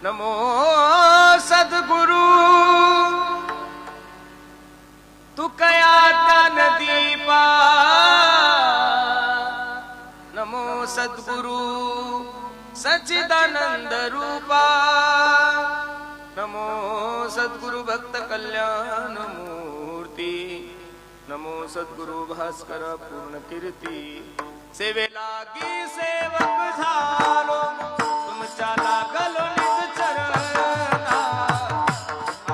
नमो सद्गुरु तुकया ज्ञान दीपा नमो सद्गुरु सच्चिदानंद रूपा नमो सद्गुरु भक्त कल्याण मूर्ती नमो सद्गुरु भास्कर पूर्ण कीर्ती सेवे लागी सेवक झालो तुमच्या लागलो निज चरणा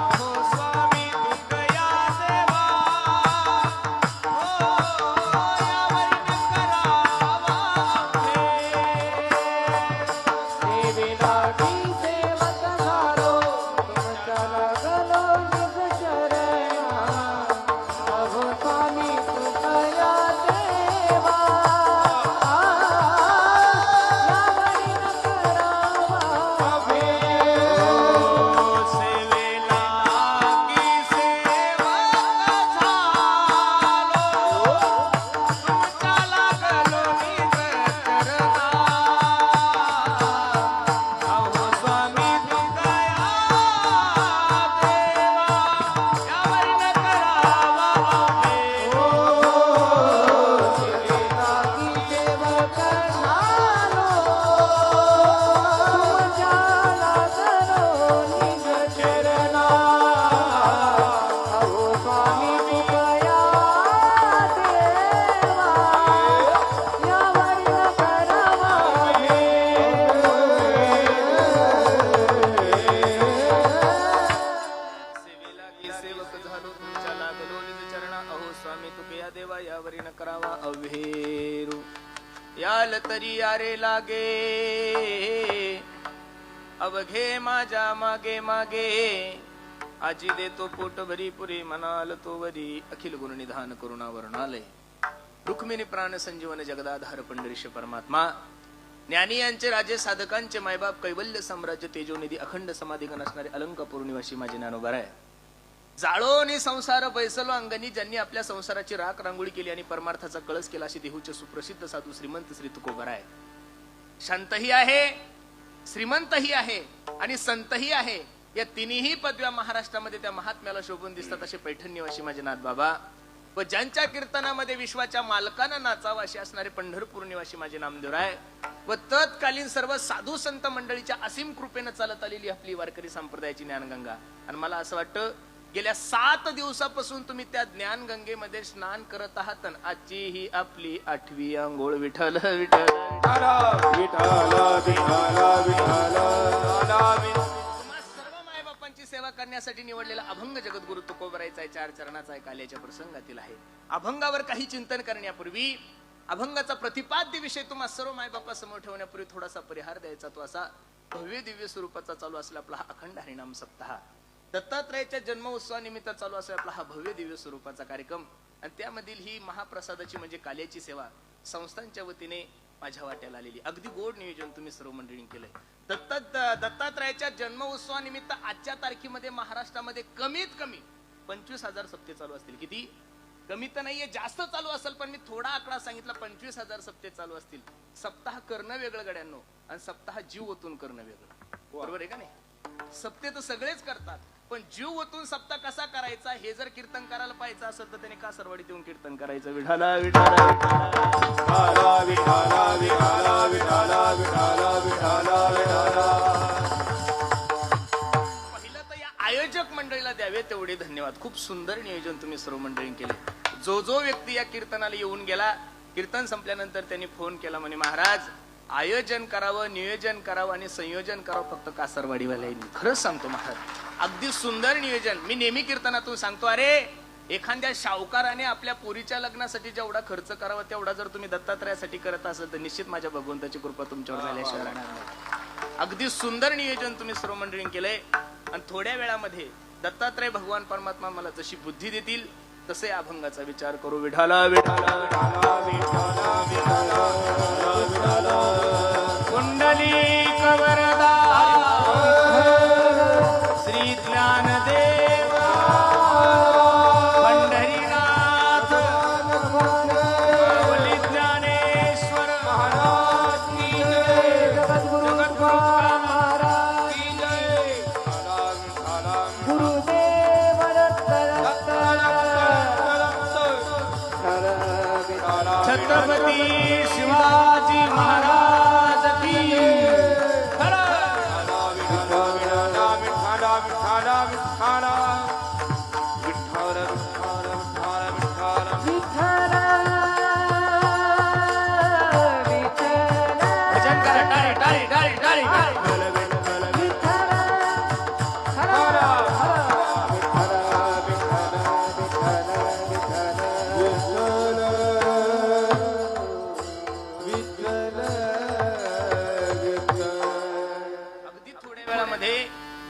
अहो स्वामी तुकया देवा हो यावरी करावा सेवे लागी सेवक झालो तुमच्या लागलो निज चरणा अहो स्वामी तुकया देवा याल तरी यारे लागे अवघे माझ्या मागे मागे आजी देतो पोट भरी पुरी मनाल तो वरी अखिल गुण निधान करुणा वर्णालय रुक्मिणी प्राण संजीवन जगदाधार पंढरीश परमात्मा ज्ञानी यांचे राजे साधकांचे मायबाप कैवल्य साम्राज्य तेजोनिधी अखंड समाधिगण असणारे अलंकापूर निवासी माझे ज्ञानोबा आहे. जाळोनी संसार बैसलो अंगणी ज्यांनी आपल्या संसाराची राख रांगोळी केली आणि परमार्थाचा कळस केला अशी देहूचे सुप्रसिद्ध साधू श्रीमंत श्री तुकोबर आहे. शांतही आहे, श्रीमंतही आहे आणि संतही आहे. या तिन्ही पदव्या महाराष्ट्रामध्ये त्या महात्म्याला शोभून दिसतात असे पैठण निवासी माझे नाथ बाबा व ज्यांच्या कीर्तनामध्ये विश्वाच्या मालकांना नाचावा असे असणारे पंढरपूर निवासी माझे नामदेव आहे व तत्कालीन सर्व साधू संत मंडळीच्या असीम कृपेनं चालत आलेली आपली वारकरी संप्रदायाची ज्ञानगंगा. आणि मला असं वाटतं गेल्या 7 दिवसापासून तुम्ही त्या ज्ञानगंगेमध्ये स्नान करत आहात. आजची ही आपली 8वी आंघोळ. विठ्ठल विठ्ठल सर्व मायबापांची सेवा करण्यासाठी निवडलेला अभंग जगद्गुरु तुकोबरायचा आहे. 4 चरणाचा आहे. काल्याच्या प्रसंगातील आहे. अभंगावर काही चिंतन करण्यापूर्वी अभंगाचा प्रतिपाद्य विषय तुम्हा सर्व मायबापा समोर ठेवण्यापूर्वी थोडासा परिहार द्यायचा. तो असा भव्य दिव्य स्वरूपाचा चालू असला आपला हा अखंड हरिनाम सप्ताह दत्तात्रयाच्या जन्म उत्सवानिमित्त चालू असेल आपला हा भव्य दिव्य स्वरूपाचा कार्यक्रम. आणि त्यामधील ही महाप्रसादाची म्हणजे काल्याची सेवा संस्थांच्या वतीने माझ्या वाट्याला आलेली. अगदी गोड नियोजन तुम्ही सर्व मंडळींनी केलंय. दत्तात्रयाच्या जन्म उत्सवानिमित्त आजच्या तारखेमध्ये महाराष्ट्रामध्ये कमीत कमी 25,000 सप्ते चालू असतील. किती? कमी तर नाहीये, जास्त चालू असेल, पण मी थोडा आकडा सांगितला. 25,000 सप्ते चालू असतील. सप्ताह करणं वेगळं गड्यांनो आणि सप्ताह जीव ओतून करणं वेगळं. बरोबर आहे का नाही? सप्ते तर सगळेच करतात, पण जीव ओतून सप्ताह कसा करायचा हे जर कीर्तन करायला पाहिजे असेल तर त्याने कासरवाडीत येऊन कीर्तन करायचं. विठाला विठाला विठाला विठाला विठाला विठाला विठाला विठाला विठाला. पहिलं तर या आयोजक मंडळीला द्यावे तेवढे धन्यवाद. खूप सुंदर नियोजन तुम्ही सर्व मंडळींनी केले. जो व्यक्ती या कीर्तनाला येऊन गेला, कीर्तन संपल्यानंतर त्यांनी फोन केला म्हणे महाराज आयोजन करावं, नियोजन करावं आणि संयोजन करावं फक्त कासरवाडीवाल्यांनी. खरंच सांगतो महाराज, अगदी सुंदर नियोजन. मी नेहमी कीर्तनातून सांगतो, अरे एखाद्या शाहूकाराने आपल्या पोरीच्या लग्नासाठी जेवढा खर्च करावा तेवढा जर तुम्ही दत्तात्रयासाठी करत असाल तर निश्चित माझ्या भगवंताची कृपा तुमच्यावर झाल्याशिवाय राहणार नाही. अगदी सुंदर नियोजन तुम्ही सर्व मंडळींनी केलंय. आणि थोड्या वेळामध्ये दत्तात्रय भगवान परमात्मा मला जशी बुद्धी देतील तसे अभंगाचा विचार करू. विठाला विठाला विठाला विठाला विठाला विठाला कुंडलिक वरदा श्री ज्ञानदेव पंढरीनाथ माऊली ज्ञानेश्वर महाराज की जय. जगद्गुरु महाराज की जय. छत्रपती शिवाजी महाराज की विठ्ठला विठ्ठला विठ्ठला विठ्ठला विठ्ठला विठ्ठल विठ्ठल विठ्ठल विठ्ठल भजन करा टाळी टाळी टाळी टाळी अगदी थोड्या वेळामध्ये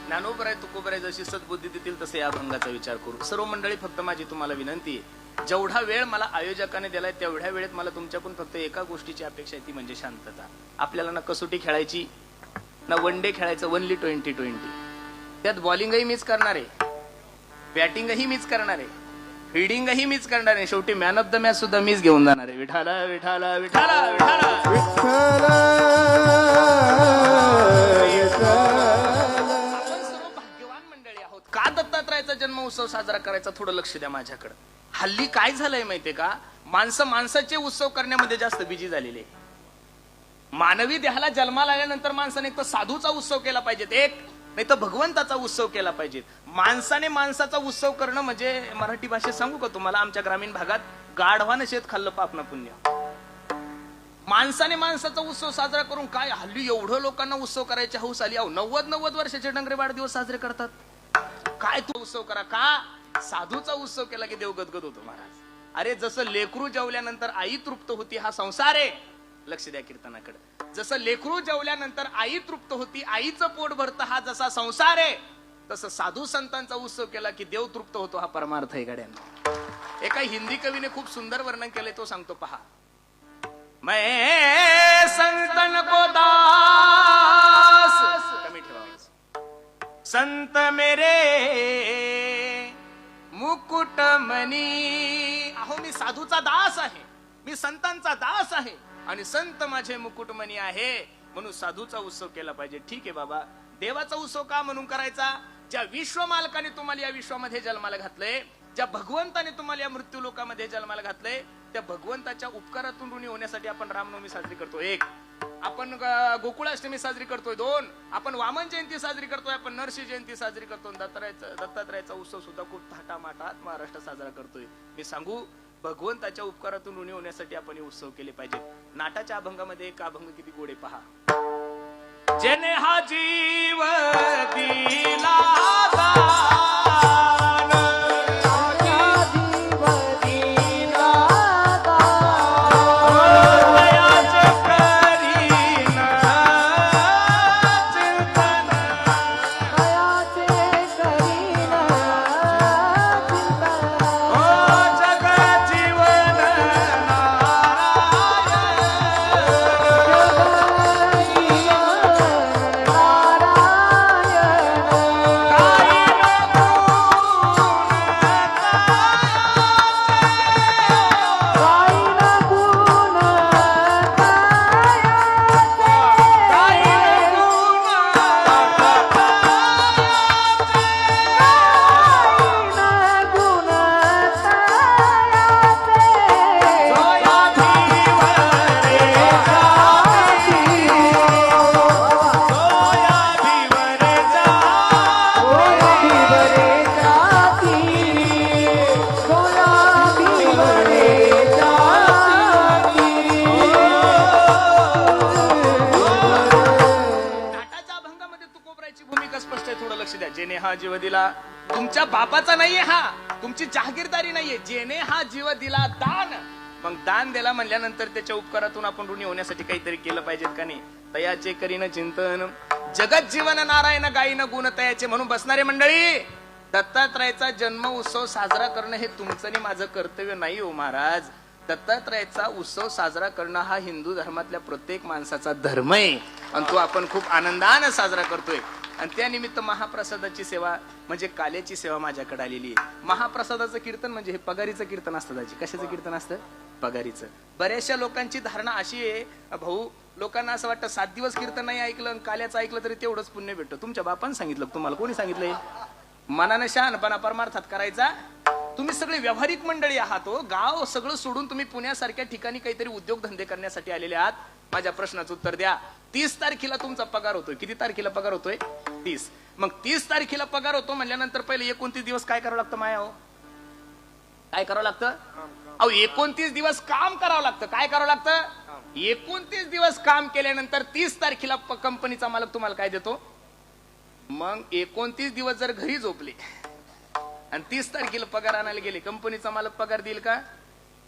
ज्ञानोबराय तुकोबराय जशी सद्बुद्धी देतील तसे या अभंगाचा विचार करू. सर्व मंडळी, फक्त माझी तुम्हाला विनंती आहे, जेवढा वेळ मला आयोजकाने दिलाय तेवढ्या वेळेत मला तुमच्याकडून फक्त एका गोष्टीची अपेक्षा आहे, ती म्हणजे शांतता. आपल्याला ना कसोटी खेळायची ना वन डे खेळायचं, ओनली 2020. त्यात बॉलिंगही मीच करणार आहे, बॅटिंगही मीच करणार आहे, फिल्डिंगही मीच करणार आहे, शेवटी मॅन ऑफ द मॅच सुद्धा मीच घेऊन जाणार आहे. विठाला विठाला विठाला विठाला आपण सर्व भाग्यवान मंडळी आहोत. का दत्तात्रयाचा जन्म उत्सव साजरा करायचा, थोडं लक्ष द्या माझ्याकडे. हल्ली काय झालंय माहितीये का, माणसं माणसाचे उत्सव करण्यामध्ये जास्त बिजी झालेले. मानवी देहाला जन्माला आल्यानंतर माणसाने एक तर साधूचा उत्सव केला पाहिजे, एक नाही तर भगवंताचा उत्सव केला पाहिजे. माणसाने माणसाचा उत्सव करणं म्हणजे, मराठी भाषेत सांगू का तुम्हाला, आमच्या ग्रामीण भागात गाढवानं शेत खाल्लं पाप ना पुण्य. माणसाने माणसाचा उत्सव साजरा करून काय, हल्ली एवढं लोकांना उत्सव करायची हौस आली. 90 वर्षाचे डंगरे वाढदिवस साजरे करतात. काय तू उत्सव करा का, साधूचा उत्सव केला की देव गदगद होतो महाराज. अरे जसं लेकरू जेवल्यानंतर आई तृप्त होती, हा संसार आहे. लक्ष द्या कीर्तनाकडे. जसं लेकरू जेवल्यानंतर आई तृप्त होती, आईचं पोट भरतं, हा जसा संसार आहे, तसं साधू संतांचा उत्सव केला की देव तृप्त होतो, हा परमार्थ आहे गड्यांना. एका हिंदी कवीने खूप सुंदर वर्णन केलंय, तो सांगतो पहा. मैं संतन को दास, कमी ठेवा, संत मेरे मुकुटमणी. अहो मी साधूचा दास आहे, मी संतांचा दास आहे, आणि संत माझे मुकुटमणी आहे, म्हणून साधूचा उत्सव केला पाहिजे. ठीक आहे बाबा, देवाचा उत्सव का म्हणून करायचा, ज्या विश्व मालकाने तुम्हाला या विश्वामध्ये जन्माला घातलंय, ज्या भगवंताने तुम्हाला या मृत्यू लोकामध्ये जन्माला घातलंय, त्या भगवंताच्या उपकारातून ऋणी होण्यासाठी आपण रामनवमी साजरी करतो, एक. आपण गोकुळाष्टमी साजरी करतोय, दोन. आपण वामन जयंती साजरी करतोय, आपण नरसिंह जयंती साजरी करतो, दत्तात्रयाचा उत्सव सुद्धा खूप थाटामाटात महाराष्ट्र साजरा करतोय. मी सांगू, भगवंताच्या उपकारातून ऋणी होण्यासाठी आपण हे उत्सव केले पाहिजे. नाटाच्या अभंगामध्ये एक अभंग किती गोडे पहा. जेने हा जीव दिला दान, दयाचे करीन चिंतन, ओ जग जीवन जेने हा जीव दिला, तुमच्या बापाचा नाहीये हा, तुमची जहागीरदारी नाहीये. जेने हा जीव दिला दान, मग दान दिला म्हणल्यानंतर त्याच्या उपकारातून आपण ऋणी होण्यासाठी काहीतरी केलं पाहिजे का नाही. तयाचे करीन चिंतन, जगत जीवन नारायण गायीन गुण तयाचे. म्हणून बसणारे मंडळी, दत्तात्रयाचा जन्म उत्सव साजरा करणं हे तुमचं आणि माझं कर्तव्य नाही हो महाराज. दत्तात्रयाचा उत्सव साजरा करणं हा हिंदू धर्मातल्या प्रत्येक माणसाचा धर्म आहे, आणि तो आपण खूप आनंदाने साजरा करतोय. आणि त्यानिमित्त महाप्रसादाची सेवा म्हणजे काल्याची सेवा माझ्याकडे आलेली आहे. महाप्रसादाचं कीर्तन म्हणजे हे पगारीचं कीर्तन असतं. त्याची कशाचं कीर्तन असतं? पगारीचं. बऱ्याचशा लोकांची धारणा अशी आहे, भाऊ लोकांना असं वाटतं 7 दिवस कीर्तन नाही ऐकलं आणि काल्याचं ऐकलं तरी तेवढंच पुण्य भेटतं. तुमच्या बापानं सांगितलं, तुम्हाला कोणी सांगितलंय? मनानं शहाणपणा परमार्थात करायचा तुम्ही सगळे व्यावहारिक मंडळी आहात हो. गाव सगळं सोडून तुम्ही पुण्यासारख्या ठिकाणी काहीतरी उद्योगधंदे करण्यासाठी आलेले आहात. माझ्या प्रश्नाचं उत्तर द्या. 30 तारखेला तुमचा पगार होतोय. किती तारखेला पगार होतोय? 30. मग 30 तारखेला पगार होतो म्हणल्यानंतर पहिले 29 दिवस काय करावं लागतं माया हो? काय करावं लागतं? अहो 29 दिवस काम करावं लागतं. काय करावं लागतं? 29 दिवस काम केल्यानंतर 30 तारखेला कंपनीचा मालक तुम्हाला काय देतो? मग 29 दिवस जर घरी झोपले आणि 30 तारखेला पगार आणायला गेले, कंपनीचा मालक पगार देईल का?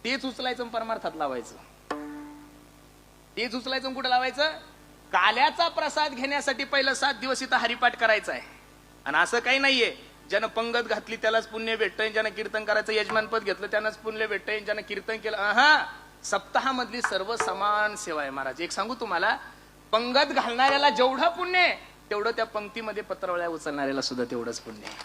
तेच उचलायचं परमार्थात लावायचं. तेच उचलायचं कुठं लावायचं? काल्याचा प्रसाद घेण्यासाठी पहिलं 7 दिवस इथं हरिपाठ करायचा आहे. आणि असं काही नाहीये ज्यानं पंगत घातली त्यालाच पुण्य भेटतंय, ज्यानं कीर्तन करायचं यजमानपद घेतलं त्यानंच पुण्य भेटतंय, ज्यानं कीर्तन केलं. सप्ताहामधली सर्व समान सेवा आहे महाराज. एक सांगू तुम्हाला, पंगत घालणाऱ्याला जेवढं पुण्य आहे तेवढं त्या पंक्तीमध्ये पत्रवळ्या उचलणाऱ्याला सुद्धा तेवढंच पुण्य आहे.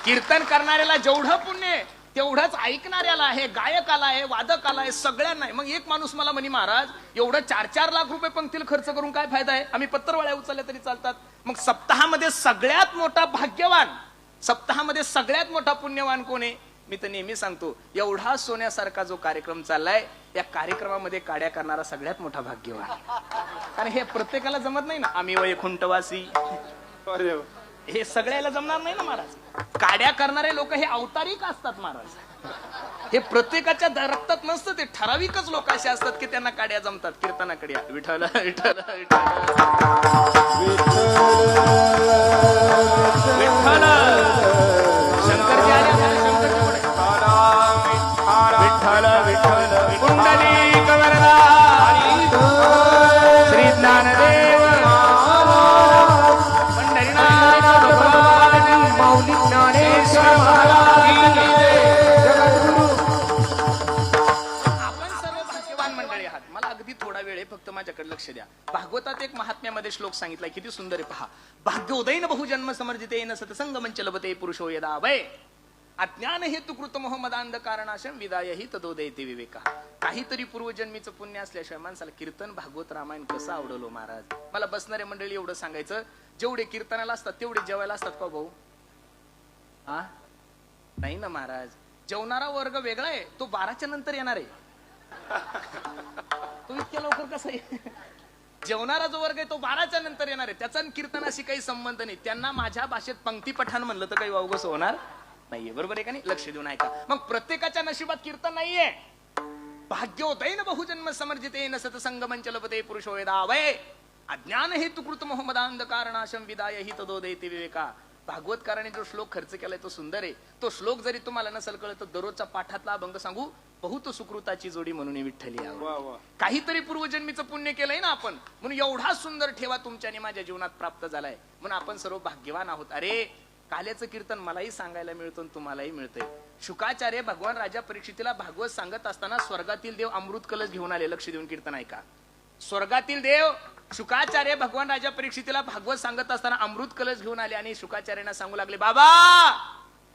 कीर्तन करणाऱ्याला जेवढं पुण्य आहे तेवढंच ऐकणाऱ्याला आहे, गायकाला आहे, वादकाला आहे, सगळ्यांना आहे. मग एक माणूस मला म्हणे, महाराज एवढं 4-4 लाख रुपये पंक्तीला खर्च करून काय फायदा आहे? आम्ही पत्रवळ्या उचलल्या तरी चालतात. मग सप्ताहामध्ये सगळ्यात मोठा भाग्यवान, सप्ताहामध्ये सगळ्यात मोठा पुण्यवान कोण आहे? मी तर नेहमी सांगतो, एवढा सोन्यासारखा जो कार्यक्रम चाललाय या कार्यक्रमामध्ये काड्या करणारा सगळ्यात मोठा भाग्यवान. कारण हे प्रत्येकाला जमत नाही ना. आम्ही वैकुंठवासी, हे सगळ्याला जमणार नाही ना महाराज. काड्या करणारे लोक हे अवतारिक असतात महाराज. हे प्रत्येकाच्या रक्तात नसतं. ते ठराविकच लोक असे असतात की त्यांना काड्या जमतात. कीर्तनाकडे विठ्ठल विठ्ठल विठ्ठल शंकरजी आले. शंकरजी विठ्ठल विठ्ठल पुंडलिक वरदा श्री ज्ञानदेव पंढरीनाथ भगवान माऊली ज्ञानेश्वर महाराज. आपण सर्व भाग्यवान मंडळी आहात. मला अगदी थोडा वेळ आहे, फक्त माझ्याकडे लक्ष द्या. भागवतात एक महात्म्यामध्ये श्लोक सांगितलाय, किती सुंदर आहे पहा. भाग्योदयन बहुजन्म समर्जितेन सतसंग मंच लभते पुरुषो यदा वै अज्ञान हेतु कृत मोहमदांध कारणाशम विदाय हि तदोदयते विवेका. काहीतरी पूर्वजन्मीचं पुण्य असल्याशिवाय माणसाला कीर्तन भागवत रामायण कसं आवडलो महाराज. मला बसणारे मंडळी एवढं सांगायचं, जेवढे कीर्तनाला असतात तेवढे जेवायला असतात का भाऊ? नाही ना महाराज. जेवणारा वर्ग वेगळा आहे, तो 12च्या नंतर येणार आहे. तो इतक्या लवकर कसं आहे? जेवणारा जो वर्ग आहे तो 12च्या नंतर येणार आहे. त्याचा कीर्तनाशी काही संबंध नाही. त्यांना माझ्या भाषेत पंक्ती पठाण म्हणलं तर काही वावगस होणार नाहीये. बरोबर आहे का नाही? लक्ष देऊन ऐका. मग प्रत्येकाच्या नशिबात कीर्तन नाहीये. भाग्योदयन बहुजन्म समर्जितेन सतसंग मंच लभते पुरुषो यदा वै अज्ञान हेतु कृत मोहमदांध कारणाशम विदाय हि तदोदयते विवेका. भागवतकाराने जो श्लोक खर्च केलाय तो सुंदर आहे. तो श्लोक जरी तुम्हाला नसेल कळत तर दररोजचा पाठातला अभंग सांगू, बहुत सुकृताची जोडी म्हणून विठ्ठली आहे. काहीतरी पूर्वजन्मीचं पुण्य केलंय ना आपण, म्हणून एवढा सुंदर ठेवा तुमच्याने माझ्या जीवनात प्राप्त झालाय. म्हणून आपण सर्व भाग्यवान आहोत. अरे काल्याचं कीर्तन मलाही सांगायला मिळतं, तुम्हालाही मिळतंय. शुकाचार्य भगवान राजा परीक्षितीला भागवत सांगत असताना स्वर्गातील देव अमृत कलश घेऊन आले. लक्ष देऊन कीर्तन ऐका. स्वर्गातील देव शुकाचार्य भगवान राजा परीक्षितीला भागवत सांगत असताना अमृत कलश घेऊन आले आणि शुकाचार्यांना सांगू लागले, बाबा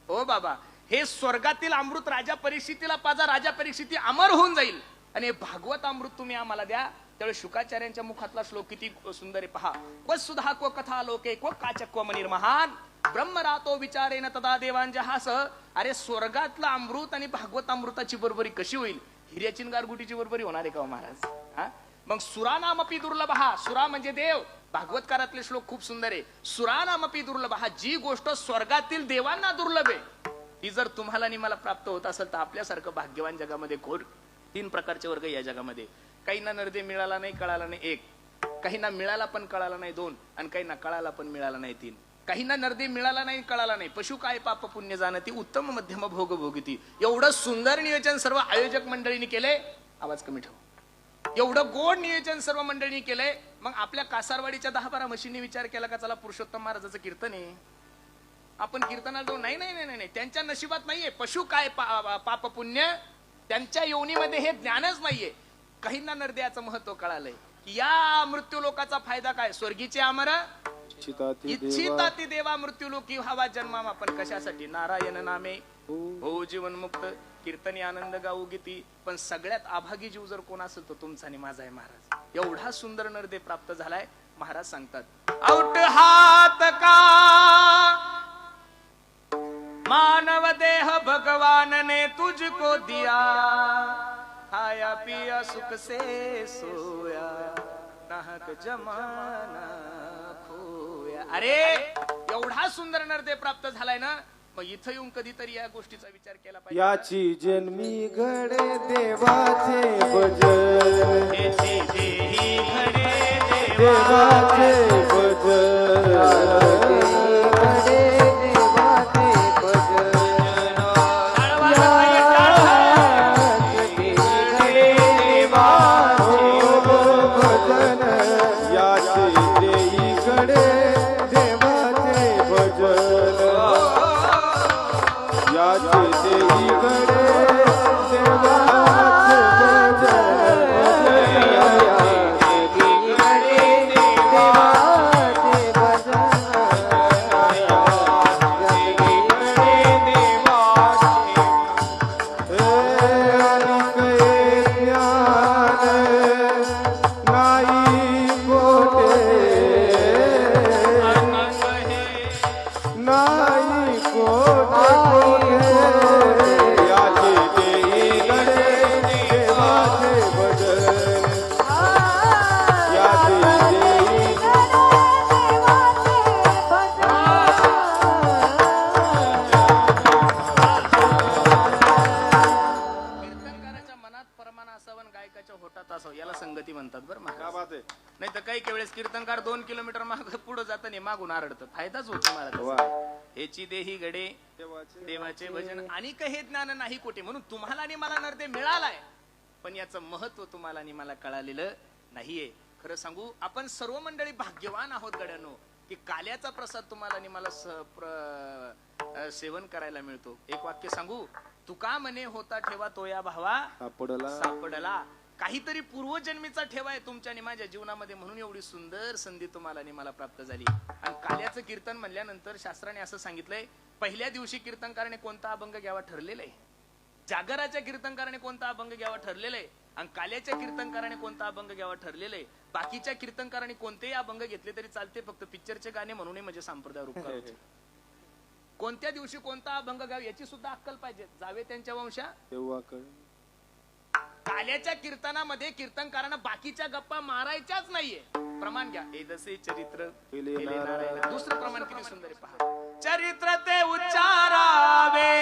ओ बाबा, हे स्वर्गातील अमृत राजा परीक्षितीला पाजा, राजा परीक्षिती अमर होऊन जाईल आणि हे भागवत अमृत तुम्ही आम्हाला द्या. त्यावेळी शुकाचार्यांच्या मुखातला श्लोक किती सुंदर आहे पहा. क्व सुधा क्व कथा लोके क्व काचक्व मनिर्महान ब्रह्मरातो विचारेन तदा देवांजहास. अरे स्वर्गातला अमृत आणि भागवत अमृताची बरोबरी कशी होईल? हिऱ्याची गारगुटीची बरोबरी होणार आहे का महाराज? मग सुरानामपी दुर्लभहा. सुरा म्हणजे देव. भागवतकारातले श्लोक खूप सुंदर आहे. सुरानामपी दुर्लभहा. जी गोष्ट स्वर्गातील देवांना दुर्लभ आहे ती जर तुम्हाला आणि मला प्राप्त होत असेल तर आपल्यासारखं भाग्यवान जगामध्ये घोर 3 प्रकारचे वर्ग या जगामध्ये. काहींना नरदे मिळाला नाही, कळाला नाही 1. काहींना मिळाला पण कळाला नाही 2. आणि काहींना कळाला पण मिळाला नाही 3. काहींना नरदे मिळाला नाही, कळाला नाही. पशु काय पाप पुण्य जाणती उत्तम मध्यम भोग भोगती. एवढं सुंदर नियोजन सर्व आयोजक मंडळींनी केले. आवाज कमी ठेव. एवढं गोड नियोजन सर्व मंडळींनी केलंय. मग आपल्या कासारवाडीच्या 10-12 म्हशींनी विचार केला का चला पुरुषोत्तम महाराजाचं कीर्तन आहे, आपण कीर्तनाला जाऊ? नाही नाही नाही नाही, त्यांच्या नशिबात नाहीये. पशु काय पाप पुण्य, त्यांच्या योनीमध्ये हे ज्ञानच नाहीये. काहींना नरदेयाचं महत्व कळालंय. या मृत्यू लोकाचा फायदा काय? स्वर्गीचे अमर इच्छिताती देवा मृत्यू लोकी व्हावा जन्माम. आपण कशासाठी? नारायण नामे हो जीवन मुक्त कीर्तनी आनंद गाऊ गीती. पण सगळ्यात अभागी जीव जर कोण असेल तो तुमचा आणि माझा आहे महाराज. एवढा सुंदर नरदे प्राप्त झालाय. महाराज सांगतात, औट हात का मानव देह भगवान तुझको दिया, खाया पिया सुख से सोया, नाहक जमाना खोया. अरे एवढा सुंदर नरदेव प्राप्त झालाय ना, मग इथं येऊन कधीतरी या गोष्टीचा विचार केला पाहिजे. याची जन्मी घडे देवाचे भजन, याची देही घडे देवाचे भजन, घडे देवाचे भजन. याचे देही घडे देवाचे भजन, याचे देही घडे नाही तर काही वेळेस कीर्तनकार 2 किलोमीटर माग पुढे जाताना मागून आरडतात. फायदाच होतो मला. हेची देही गडे देवाचे भजन आणि हे ज्ञान नाही कोठे. म्हणून तुम्हाला आणि मला नरदेव मिळालाय, पण याचं महत्व तुम्हाला आणि मला कळालेलं नाहीये. खरं सांगू, आपण सर्व मंडळी भाग्यवान आहोत गड्यानो, की काल्याचा प्रसाद तुम्हाला आणि मला सेवन करायला मिळतो. एक वाक्य सांगू, तुका म्हणे होता ठेवा तो या भावा सापडला. काहीतरी पूर्वजन्मीचा ठेवा आहे तुमच्या आणि माझ्या जीवनामध्ये, म्हणून एवढी सुंदर संधी तुम्हाला आणि मला प्राप्त झाली. आणि काल्याचं कीर्तन म्हणल्यानंतर शास्त्राने असं सांगितलंय, पहिल्या दिवशी कीर्तनकाराने कोणता अभंग घ्यावा ठरलेला आहे, जागराच्या कीर्तनकाराने कोणता अभंग घ्यावा ठरलेला आहे, आणि काल्याच्या कीर्तनकाराने कोणता अभंग घ्यावा ठरलेला आहे. बाकीच्या कीर्तनकाराने कोणतेही अभंग घेतले तरी चालते, फक्त पिक्चरचे गाणे म्हणून म्हणजे संप्रदाय रूप करायचे. कोणत्या दिवशी कोणता अभंग घ्यावा याची सुद्धा अक्कल पाहिजे. जावे त्यांच्या वंशा तेव्हा काल्याच्या कीर्तनामध्ये कीर्तनकारांना बाकीच्या गप्पा मारायच्याच नाहीये. प्रमाण घ्या, हे जसे चरित्र दुसरं प्रमाण किती सुंदर आहे पहा. चरित्र ते उच्चारावे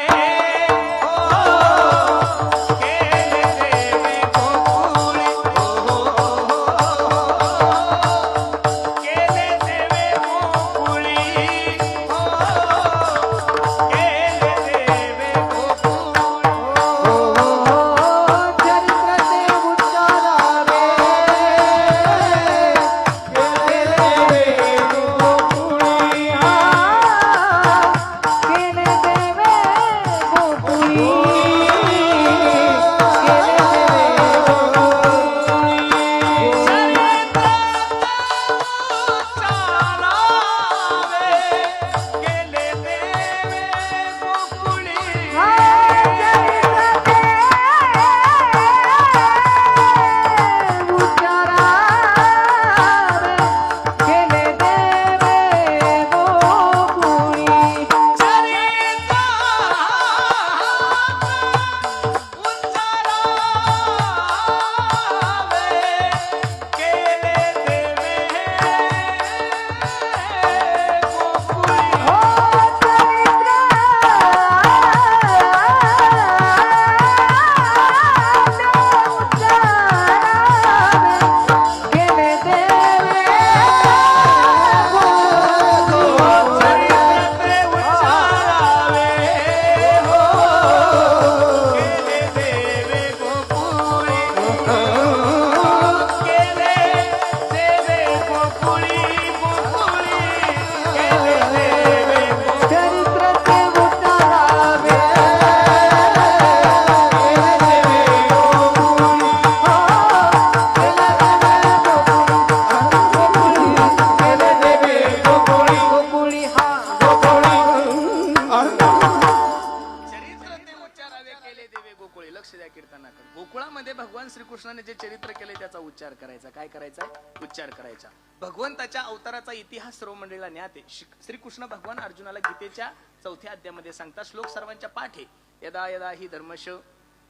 गोकुळामध्ये भगवान श्रीकृष्णाने जे चरित्र केले त्याचा उच्चार करायचा. काय करायचा? उच्चार करायचा. भगवंताच्या अवताराचा इतिहास सर्व मंडळीला ज्ञात आहे. श्रीकृष्ण भगवान अर्जुनाला गीतेच्या 4थ्या अध्यायामध्ये सांगतात. श्लोक सर्वांच्या पाठ आहे. यदा यदा हि धर्मश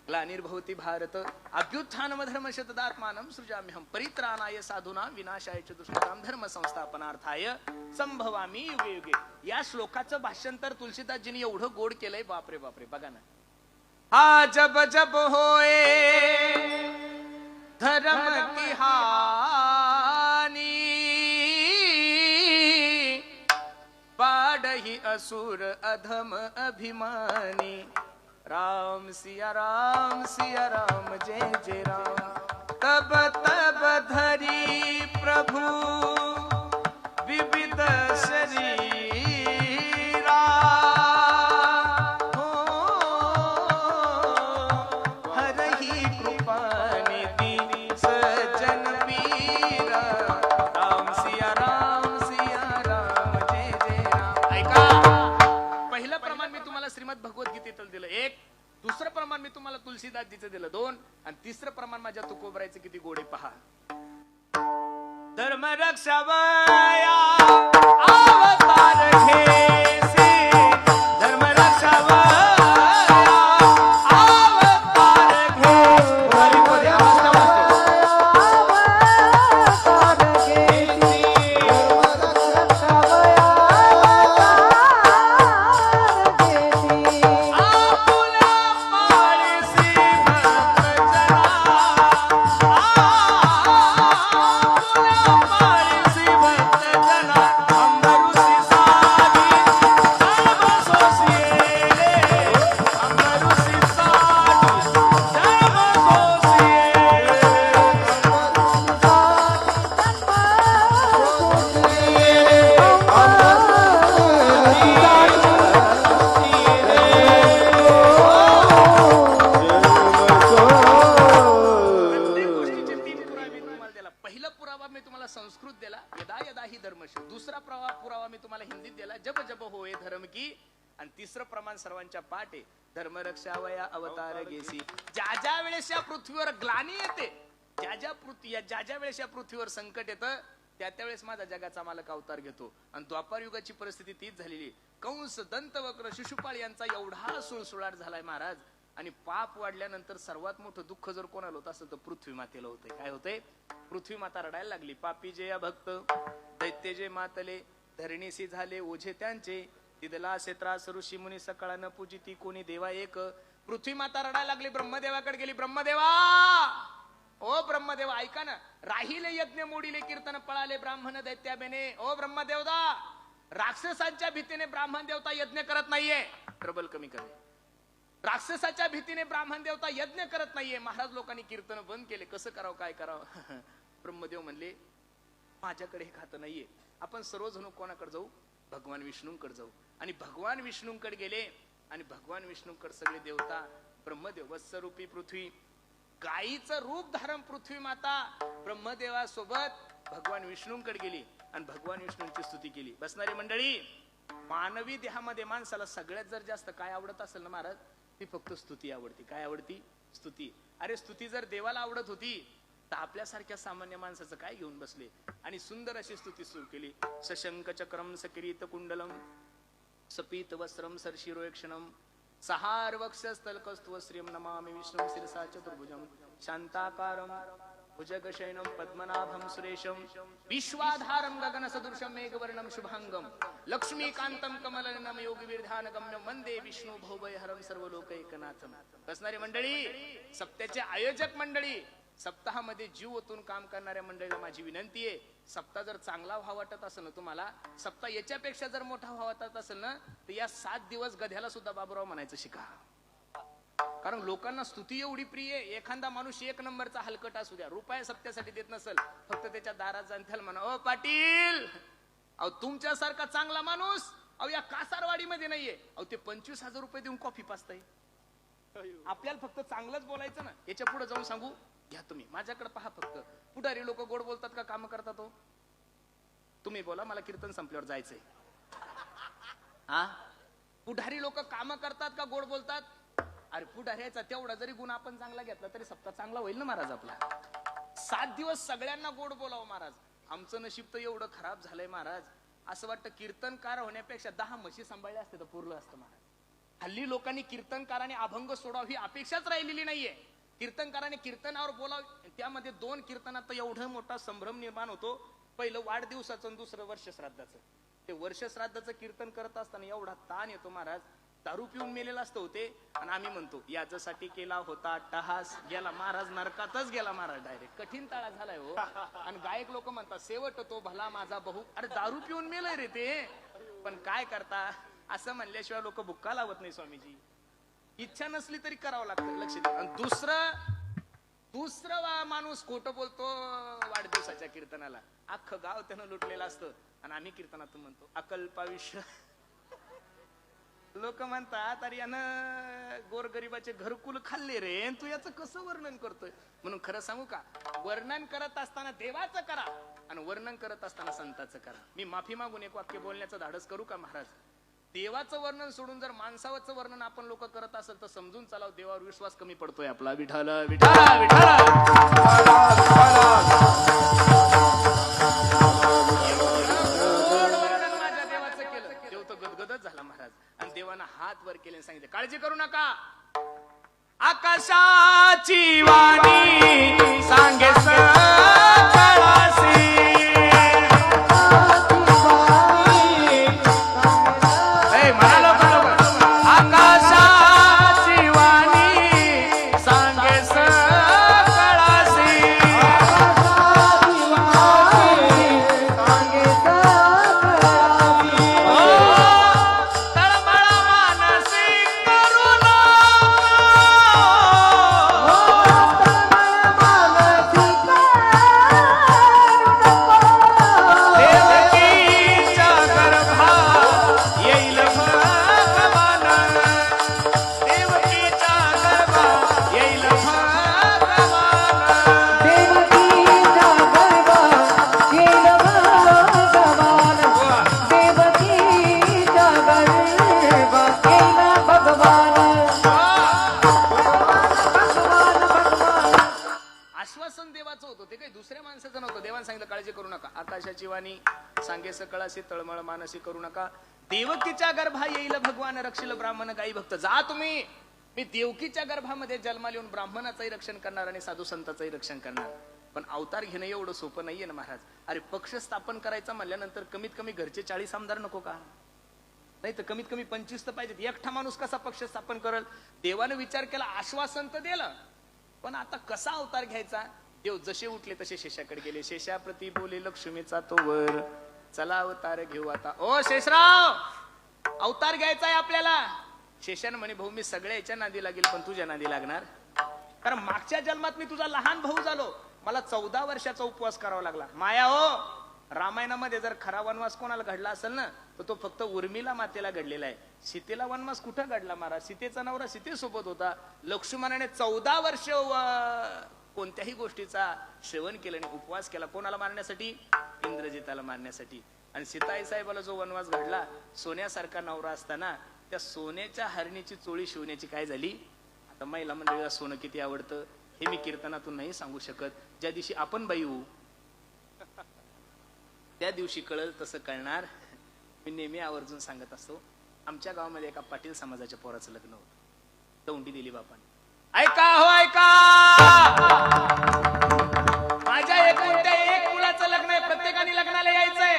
ग्लानिर्भवति भारत अभ्युत्थानम धर्मश तदात्मानं सृजाम्यहं परित्राणाय साधूनां विनाशाय च दुष्कृतां धर्म संस्थापनार्थाय संभवामी युगे युगे. या श्लोकाचं भाषांतर तुलसीदासजींनी एवढं गोड केलंय, बापरे बापरे. बघा ना, हा जब जब होए धर्म की हानि पाडही असुर अधम अभिमानी. राम सिया राम जय जय राम. तब तब धरी प्रभु विविध शरीरा हो हरहि कृपा निधि सज्जन पीरा. राम सिया राम जय जय राम. ऐका, पहिलं प्रमाण मी तुम्हाला श्रीमद भगवद्गीतेतलं दिलं एक, दुसरं प्रमाण मी तुम्हाला तुलसीदासजीचं दिलं दोन, आणि तिसरं प्रमाण माझ्या तुकोबरायचं किती गोडे पहा. धर्म रक्षावया अवतार घेसी, धर्म रक्षावया अवतार घेसी. संस्कृत दिला यदा यदा ही धर्मश, दुसरा पुरावा मी तुम्हाला हिंदीत दिला जब जब होए धर्म की, आणि तिसरं प्रमाण सर्वांच्या पाठ आहे धर्म रक्षावया अवतार घेसी. ज्या ज्या वेळेस या पृथ्वीवर ग्लानी येते, ज्या ज्या वेळेस या पृथ्वीवर संकट येतं, त्या त्यावेळेस माझा जगाचा मालक अवतार घेतो. आणि द्वापार युगाची परिस्थिती तीच झालेली. कंस, दंतवक्र, शिशुपाळ यांचा एवढा सुळसुळाट झालाय महाराज. आणि पाप वाढल्यानंतर सर्वात मोठं दुःख जर कोणाला होत असेल तर पृथ्वी मातेला होतंय. काय होतंय? पृथ्वी माता रडायला लागली. पापी जे भक्त दैत्य जे मातले, धरणीसी झाले ओझे त्यांचे, तिदला असे त्रास ऋषी मुनी सकाळ न पूजिती कोणी देवा एक. पृथ्वी माता रडायला लागली, ब्रह्मदेवाकडे गेली. ब्रह्मदेवा, ओ ब्रह्मदेवा ऐका ना, राहिले यज्ञ मोडीले कीर्तन पळाले ब्राह्मण दैत्याबेने. ओ ब्रह्मदेवदा, राक्षसांच्या भीतीने ब्राह्मण देवता यज्ञ करत नाहीये. ट्रबल कमी करे. राक्षसाच्या भीतीने ब्राह्मण देवता यज्ञ करत नाहीये. महाराज लोकांनी कीर्तन बंद केले. कसं करावं, काय करावं? ब्रह्मदेव म्हणले, माझ्याकडे हे खातं नाहीये. आपण सर्वजण कोणाकडे जाऊ? भगवान विष्णूंकडे जाऊ. आणि भगवान विष्णूंकडे गेले. आणि भगवान विष्णूंकडे सगळे देवता, ब्रह्मदेव वत्सरूपी पृथ्वी, गायीचं रूप धारण पृथ्वी माता ब्रह्मदेवासोबत भगवान विष्णूंकडे गेली आणि भगवान विष्णूंची स्तुती केली. बसणारी मंडळी, मानवी देहामध्ये माणसाला सगळ्यात जर जास्त काय आवडत असेल ना महाराज, ती फक्त स्तुती आवडती. काय आवडती? स्तुती. अरे स्तुती जर देवाला आवडत होती तर आपल्यासारख्या सामान्य माणसाचं काय घेऊन बसले? आणि सुंदर अशी स्तुती सुरू केली. सशंक चक्रम सकिरीत कुंडलम सपीत वस्त्रम सरशिरोक्षणम सहार वक्षस्थलकस्त्व श्रियम नमामि विष्णु शिरसा चतुर्भुजम शांताकारम भुजगशयनम पद्मनाभम सुरेशम विश्वाधारम गगन सदृशम मेघवर्णम शुभांगम लक्ष्मीकांतम कमलनम योगीवीर्ध्यानगम्यम वंदे विष्णु भवभयहरम सर्वलोकैकनाथम. बसणारी मंडळी, सप्त्याचे आयोजक मंडळी, सप्ताहामध्ये जीव ओतून काम करणाऱ्या मंडळीला माझी विनंती आहे, सप्ताह जर चांगला व्हावा वाटत असेल ना तुम्हाला, सप्ताह याच्यापेक्षा जर मोठा व्हावा वाटत असेल ना, तर या 7 दिवस गध्याला सुद्धा बाबूराव म्हणायचं शिका. कारण लोकांना स्तुती एवढी प्रिय आहे. एखादा माणूस 1 नंबरचा हलकट असू द्या, रुपया सप्त्यासाठी देत नसेल, फक्त त्याच्या दारात जाऊन त्याला म्हणा, ओ पाटील, अहो तुमच्यासारखा चांगला माणूस अहो या कासारवाडीमध्ये नाहीये. अहो ते 25,000 रुपये देऊन कॉफी पाजताय. आपल्याला फक्त चांगलंच बोलायचं ना. याच्या पुढे जाऊन सांगू घ्या तुम्ही, माझ्याकडे पहा फक्त. पुढारी लोक गोड बोलतात का काम करतात? हो तुम्ही बोला, मला कीर्तन संपल्यावर जायचंय. हा, पुढारी लोक काम करतात का गोड बोलतात? अरे पुढाऱ्याचा तेवढा जरी गुण आपण चांगला घेतला तरी सप्ताह चांगला होईल ना महाराज आपला. 7 दिवस सगळ्यांना गोड बोलावं महाराज. आमचं नशीब तर एवढं खराब झालंय महाराज, असं वाटतं कीर्तनकार होण्यापेक्षा 10 म्हशी सांभाळल्या असते तर पुरलं असतं महाराज. हल्ली लोकांनी कीर्तनकाराने अभंग सोडाव ही अपेक्षाच राहिलेली नाहीये. कीर्तनकाराने कीर्तनावर बोलाव, त्यामध्ये 2 कीर्तनात तर एवढा मोठा संभ्रम निर्माण होतो. पहिलं वाढदिवसाचं आणि दुसरं वर्ष श्राद्धाचं. ते वर्ष श्राद्धाचं कीर्तन करत असताना एवढा ताण येतो महाराज. दारू पिऊन मेलेला असतो होते आणि आम्ही म्हणतो याच्यासाठी केला होता टहास, गेला महाराज नरकातच गेला महाराज डायरेक्ट. कठीण ताळा झालाय हो. आणि गायक लोक म्हणतात शेवट तो भला माझा बहु. अरे दारू पिऊन मेलय रे ते, पण काय करता, असं म्हणल्याशिवाय लोक बुक्का लावत नाही स्वामीजी. इच्छा नसली तरी करावं लागतं. लक्ष द्या. आणि दुसरं माणूस खोटं बोलतो वाढदिवसाच्या कीर्तनाला, अख्खं गाव त्यानं लुटलेलं असतं आणि आम्ही कीर्तनातून म्हणतो अकल्पाविष्य. लोक म्हणतात अरे यानं गोरगरिबाचे घरकुल खाल्ले रे, तू याचं कसं वर्णन करतोय. म्हणून खरं सांगू का, वर्णन करत असताना देवाचं करा आणि वर्णन करत असताना संताचं करा. मी माफी मागून एक वाक्य बोलण्याचं धाडस करू का महाराज. देवाचं वर्णन सोडून जर माणसाचं वर्णन आपण लोक करत असेल तर समजून चालाव देवावर विश्वास कमी पडतोय आपला. विठाल विठाल विठाल माझ्या देवाचं केलं. देव तर गदगदच झाला महाराज. आणि देवानं हात वर केले, सांगितले काळजी करू नका. आकाशाची वाणी सांगे सकळासी, आकाशाची वाणी सांगे सकळासी. तळमळ मानसी करुणा, देवकीच्या गर्भा येईल भगवान, देवकीच्या गर्भा येईल आश्वासन देवाचं होतं, ते काही दुसऱ्या माणसाचं नव्हतं. देवाने सांगितलं काळजी करू नका. आकाशाची वाणी सांगे सकळासी, तळमळ मानसी करू नका. देवकीच्या गर्भा येईल भगवान, रक्षिल ब्राह्मण गाई भक्त. जा तुम्ही, मी देवकीच्या गर्भामध्ये जन्माला येऊन ब्राह्मणाचंही रक्षण करणार आणि साधू संतांचंही रक्षण करणार. पण अवतार घेणं एवढं सोपं नाहीये ना महाराज. अरे पक्ष स्थापन करायचा म्हणल्यानंतर कमीत कमी घरचे 40 आमदार नको का? नाही तर कमीत कमी 25 तर पाहिजेत. एकटा माणूस कसा पक्ष स्थापन करेल? देवाने विचार केला, आश्वासन तर दिलं, पण आता कसा अवतार घ्यायचा? देव जसे उठले तसे शेषाकडे गेले. शेषाप्रती बोले लक्ष्मीचा तो वर, चला अवतार घेऊ आता. ओ शेषराव, अवतार घ्यायचा आहे आपल्याला. शेषानं म्हणे भाऊ मी सगळ्या याच्या नादी लागेल पण तुझ्या नादी लागणार. कारण मागच्या जन्मात मी तुझा लहान भाऊ झालो, मला 14 वर्षाचा उपवास करावा लागला. माया हो, रामायणामध्ये जर खरा वनवास कोणाला घडला असेल ना तर तो फक्त उर्मिला मातेला घडलेला आहे. सीतेला वनवास कुठं घडला महाराज? सीतेचा नवरा सीतेसोबत होता. लक्ष्मणाने 14 वर्ष कोणत्याही गोष्टीचा सेवन केलं नाही, उपवास केला. कोणाला मारण्यासाठी? इंद्रजिताला मारण्यासाठी. आणि सीताई साहेबाला जो वनवास घडला, सोन्यासारखा नवरा असताना त्या सोन्याच्या हरणीची चोळी शिवण्याची काय झाली? आता महिला मंडळीला सोनं किती आवडतं हे मी कीर्तनातून नाही सांगू शकत. ज्या दिवशी आपण बाई होऊ त्या दिवशी कळल, तसं कळणार. मी नेहमी आवर्जून सांगत असतो, आमच्या गावामध्ये एका पाटील समाजाच्या पोराचं लग्न होतं. तोंडी दिली बापाने. ऐका हो ऐका, माझ्या एक मुलाचं लग्न आहे, प्रत्येकाने लग्नाला यायचंय.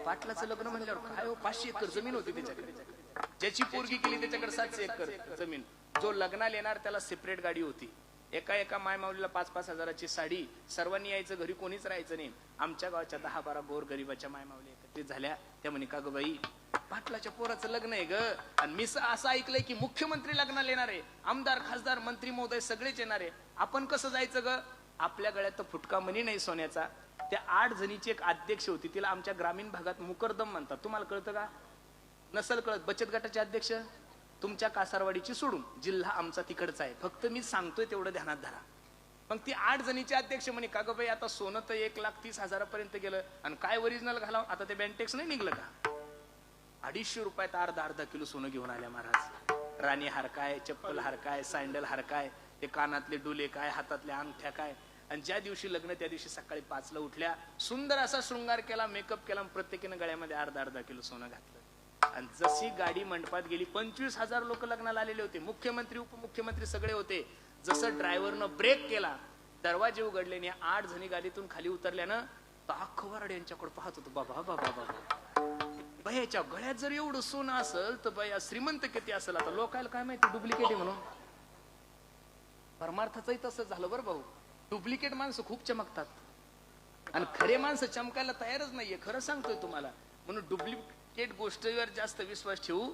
पाटलाचं लग्न म्हणल्यावर काय हो, 500 एकर जमीन होती त्याच्याकडे. ज्याची पोरगी केली त्याच्याकडे 700 एकर जमीन. जो लग्नाला येणार त्याला सेपरेट गाडी होती. एका मायमाऊलीला 5-5 हजाराची साडी. सर्वांनी यायचं, घरी कोणीच राहायचं नाही. आमच्या गावाच्या 10-12 गोर गरीबाच्या मायमाऊली एकत्रित झाल्या. त्या म्हणे का ग बाई, पाटलाच्या पोराचं लग्न आहे ग, आणि मी असं ऐकलंय की मुख्यमंत्री लग्नाला येणार आहे, आमदार खासदार मंत्री महोदय सगळेच येणार आहे. आपण कसं जायचं ग? आपल्या गळ्यात तर फुटका मणी नाही सोन्याचा. त्या 8 जणीची एक अध्यक्ष होती, तिला आमच्या ग्रामीण भागात मुकरदम म्हणतात. तुम्हाला कळतं का? नसल कळत. बचत गटाचे अध्यक्ष तुमच्या कासारवाडीची सोडून, जिल्हा आमचा तिकडचा आहे, फक्त मी सांगतोय तेवढं ध्यानात धरा. मग ती 8 जणीचे अध्यक्ष म्हणे का ग बाई, आता सोनं तर 1,30,000 गेलं आणि काय ओरिजिनल घालावं? आता ते बँटेक्स नाही निघलं का? 250 रुपयात अर्धा किलो सोनं घेऊन आल्या महाराज. राणी हार काय, चप्पल हार काय, सँडल हार काय, ते कानातले डुले काय, हातातल्या अंगठ्या काय. आणि ज्या दिवशी लग्न त्या दिवशी सकाळी 5ला उठल्या, सुंदर असा शृंगार केला, मेकअप केला, प्रत्येकीनं गळ्यामध्ये अर्धा किलो सोनं घातलं. आणि जशी गाडी मंडपात गेली 25,000 लोक लग्नाला आलेले होते, मुख्यमंत्री उपमुख्यमंत्री सगळे होते. जसं ड्रायव्हरनं ब्रेक केला, दरवाजे उघडले, 8 जणी गाडीतून खाली उतरल्यानं ताखवारड यांच्याकडे पाहत होतो. बाबा बाबा बाबा, बयाच्या गळ्यात जर एवढं सोनं असेल तर बया श्रीमंत किती असेल. आता लोकायला काय माहिती डुप्लिकेट आहे म्हणून. परमार्थाचंही तसं झालं बरं भाऊ. डुप्लिकेट माणसं खूप चमकतात आणि खरे माणसं चमकायला तयारच नाहीये. खरं सांगतोय तुम्हाला. म्हणून डुप्लिकेट गोष्टीवर जास्त विश्वास ठेवू.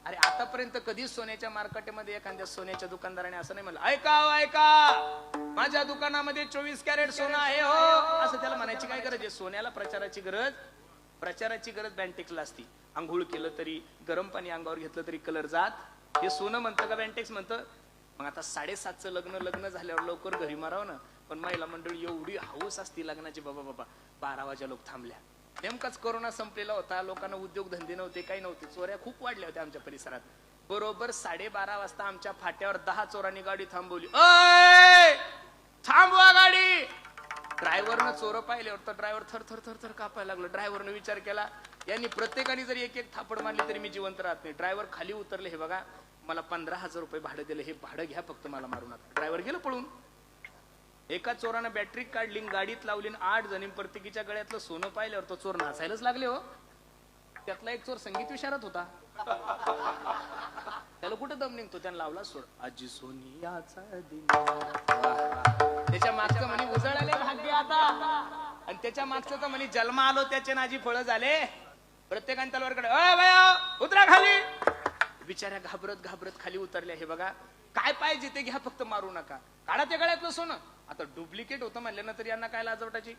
अरे आतापर्यंत कधीच सोन्याच्या मार्केटमध्ये एखाद्या सोन्याच्या दुकानदाराने असं नाही म्हणलं, ऐका माझ्या दुकानामध्ये 24 कॅरेट सोनं आहे हो, असं त्याला म्हणायची काय गरज आहे. सोन्याला प्रचाराची गरज बँटेक्सला असती. आंघोळ केलं तरी, गरम पाणी अंगावर घेतलं तरी कलर जात. हे सोनं म्हणतं का बँटेक्स म्हणतं. मग आता 7:30चं लग्न झाल्यावर लवकर घरी मारावं ना. पण महिला मंडळी एवढी हौस असती लग्नाची, बाबा 12 वाजा लोक थांबल्या. नेमकाच कोरोना संपलेला होता, लोकांना उद्योग धंदे नव्हते, काही नव्हते, चोऱ्या खूप वाढल्या होत्या आमच्या परिसरात. बरोबर 12:30 वाजता आमच्या फाट्यावर 10 चोरांनी गाडी थांबवली. थांबवा गाडी. ड्रायव्हरनं चोर पाहिल्यावर तर ड्रायव्हर थर कापायला लागलं. ड्रायव्हरनं विचार केला, यांनी प्रत्येकाने जरी एक थापड मारली तरी मी जिवंत राहत नाही. ड्रायव्हर खाली उतरले, हे बघा मला 15,000 रुपये भाडं दिलं, हे भाडं घ्या फक्त, मला मारू नका. ड्रायव्हर गेलं पळून. एका चोरानं बॅटरी काढली, गाडीत लावली, 8 जणी प्रत्येकीच्या गळ्यातलं सोनं पाहिल्यावर तो चोर नाचायलाच लागले हो. त्यातला एक चोर संगीत विशारत होता. त्याला कुठं दम निघतो, त्यानं लावला सोड आजी सोनियाचा दिवा. त्याच्या मागचं म्हणे उजळले भाग्य आता, आणि त्याच्या मागचं तर म्हणे जन्म आलो त्याचे नाजी फळ झाले. प्रत्येकाने तलवारकडे उतरा खाली. बिचाऱ्या घाबरत खाली उतरल्या. हे बघा काय पाहिजे ते घ्या फक्त मारू नका. काढा ते गळ्यातलं सोनं. आता डुप्लिकेट होतं म्हणल्यानंतर यांना काय लाजवटाची.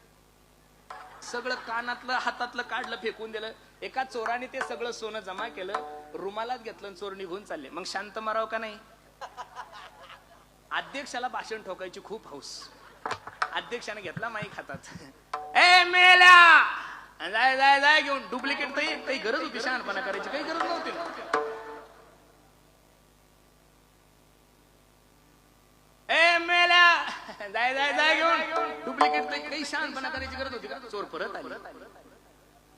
सगळं कानातलं हातातलं काढलं, फेकून दिलं. एका चोराने ते सगळं सोनं जमा केलं, रुमालात घेतलं, चोर निघून चालले. मग शांत मारावं का नाही. अध्यक्षाला भाषण ठोकायची खूप हौस. अध्यक्षाने घेतला माईक हातात. ए मेल्या जाय घेऊन. डुप्लिकेट काही गरज होती शहाणपणा करायची, काही गरज नव्हती. ए मेल्या जाय घेऊन. डुप्लिकेट काही शहाणपणा करायची गरज होती का. चोर परत आले.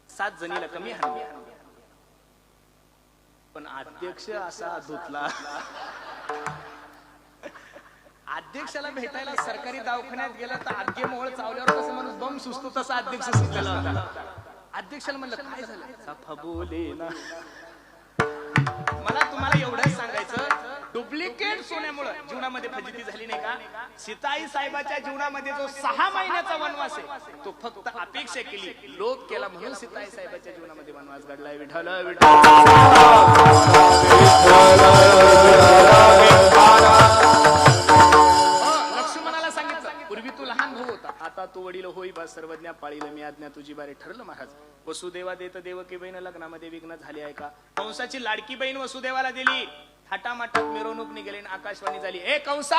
7 जणीला कमी हाणली. पण अध्यक्ष असा धुतला. अध्यक्षाला भेटायला सरकारी दवाखान्यात गेला तर आग्गे मोहळ चावल्यावर कसं माणूस बम सुचतो तसा अध्यक्ष सुचलेला होता. अध्यक्षाला म्हणलं काय झालं. सफा बोले ना. मला तुम्हाला एवढंच सांगायचं, डुप्लिकेट सोन्यामुळे जीवनामध्ये फजिती झाली नाही का. सीताई साहेबाच्या जीवनामध्ये जो 6 महिन्याचा वनवास आहे तो फक्त अपेक्षा केली, लोभ केला म्हणून सीताई साहेबाच्या जीवनामध्ये वनवास घडलाय. विठ्ठल लक्ष्मणाला सांगितलं, पूर्वी तू लहान भाऊ होता, आता तू वडील होई बा सर्वज्ञा पाळील मी आज्ञा तुझी बारे. ठरलं महाराज. वसुदेवा देत देवकी बहीण लग्नामध्ये विघ्न झाले आहे का. कंसाची लाडकी बहीण वसुदेवाला दिली. थाटामाटात मिरवणूक निघाली, आकाशवाणी झाली. ए कंसा,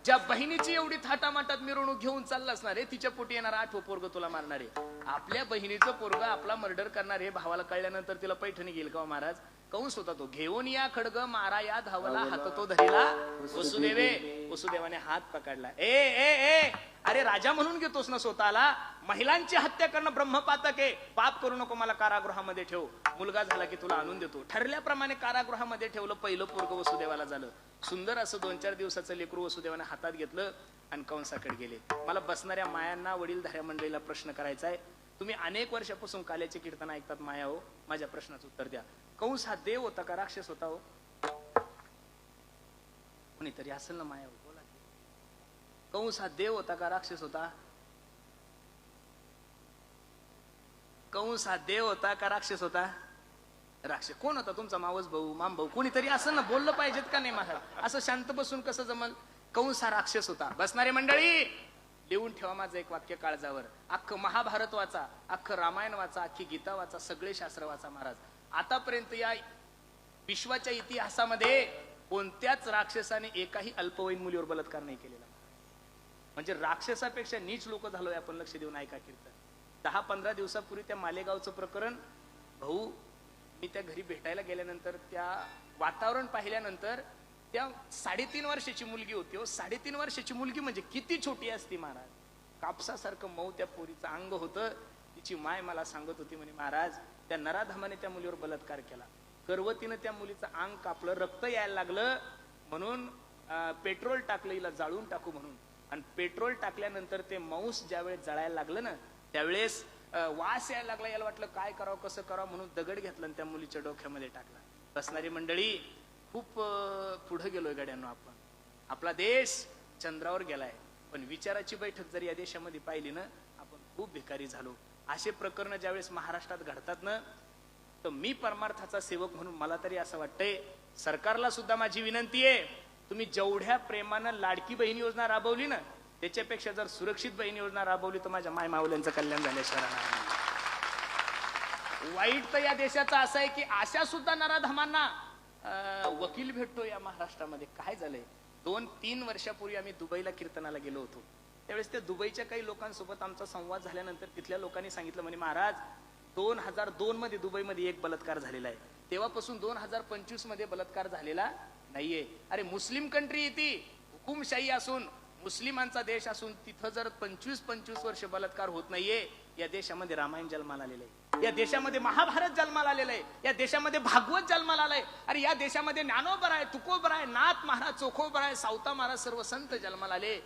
ज्या बहिणीची एवढी थाटामाटात मिरवणूक घेऊन चालला असणार आहे, तिच्या पोटी येणार 8वं पोरग तुला मारणार आहे. आपल्या बहिणीचं पोरग आपला मर्डर करणार आहे भावाला कळल्यानंतर तिला पैठणी घेईल का महाराज. कंस होता तो. घेऊन या खडग मारा या धावला, हात तो धरला वसुदेवे. वसुदेवाने हात पकडला. ए ए ए अरे राजा म्हणून घेतोस ना स्वतःला. महिलांची हत्या करणं ब्रह्मपातक आहे. पाप करू नको, मला कारागृहामध्ये ठेव. मुलगा झाला की तुला आणून देतो. ठरल्याप्रमाणे कारागृहामध्ये ठेवलं. पहिलं पोरग वसुदेवाला झालं. सुंदर असं 2-4 दिवसाचं लेकरू वसुदेवाने हातात घेतलं आणि कंसाकडे गेले. मला बसणाऱ्या मायांना, वडीलधाऱ्या मंडळीला प्रश्न करायचा आहे. तुम्ही अनेक वर्षापासून काल्याचे कीर्तन ऐकतात माया हो, माझ्या प्रश्नाचं उत्तर द्या. कंस हा देव होता का राक्षस होता हो. कोणीतरी असेल ना माया हो, बोला. कंस हा देव होता का राक्षस होता. कंस हा देव होता का राक्षस होता. राक्षस. कोण होता तुमचा मावस भाऊ, माम भाऊ, कोणीतरी असं ना. बोललं पाहिजेत का नाही महाराज. असं शांत बसून कसं जमल. कंस हा राक्षस होता. बसणारे मंडळी लिहून ठेवा माझं एक वाक्य काळजावर. अख्खं महाभारत वाचा, अख्खं रामायण वाचा, अख्खी गीता वाचा, सगळे शास्त्र वाचा महाराज. आतापर्यंत या विश्वाच्या इतिहासामध्ये कोणत्याच राक्षसाने एकाही अल्पवयीन मुलीवर बलात्कार नाही केलेला. म्हणजे राक्षसापेक्षा नीच लोक झालोय आपण. लक्ष देऊन ऐका कीर्तन. 10-15 दिवसापूर्वी त्या मालेगावचं प्रकरण, भाऊ मी त्या घरी भेटायला गेल्यानंतर, त्या वातावरण पाहिल्यानंतर, त्या 3.5 वर्षाची मुलगी होती हो. 3.5 वर्षाची मुलगी म्हणजे किती छोटी असती महाराज. कापसासारखं मऊ त्या पोरीचं अंग होतं. तिची माय मला सांगत होती म्हणे महाराज त्या नराधमाने त्या मुलीवर बलात्कार केला. गर्भवतीनं त्या मुलीचं अंग कापलं, रक्त यायला लागलं म्हणून पेट्रोल टाकलं हिला जाळून टाकू म्हणून. आणि पेट्रोल टाकल्यानंतर ते मांस ज्यावेळेस जळायला लागलं ना त्यावेळेस वास यायला लागला. याला वाटलं काय करावं कसं करावं म्हणून दगड घेतला आणि त्या मुलीच्या डोक्यामध्ये टाकला. बसणारी मंडळी, खूप पुढे गेलोय गड्यांनो आपण. आपला देश चंद्रावर गेलाय, पण विचाराची बैठक जर या देशामध्ये पाहिली ना आपण खूप भिकारी झालो. असे प्रकरण ज्यावेळेस महाराष्ट्रात घडतात ना तर मी परमार्थाचा सेवक म्हणून मला तरी असं वाटतंय सरकारला सुद्धा माझी विनंती आहे, तुम्ही जेवढ्या प्रेमानं लाडकी बहीण योजना राबवली ना त्याच्यापेक्षा जर सुरक्षित बहीण योजना राबवली तर माझ्या माय माऊल्यांचं कल्याण झाल्याशिवाय राहणार नाही. वाईट तर या देशाचा असं आहे की अशा सुद्धा नराधमांना वकील भेटतो या महाराष्ट्रामध्ये. काय झालंय, 2-3 वर्षापूर्वी आम्ही दुबईला कीर्तनाला गेलो होतो. त्यावेळेस त्या दुबईच्या काही लोकांसोबत आमचा संवाद झाल्यानंतर तिथल्या लोकांनी सांगितलं म्हणे महाराज 2002 मध्ये दुबईमध्ये एक बलात्कार झालेला आहे, तेव्हापासून 2025 मध्ये बलात्कार झालेला नाहीये. अरे मुस्लिम कंट्री येते, हुकुमशाही असून मुस्लिमांचा देश असून तिथं जर 25-25 वर्ष बलात्कार होत नाहीये, या देशामध्ये रामायण जन्माला आलेलं आहे, या देशामध्ये महाभारत जन्माला आलेलं आहे, या देशामध्ये भागवत जन्माला आलंय. अरे या देशामध्ये ज्ञानोबर आहे, तुकोबर आहे, नाथ महाराज चोखोबर आहे, सावता महाराज, सर्व संत जन्माला आले,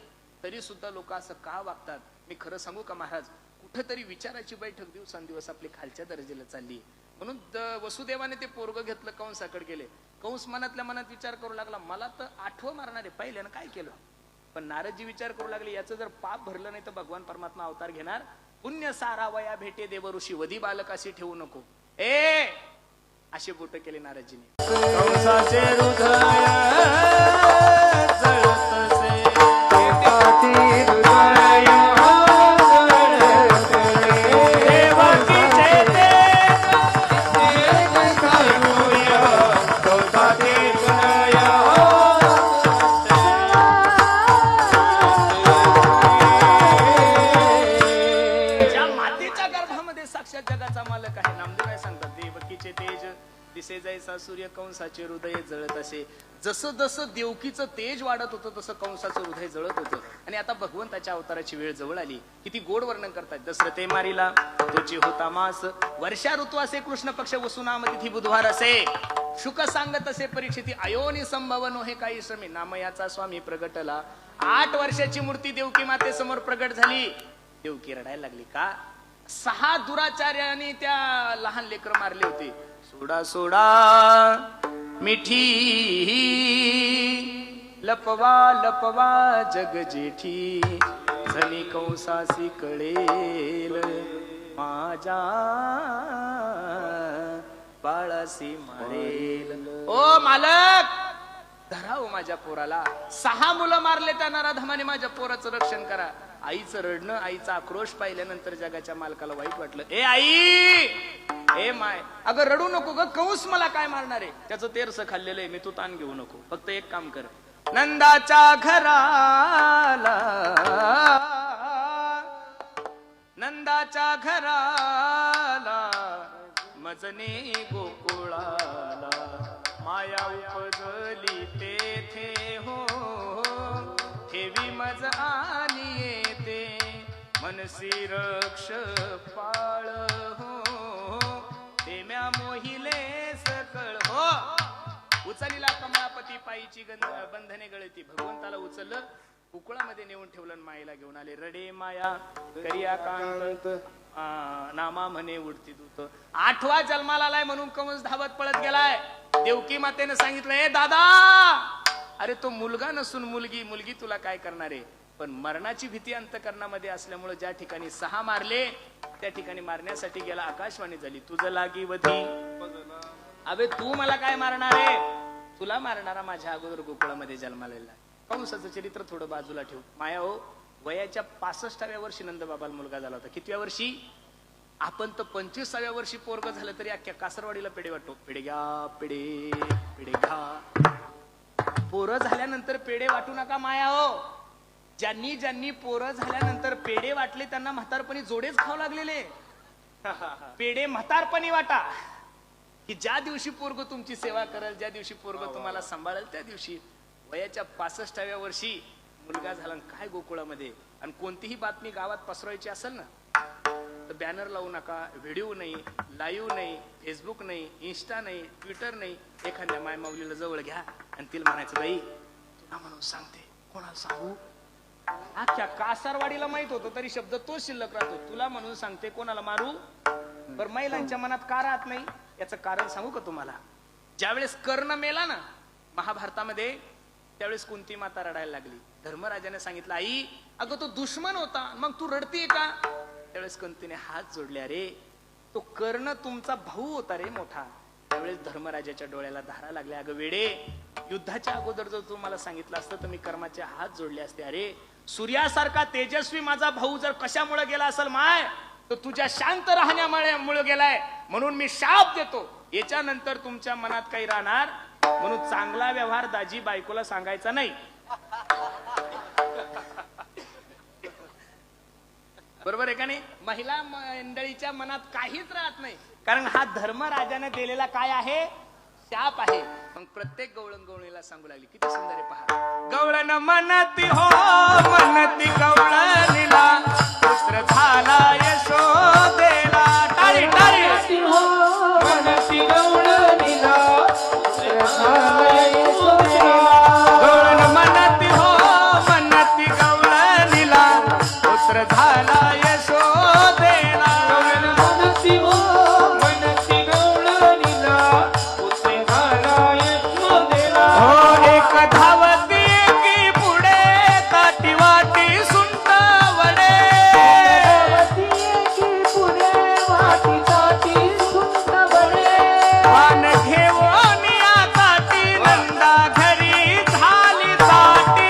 तरी सुद्धा लोक असं का वागतात. मी खरं सांगू का महाराज, कुठेतरी विचाराची बैठक दिवसांदिवस आपली खालच्या दर्जाला चालली. म्हणून वसुदेवाने ते पोरग घेतलं, कंसाकडे गेले. कंस मनातल्या मनात विचार करू लागला, मला तर आठवं मारणारे पहिल्यानं काय केलं. पण नारदजी विचार करू लागले, याचं जर पाप भरलं नाही तर भगवान परमात्मा अवतार घेणार. पुण्य सारावया भेटे देव ऋषी, वधी बालकाशी ठेवू नको. असे बोट केले नारदजीने. कंसाचे हृदय जळतसे, जैसा सूर्य कंसाचे हृदय जळत असे. जसं जसं देवकीचं तेज वाढत होतं तसं कंसाचं हृदय जळत होतं. आणि आता भगवंताच्या अवताराची वेळ जवळ आली. किती गोड वर्णन करतात. दशरथे मारिला तोची होता मास, वर्षा ऋतू असे कृष्ण पक्ष वसुनाम तिथी बुधवार असे. शुक सांगत असे परीक्षिती, अयोनी संभवन हे काही श्रमी, नामयाचा स्वामी प्रगटला. 8 वर्षाची मूर्ती देवकी माते समोर प्रगट झाली. देवकी रडायला लागली. का? 6 दुराचार्यांनी त्या लहान लेकर मारले होते. सोडा सोडा मिठी लपवा लपवा जग जेठी, झनी कंसासी कळेल माझ्या बाळासी मारेल. ओ मालक धराव माझ्या पोराला. 6 मुलं मारले त्या नराधमाने, माझ्या पोराचं रक्षण करा. आईचं रडणं, आईचा आक्रोश पाहिल्यानंतर जगाच्या मालकाला वाईट वाटलं. ए आई, ए माय, अगं रडू नको ग, कंस मला काय मारणार आहे, त्याचं तेरस खाल्लेलं आहे मी, तू ताण घेऊ नको. फक्त एक काम कर, नंदाच्या घराला, नंदाच्या घराला मजने गोकुळाला, माया उपजली तेथे हो, ठेवी मज आली येते, मनसी रक्ष पाळ हो, तेम्या मोहिले सकळ हो. उचलीला कमळापती पायीची बंधने गळती. भगवंताला उचललं, कुकुळामध्ये नेऊन ठेवलं, मायेला घेऊन आले. रडे माया करिया कांत, नामा म्हणे उडती दूत. 8वा जन्माला आलाय म्हणून कंस धावत पळत गेलाय. देवकी मातेने सांगितलं, ए दादा, अरे तो मुलगा नसून मुलगी, मुलगी तुला काय करणार आहे. पण मरणाची भीती अंतकरणामध्ये असल्यामुळे ज्या ठिकाणी 6 मारले त्या ठिकाणी मारण्यासाठी गेला. आकाशवाणी झाली, तुझं लागी वधी, अबे तू मला काय मारणार आहे, तुला मारणारा माझ्या अगोदर गोकुळामध्ये जन्माला. कंसाचं चरित्र थोडं बाजूला ठेवू. माया हो, वयाच्या 65व्या वर्षी नंदबाबाला मुलगा झाला होता. कितव्या वर्षी? आपण तर 25व्या वर्षी पोरग झालं तरी अख्ख्या कासरवाडीला पेढे वाटतो. पेढे घ्या, पेढे, पेढे घ्या. पोरं झाल्यानंतर पेढे वाटू नका माया हो. ज्यांनी ज्यांनी पोरं झाल्यानंतर पेढे वाटले त्यांना म्हातारपणी जोडेच खाऊ लागलेले. पेढे म्हातारपणी वाटा, की ज्या दिवशी पोरग तुमची सेवा करेल, ज्या दिवशी पोरग तुम्हाला सांभाळेल, त्या दिवशी. वयाच्या 65व्या वर्षी मुलगा झाला. काय गोकुळामध्ये. आणि कोणतीही बातमी गावात पसरवायची असेल ना तर बॅनर लावू नका, व्हिडिओ नाही, लाईव्ह नाही, फेसबुक नाही, इंस्टा नाही, ट्विटर नाही. एखाद्या माय माऊलीला जवळ घ्या आणि तिला म्हणायचं बाई तुला म्हणून सांगते, कोणाला सांगू? अख्ख्या कासारवाडीला माहित होतं तरी शब्द तोच शिल्लक राहतो, तुला म्हणून सांगते, कोणाला मारू? बरं महिलांच्या मनात का राहत नाही याचं कारण सांगू का तुम्हाला? ज्यावेळेस कर्ण मेला ना महाभारतामध्ये, त्यावेळेस कुंती माता रडायला लागली. धर्मराजाने सांगितलं आई अगं तो दुश्मन होता, मग तू रडतीये का? त्यावेळेस कुंतीने हात जोडले, अरे तो कर्ण तुमचा भाऊ होता रे मोठा. त्यावेळेस धर्मराजाच्या डोळ्याला धारा लागल्या, अगं वेडे युद्धाच्या अगोदर जर तू मला सांगितलं असतं तर मी कर्माचे हात जोडले असते. अरे सूर्यासारखा तेजस्वी माझा भाऊ जर कशामुळे गेला असेल माय, तो तुझ्या शांत राहण्यामुळे गेलाय, म्हणून मी शाप देतो, याच्यानंतर तुमच्या मनात काही राहणार, म्हणून चांगला व्यवहार दाजी बायकोला सांगायचा नाही. बरोबर आहे का नाही? महिला मंडळीच्या मनात काहीच राहत नाही, कारण हा धर्मराजाने दिलेला काय आहे? शाप आहे. मग प्रत्येक गवळण गवळणीला सांगू लागली, किती सुंदर आहे पहा. गवळण म्हणती हो म्हणती गवळणीला, पुत्र झाला यशोदेला. टाळी टाळी हो म्हणती गवळणीला, पुत्र झाला यशोदेला. गवळण म्हणती हो म्हणती गवळणीला, पुत्र झाला यशोदेला. गवळण म्हणती हो म्हणती गवळणीला, पुत्र झाला यशोदेला. हो एक धावती की पुढे ताटी वाटी सुंट वडे, पान घेऊन या ताटी नंदा घरी झाली ताटी.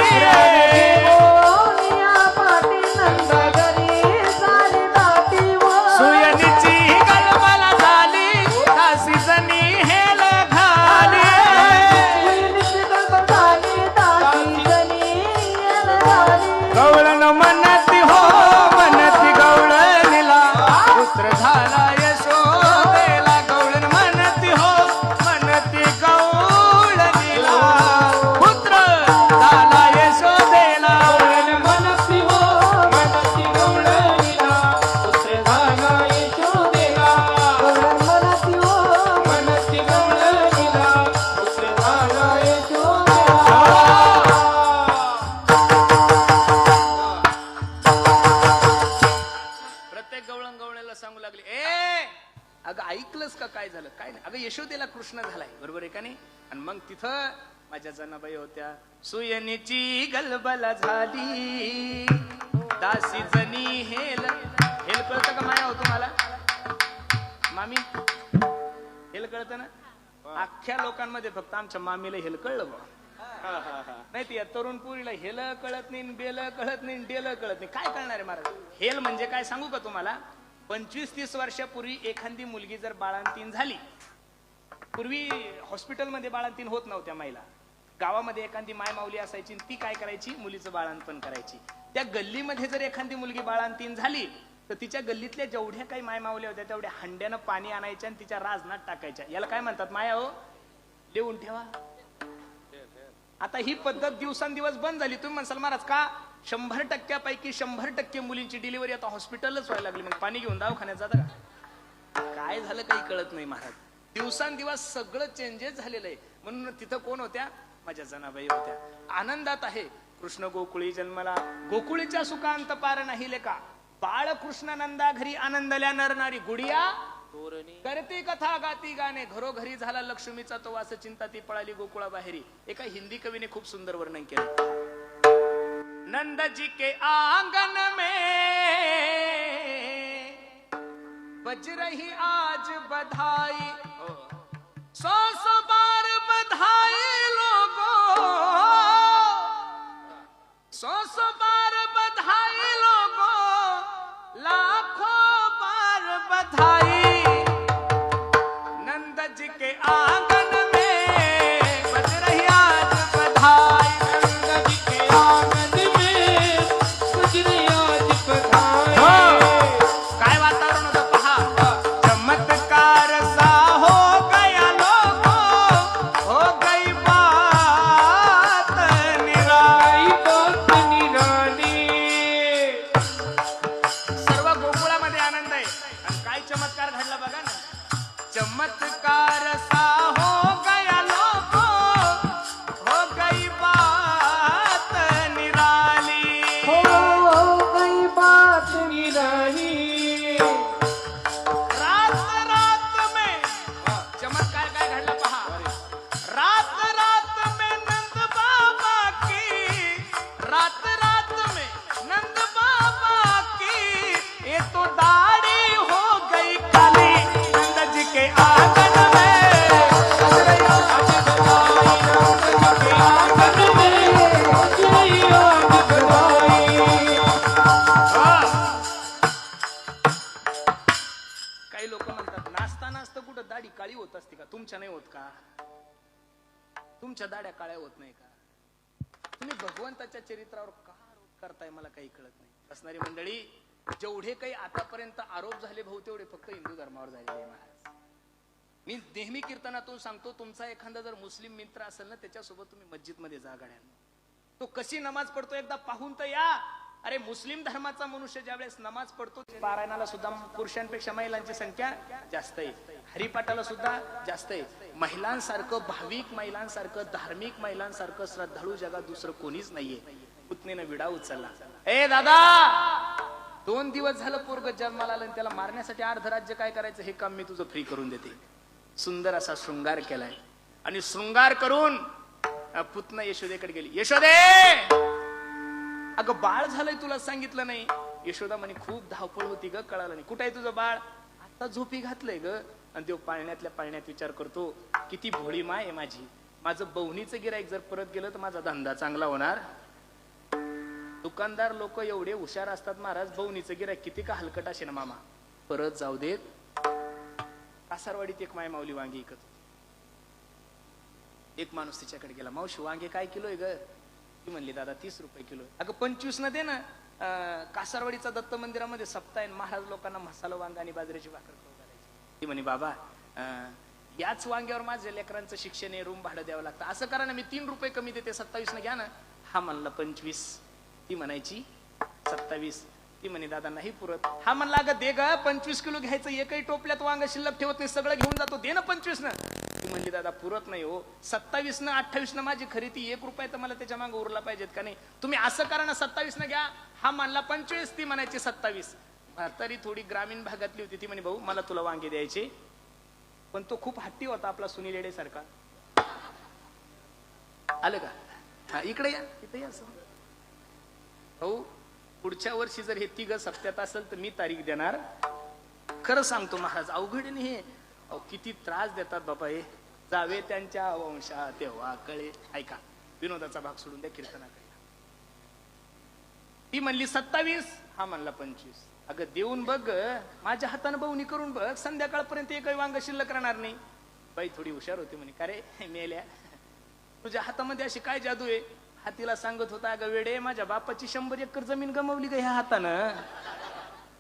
सुयनीची गलबला झाली, दासी जणी हेल घाली. गवळण म्हणती हो म्हणती गवळणीला, पुत्र झाला यशोदेला. गवळण म्हणती हो म्हणती गवळणीला, पुत्र झाला यशोदेला. गवळण म्हणती हो म्हणती गवळणीला, पुत्र झाला यशोदेला. म्हणती गवळणीला, पुत्र झाला यशोदेला. प्रत्येक गवळण गवळणीला सांगू लागले, ए अगं ऐकलंस का काय झालं? काय नाही, अगं यशोदेला कृष्ण झालाय, बरोबर आहे का नाही? आणि मग तिथं माझ्या जनाबाई होत्या. सुयनीची गलबला झाली, दासी जणी हेल. हेल कळतं का माया हो तुम्हाला मामी? हेल कळतं ना? अख्ख्या लोकांमध्ये फक्त आमच्या मामीला हेल कळलं बा. नाही ती तरुण पुरीला हेल कळत नाही, बेल कळत नाही, डेल कळत नाही. काय कळणार आहे महाराज? हेल म्हणजे काय सांगू का तुम्हाला? 25-30 वर्षापूर्वी एखादी मुलगी जर बाळंतीण झाली, पूर्वी हॉस्पिटलमध्ये बाळंतीण होत नव्हत्या महिला, गावामध्ये एखादी माय माऊली असायची, ती काय करायची? मुलीचं बाळंतपण करायची. त्या गल्लीमध्ये जर एखादी मुलगी बाळंतीण झाली तर तिच्या गल्लीतल्या जेवढ्या काही माय माऊल्या होत्या तेवढ्या हंड्यानं पाणी आणायच्या आणि तिच्या राजनात टाकायच्या. याला काय म्हणतात माया हो? लिहून ठेवा. आता ही पद्धत दिवसांदिवस बंद झाली. तुम्ही म्हणसाल महाराज का? 100% 100% मुलींची डिलिव्हरी आता हॉस्पिटलच व्हायला लागली, मग पाणी घेऊन दवाखान्यात जाता का? काय झालं काही कळत नाही महाराज. दिवसांदिवस सगळं चेंजेस झालेलं आहे. म्हणून तिथं कोण होत्या? माझ्या जनाबाई होत्या. आनंदात आहे. कृष्ण गोकुळी जन्मला, गोकुळीच्या सुखांत पार नाही लेका. बाळकृष्ण नंदा घरी आनंदल्या नरनारी, गुडिया करते कथा गाती गाणे. घरोघरी झाला लक्ष्मीचा तो वास, चिंता ती पळाली गोकुळा बाहेरी. एका हिंदी कवीने खूप सुंदर वर्णन केलं. नंद जी के आंगन में बज रही आज बधाई, 100 बार बधाई लोगों, 100 बार बधाई लोगों, लाखों बार बधाई. नंद जी के आंगन में बज रही आज बधाई. नंद जी के आंगन में बज रही आज बधाई. काय वातावरण होतं पहा. चमत्कार सा हो गया लोगों होत असते का? तुमच्या नाही होत का? तुमच्या दाड्या काळ्या होत नाही का? तुम्ही भगवंताच्या चरित्रावर का आरोप करताय मला काही कळत नाही. असणारी मंडळी, जेवढे काही आतापर्यंत आरोप झाले भाऊ तेवढे फक्त हिंदू धर्मावर झालेले आहे महाराज. मी नेहमी कीर्तनातून सांगतो, तुमचा एखादा जर मुस्लिम मित्र असेल ना, त्याच्यासोबत तुम्ही मस्जिद मध्ये जा गाड्यांना. तो कशी नमाज पडतो एकदा पाहून तर या. अरे मुस्लिम धर्माचा मनुष्य ज्यावेळेस नमाज पडतो, पारायणाला सुद्धा पुरुषांपेक्षा महिलांची संख्या जास्त आहे, हरिपाठाला सुद्धा जास्त आहे. महिलांसारखं भाविक, महिलांसारखं धार्मिक, महिलांसारखं श्रद्धाळू जगात दुसरं कोणीच नाहीये. पुतणीनं विडा उचलला. ए दादा, 2 दिवस झालं पोरग जन्माला आलं आणि त्याला मारण्यासाठी अर्ध राज्य काय करायचं हे काम मी तुझं फ्री करून देते. सुंदर असा शृंगार केलाय आणि शृंगार करून पुतना यशोदेकडे गेली. यशोदे, अगं बाळ झालंय तुला सांगितलं नाही. यशोदा म्हणे खूप धावपळ होती ग, कळालं नाही. कुठं आहे तुझं बाळ? आता झोपी घातलंय ग. आणि देव पाळण्यातल्या पाळण्यात विचार करतो, किती भोळी माय आहे माझी. माझं बवणीचं गिराईक जर परत गेलं तर माझा धंदा चांगला होणार. दुकानदार लोक एवढे हुशार असतात महाराज, बवणीचं गिराईक किती का हलकट असे ना मामा, परत जाऊ देत. कासारवाडीत एक माय माऊली वांगी विकत होती. एक माणूस तिच्याकडे गेला, मावशी वांगे काय किलो आहे ग? ती म्हणली दादा 30 रुपये किलो. अगं 25 न दे ना. कासारवाडीचा दत्त मंदिरामध्ये सप्ताह आहे, महाराज लोकांना मसाला वांगा आणि बाजरीची भाकर खाऊ घालायची. ती म्हणे बाबा याच वांग्यावर माझ्या लेकरांचं शिक्षण आहे, रूम भाडं द्यावं लागतं. असं करा ना, मी 3 रुपये कमी देते, 27 न घ्या ना. हा म्हणला 25. ती म्हणायची 27. ती म्हणे दादा नाही पुरत. हा म्हणला अगं दे ग, 25 किलो घ्यायचं, एकही टोपल्यात वांग शिल्लक ठेवत नाही, सगळं घेऊन जातो, दे ना 25 न. ती म्हणली दादा पुरत नाही हो, 27 न 28 न माझी खरेदी, 1 रुपया तर मला त्याच्या मागे उरला पाहिजेत का नाही. तुम्ही असं करा ना, 27 न घ्या. हा म्हणला 25. ती म्हणायची 27. म्हातारी थोडी ग्रामीण भागातली होती. ती म्हणे भाऊ मला तुला वांगे द्यायचे. पण तो खूप हट्टी होता आपला सुनील येडे सारखा. आलं का? हा इकडे या, इथे या. भाऊ पुढच्या वर्षी जर हे 3 सप्त्यात असेल तर मी तारीख देणार. खरं सांगतो महाराज, अवघड नाही हे. किती त्रास देतात बाबा हे. जावे त्यांच्या वंशा तेव्हा कळे. ऐका, विनोदाचा भाग सोडून द्या, कीर्तनाकडे. ती म्हणली 27. हा म्हणला 25. अगं देऊन बघ, माझ्या हाताने बवणी करून बघ, संध्याकाळपर्यंत एकही वांग शिल्लक राहणार नाही. बाई थोडी हुशार होती, म्हणे का रे मेल्या, तुझ्या हातामध्ये अशी काय जादू आहे? हातीला सांगत होता, अगं वेडे माझ्या बापाची 100 एकर जमीन गमावली ग ह्या हातानं,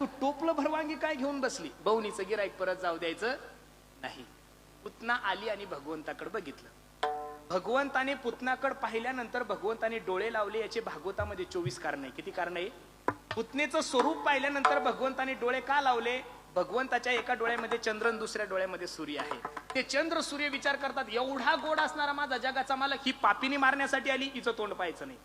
तू टोपलं भर वांगी काय घेऊन बसली? बवणीचं गिराईक परत जाऊ द्यायचं नाही. पुतना आली आणि भगवंताकडे बघितलं. भगवंताने पुतनाकडे पाहिल्यानंतर भगवंताने डोळे लावले. याचे भागवतामध्ये 24 कारण आहे. किती कारण आहे? पुतनेचं स्वरूप पाहिल्यानंतर भगवंताने डोळे का लावले? भगवंताच्या एका डोळ्यामध्ये चंद्र आणि दुसऱ्या डोळ्यामध्ये सूर्य आहे. ते चंद्र सूर्य विचार करतात, एवढा गोड असणारा माझा जगाचा मालक ही पापीने मारण्यासाठी आली, हिचं तोंड पाहायचं नाही.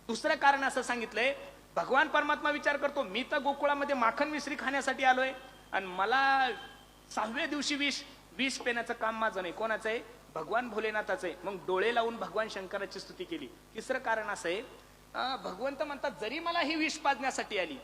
दुसरं कारण असं सांगितलंय, भगवान परमात्मा विचार करतो, मी तर गोकुळामध्ये माखन मिश्री खाण्यासाठी आलोय आणि मला 6व्या दिवशी विष पेण्याचं काम माझं नाही. कोणाचं आहे? भगवान भोलेनाथाचं आहे. मग डोळे लावून भगवान शंकराची स्तुती केली. तिसरं कारण असं आहे, भगवंत म्हणतात जरी मला ही विष पाजण्यासाठी आली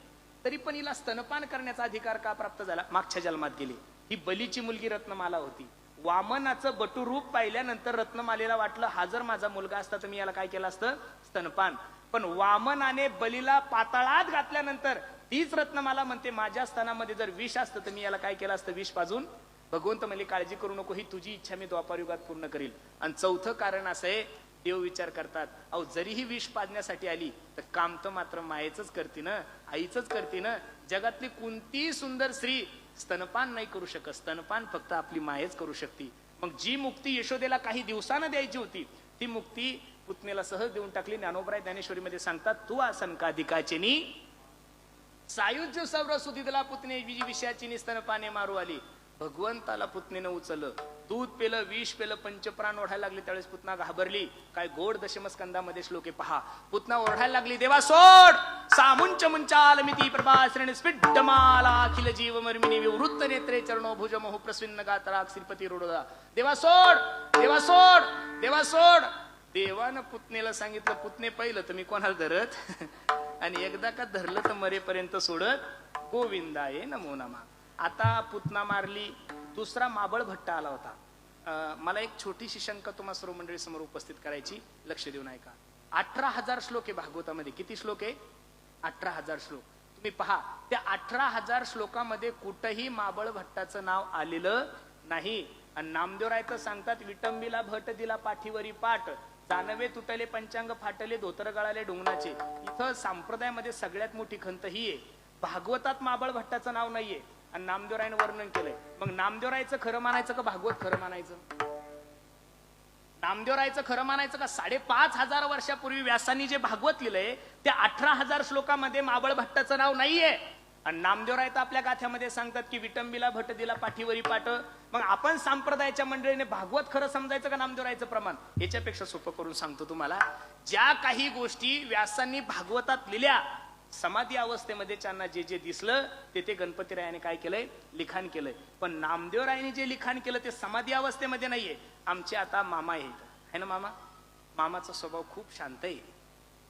तरी पण हिला स्तनपान करण्याचा अधिकार का प्राप्त झाला? मागच्या जन्मात गेली. ही बलीची मुलगी रत्नमाला होती. वामनाचं बटू रूप पाहिल्यानंतर रत्नमालेला वाटलं, हा जर माझा मुलगा असता तर मी याला काय केलं असतं? स्तनपान. पण वामनाने बलीला पाताळात घातल्यानंतर तीच रत्नमाला म्हणते, माझ्या स्तनामध्ये जर विष असतं तर मी याला काय केलं असतं? विष पाजून. भगवंत म्हणले काळजी करू नको, ही तुझी इच्छा मी द्वापार युगात पूर्ण करील. आणि चौथं कारण असं आहे, देव विचार करतात, अहो जरी ही विष पाजण्यासाठी आली तर काम तर मात्र मायेच करते ना, आईच करते ना. जगातली कोणती सुंदर स्त्री स्तनपान नाही करू शकत, स्तनपान फक्त आपली मायेच करू शकते. मग जी मुक्ती यशोदेला काही दिवसानं द्यायची होती ती मुक्ती पुतनेला सहज देऊन टाकली. ज्ञानोबराय ज्ञानेश्वरीमध्ये सांगतात, तू आसनकाधिकाची नी सायुज्य सौरसुदिला पुतने विषयाची स्तनपाने मारू आली. भगवंताला पुतनेनं उचललं, दूध पेलं, विष पेलं, पंचप्राण ओढायला लागले. त्यावेळेस पुतना घाबरली. काय गोड दशमस्कंदामध्ये श्लोके पहा. पुतना ओरडायला लागली, देवा सोड, सामुंच मुंचाल मिती प्रभाश्रेण स्फिड्डमाला अखिल जीव मर्मिनी विवृत्त नेत्रे चरणो भुज मोह प्रस्विन्न गातराग श्रीपती रोडदा. देवा सोड, देवा सोड, देवा सोड. देवानं पुतनेला सांगितलं, पुतने पहिलं तर मी कोणाला धरत आणि एकदा का धरलं तर मरेपर्यंत सोडत. गोविंदाये नमो नमा. आता पुतना मारली. दुसरा माबळ भट्ट आला होता. मला एक छोटीशी शंका तुम्हा सर्व मंडळी समोर उपस्थित करायची, लक्ष देऊन ऐका. 18,000 श्लोक आहे भागवतामध्ये. किती श्लोक आहे? 18,000 श्लोक. तुम्ही पहा, त्या 18,000 श्लोकामध्ये कुठंही माबळ भट्टाचं नाव आलेलं नाही. आणि नामदेवराय तर सांगतात विटंबीला भट दिला पाठीवरी पाठ, जानवे तुटले पंचांग फाटले धोतर गळाले डोंगणाचे. इथं संप्रदायामध्ये सगळ्यात मोठी खंत ही आहे, भागवतात माबळ भट्टाचं नाव नाहीये आणि नामदेवरायनं वर्णन केलंय. मग नामदेवरायचं खरं मानायचं का भागवत खरं मानायचं? नामदेवरायचं खरं मानायचं का 5,500 वर्षापूर्वी व्यासांनी जे भागवत लिहिलंय त्या 18,000 श्लोकामध्ये माबळ भट्टाचं नाव नाहीये. आणि नामदेवराय तर आपल्या गाथ्यामध्ये सांगतात की विटंबीला भट दिला पाठीवरी पाठ. मग आपण संप्रदायाच्या मंडळीने भागवत खरं समजायचं का नामदेवरायचं प्रमाण? याच्यापेक्षा सोपं करून सांगतो तुम्हाला, ज्या काही गोष्टी व्यासांनी भागवतात लिहिल्या समाधी अवस्थेमध्ये त्यांना जे जे दिसलं ते गणपतीरायाने काय केलंय? लिखाण केलंय. पण नामदेवरायाने जे लिखाण केलं ते समाधी अवस्थेमध्ये नाहीये. आमचे आता मामा आहेत है ना, मामाचा स्वभाव खूप शांत आहे.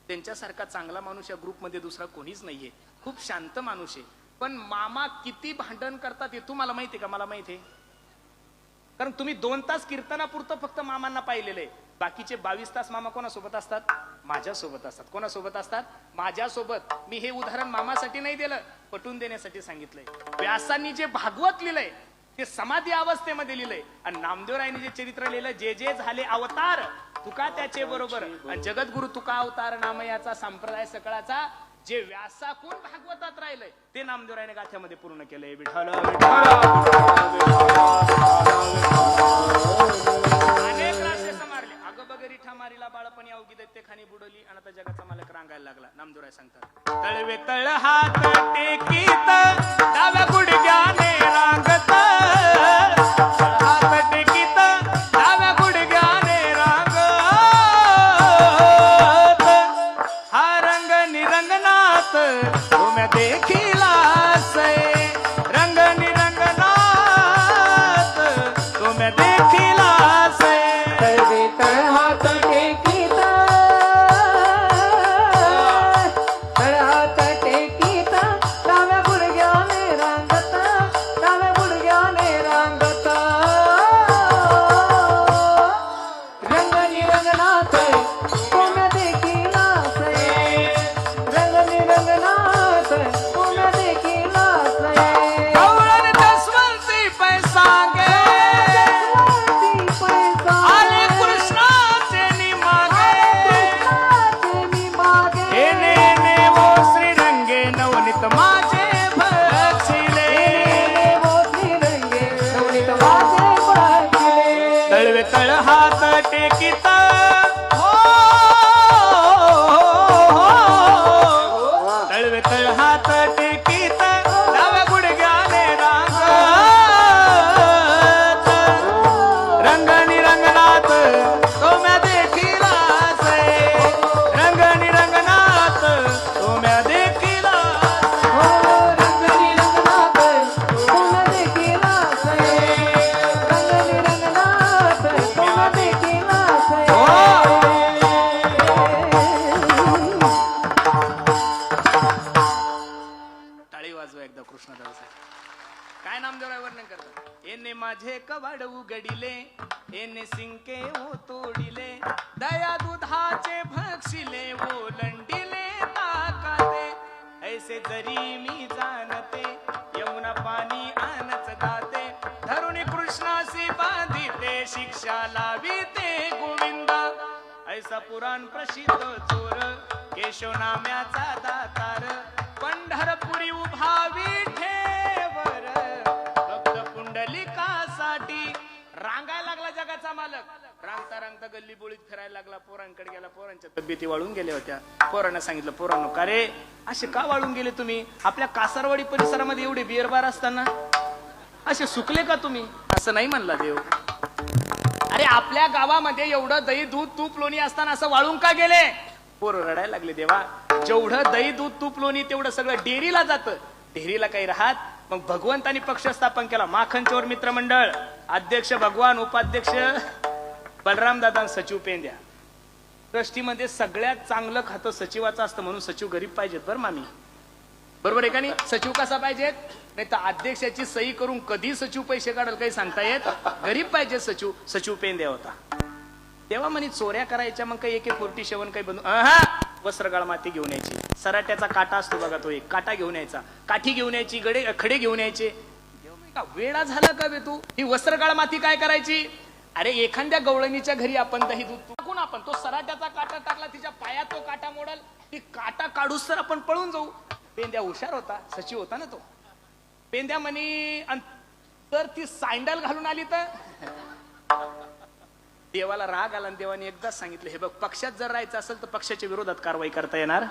त्यांच्यासारखा चांगला माणूस या ग्रुपमध्ये दुसरा कोणीच नाहीये. खूप शांत माणूस आहे. पण मामा किती भांडण करतात हे तुम्हाला माहितीये का? मला माहिती आहे, कारण तुम्ही 2 तास कीर्तनापुरतं फक्त मामांना पाहिलेलं आहे. बाकीचे 22 तास मामा कोणासोबत असतात? माझ्यासोबत असतात. कोणासोबत असतात? माझ्यासोबत. मी हे उदाहरण मामासाठी नाही दिलं, पटवून देण्यासाठी सांगितलंय. व्यासांनी जे भागवत लिहिलंय ते समाधी अवस्थेमध्ये लिहिलंय आणि नामदेवरायांनी जे चरित्र लिहिलं, जे जे झाले अवतार तुका त्याचे बरोबर आणि जगद्गुरु तुका अवतार नामयाचा संप्रदाय सकळाचा, जे व्यासाकून भागवतात राहिलंय ते नामदेवरायाने गाथ्यामध्ये पूर्ण केलंय. विठ्ठल अनेक रासे समारले, अगं बगरी ठामारीला बाळपणी अवघी दैत्य खाणी बुडवली आणि आता जगाचा मालक रांगायला लागला. नामदेवराय सांगतात, तळवे तळ हात टेकीत डाव्या गुडघ्याने रांगत, हात टेकीत डाव्या गुडघ्याने रांगत, हा रंग निरंगनाथ तुम्ही देखिलासे, रंग निरंगनाथ तुम्ही देखिलासे. तळवे तळ हात टेकीत, तळ हात टेकीत डाव्या गुडघ्याने रांगत, डाव्या गुडघ्याने रांगत, रंग निरंगनाथ तुम्ही देखिलासे, रंग निरंगनाथ तुम्ही देखिलासे. गवळण दसवंती पैसांगे आले कृष्णाचे निमागे, एने ने वो श्रीरंगे नवनीत माझे भक्षिले, तळवे तळ हात टेकीत, हो तळवे तळ हात टेकीत डाव्या गुडघ्याने रांगत, रंग निरंगनाथ तुम्ही देखिलासे, रंग निरंगनाथ तुम्ही देखिलासे. रंग निरंगनाथ तुम्ही देखिलासे, रंग निरंगनाथ तुम्ही देखिलासे. टाळी वाजवा एकदा कृष्णदास. काय नामदेवराय वर्णन करतात? एने माझे कवाड उघडिले, एने सिंके ओ तोडिले, दया दुधाचे भक्षिले ओलंडिले ताकाते, ऐसे जरी मी जाणते यमुना पाणी आणच दाते, धरुणी कृष्णासी बांधिते शिक्षा लाविते गोविंदा, ऐसा पुराण प्रसिद्ध चोर केशव नाम्याचा दातार, पंढरपुरी उभा विठेवर भक्त पुंडलिकासाठी. रांगायला लागला जगाचा मालक, रांगता रांगता गल्ली बोळीत फिरायला लागला, पोरांकडे गेला, पोरांच्या तब्येती वाळून गेल्या होत्या. पोरांना सांगितलं, पोरांनो का रे असे का वाळून गेले तुम्ही? आपल्या कासारवाडी परिसरामध्ये एवढे बिअर बार असताना असे सुकले का तुम्ही? असं नाही म्हणला देव. अरे आपल्या गावामध्ये एवढं दही दूध तूप लोणी असताना असं वाळून का गेले? पोरं रडायला लागले, देवा जेवढं दही दूध तूप लोणी तेवढं सगळं डेअरीला जातं, डेअरीला काही राहत. मग भगवंतानी पक्ष स्थापन केला, माखन चोर मित्रमंडळ, अध्यक्ष भगवान, उपाध्यक्ष बलराम दादा, सचिव पेंद्या. ट्रस्टीमध्ये सगळ्यात चांगलं खातं सचिवाचं असतं, म्हणून सचिव गरीब पाहिजेत बरं मामी, बरोबर आहे का नाही? सचिव कसा पाहिजेत? नाही तर अध्यक्षाची सही करून कधी सचिव पैसे काढल काही सांगता येत. गरीब पाहिजे सचिव. सचिव पेंद्या होता तेव्हा म्हणे चोऱ्या करायच्या, मग काही AK-47 काही बंधू वस्त्रगाळ माती घेऊन यायची, सराट्याचा काटा असतो बघा तो, एक काटा घेऊन यायचा, काठी घेऊन यायची, खडे घेऊन यायचे. वेळा झाला का बे तू? ही वस्त्रगाळ माती काय करायची? अरे एखाद्या गवळणीच्या घरी आपण दही दूध टाकून आपण तो सराट्याचा काटा टाकला, तिच्या पायात तो काटा मोडल, ती काटा काढूस तर आपण पळून जाऊ. पेंद्या हुशार होता, सचिव होता ना तो. पेंद्या म्हणी तर ती सँडल घालून आली तर देवाला राग आला आणि देवाने एकदाच सांगितलं, हे बघ, पक्षात जर राहायचं असेल तर पक्षाच्या विरोधात कारवाई करता येणार,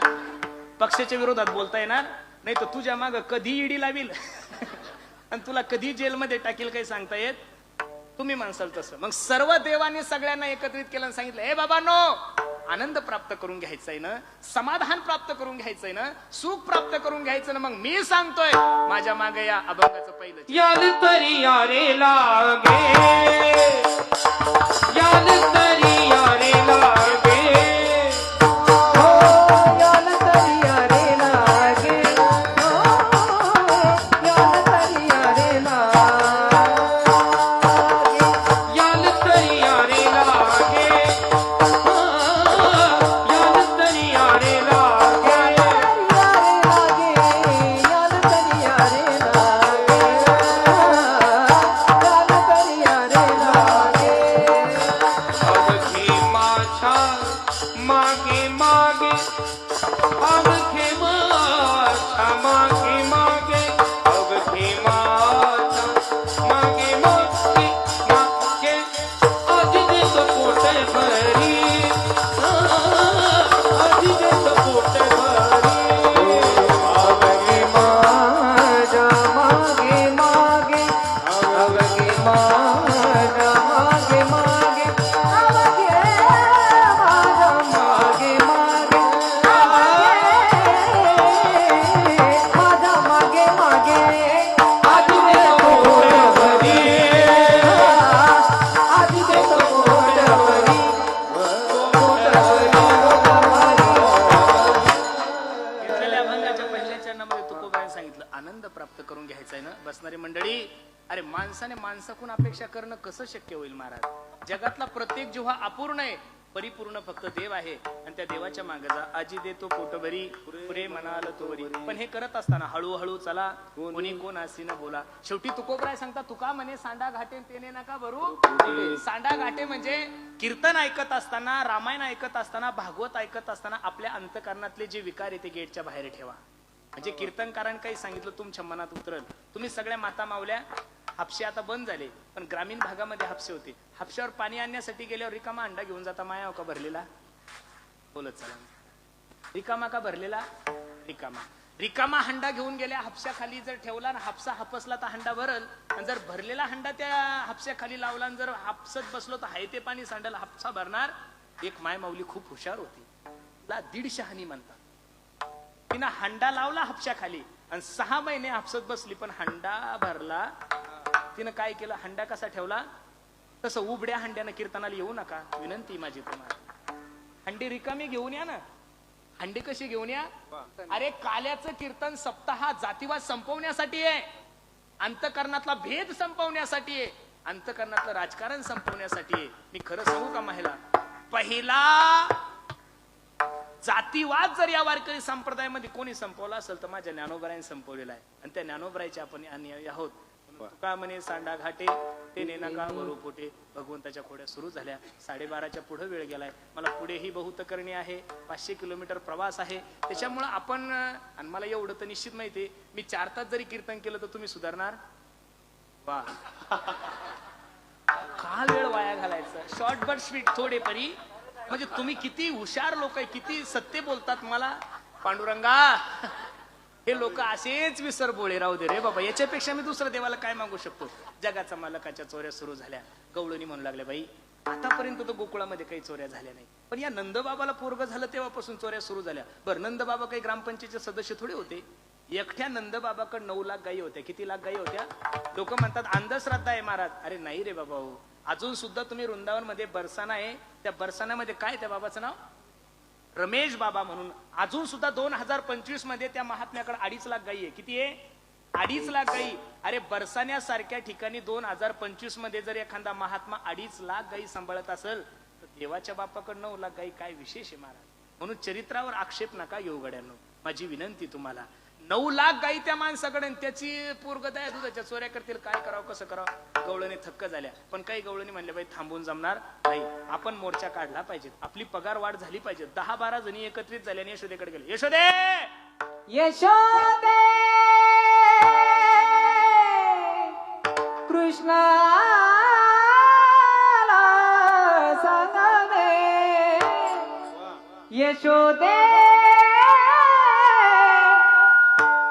पक्षाच्या विरोधात बोलता येणार नाही, तर तुझ्या माग कधी ईडी लावील आणि तुला कधी जेलमध्ये टाकील काही सांगता येत. तुम्ही म्हणसाल तसं. मग सर्व देवाने सगळ्यांना एकत्रित केलं आणि सांगितलं, हे बाबांनो, आनंद प्राप्त करून घ्यायचंय ना, समाधान प्राप्त करून घ्यायचंय ना, सुख प्राप्त करून घ्यायचं ना, मग मी सांगतोय माझ्या मागे या अभंगाचं पहिलं. याल तरी यारे लागे, याल तरी यारे लागे, हो याल तरी यारे लागे, हो याल तरी यारे लागे, याल तरी यारे लागे, याल तरी यारे लागे, याल तरी यारे लागे, याल तरी यारे लागे. अवघे माझ्या मागे मागे, अवघे माझ्या मागे मागे, अवघे माझ्या मागे मागे मागे, आज देतो पोट भरी, आज देतो पोट भरी. अवघे माझ्या मागे मागे, अवघे माझ्या मागे मागे, अवघे माझ्या मागे मागे, माझ्या मागे मागे, आज देतो पोट भरी, आधी देतो पोट भरी, घेतलेल्या अभंगाच्या पहिल्या चरणामध्ये तुकोबाने सांगितलं, आनंद प्राप्त करून घ्यायचाय ना. बसणारी मंडळी, अरे माणसाने माणसाकडून अपेक्षा करणं कसं शक्य होईल महाराज? जगातला प्रत्येक जीव हा अपूर्ण आहे, परिपूर्ण फक्त देव आहे. आणि त्या देवाच्या मागे जा, आजी देतो पोटभरी, पुरे म्हणाल तो वरी. पण हे करत असताना हळूहळू चला, कोणी कोण असी न बोला. शेवटी तुकोबराय सांगता, तुका म्हणे सांडा घाटे तेने नका भरू. सांडा घाटे म्हणजे कीर्तन ऐकत असताना, रामायण ऐकत असताना, भागवत ऐकत असताना आपल्या अंतकरणातले जे विकार आहे ते गेटच्या बाहेर ठेवा. म्हणजे कीर्तनकारांनी काही सांगितलं तुमच्या मनात उतरल. तुम्ही सगळ्या माता मावल्या, हापशे आता बंद झाले, पण ग्रामीण भागामध्ये हापशे होते. हापशावर पाणी आणण्यासाठी गेल्यावर रिकामा अंडा घेऊन जाता, माया का भरलेला? बोलत चला, रिकामा का भरलेला? रिकामा. रिकामा हंडा घेऊन गेल्या, हापशाखाली जर ठेवला ना, हापसा हापसला तर हंडा भरल, आणि जर भरलेला हंडा त्या हापशाखाली लावला आणि जर हापसत बसलो तर हाय ते पाणी सांडल, हापसा भरणार. एक माय माऊली खूप हुशार होती, तिला 150 हानी म्हणतात. तिनं हंडा लावला हापशाखाली आणि 6 महिने हापसत बसली, पण हंडा भरला. तिनं काय केलं, हंडा कसा ठेवला तसं उबड्या हंड्यानं कीर्तनाला येऊ नका, विनंती माझी तुम्हाला. हंडी रिकामी घेऊन या ना. हंडी कशी घेऊन या? अरे काल्याचं कीर्तन सप्ताह जातीवाद संपवण्यासाठी आहे, अंतकरणातला भेद संपवण्यासाठी आहे, अंतकरणातलं राजकारण संपवण्यासाठी आहे. मी खरं सांगू का महिला, पहिला जातीवाद जर या वारकरी संप्रदायामध्ये कोणी संपवला असेल तर माझ्या ज्ञानोबरायांनी संपवलेला आहे. आणि त्या ज्ञानोबरायचे आपण अनुयायी आहोत. तुका म्हणे सांडा घाटे ते नका वरू पोटे. भगवंताच्या खोड्या सुरू झाल्या. 12:30च्या पुढे वेळ गेलाय. मला पुढेही बहुत करणे आहे. 500 किलोमीटर प्रवास आहे. त्याच्यामुळे आपण, आणि मला एवढं तर निश्चित माहिती, मी 4 तास जरी कीर्तन केलं तर तुम्ही सुधारणार. वा का वेळ वाया घालायचा? शॉर्ट बट स्वीट थोडे परी. म्हणजे तुम्ही किती हुशार लोक आहे, किती सत्य बोलतात. मला पांडुरंगा, हे लोक असेच विसरबोळे राहू दे रे बाबा. याच्यापेक्षा मी दुसऱ्या देवाला काय मागू शकतो? जगाचा मालकाच्या चोऱ्या सुरू झाल्या. गवळणी म्हणू लागल्या, बाई आतापर्यंत तर गोकुळामध्ये काही चोऱ्या झाल्या नाही, पण या नंदबाबाला पोरग झालं तेव्हापासून चोऱ्या सुरू झाल्या. बरं, नंदबाबा काही ग्रामपंचायतचे सदस्य थोडे होते. एकट्या नंदबाबाकडे 9 लाख गायी होत्या. किती लाख गायी होत्या? लोक म्हणतात अंधश्रद्धा आहे महाराज. अरे नाही रे बाबा, हो, अजून सुद्धा तुम्ही वृंदावन मध्ये बरसाना आहे, त्या बरसाण्यामध्ये काय त्या बाबाचं नाव? रमेश बाबा म्हणून. अजून सुद्धा 2025 मध्ये त्या महात्म्याकडे 2.5 लाख गायी आहे. किती आहे? 2.5 लाख गायी. अरे बरसाण्यासारख्या ठिकाणी 2025 मध्ये जर एखादा महात्मा 2.5 लाख गायी सांभाळत असेल तर देवाच्या बापाकडे 9 लाख गायी काय विशेष आहे महाराज? म्हणून चरित्रावर आक्षेप नका घेऊ गड्यांनो. माझी विनंती तुम्हाला, 9 लाख गाई त्या माणसाकडे आणि त्याची पोरगत आहे दुधाच्या चोऱ्या करतील. काय करावं कसं करावं. गवळणी थक्क झाल्या. पण काही गवळणी म्हणले बाई थांबून जमणार नाही, आपण मोर्चा काढला पाहिजे, आपली पगार वाढ झाली पाहिजे. 10-12 जणी एकत्रित झाले आणि यशोदेकडे गेले. यशोदे यशोदे कृष्णाला सांगावे, यशोदे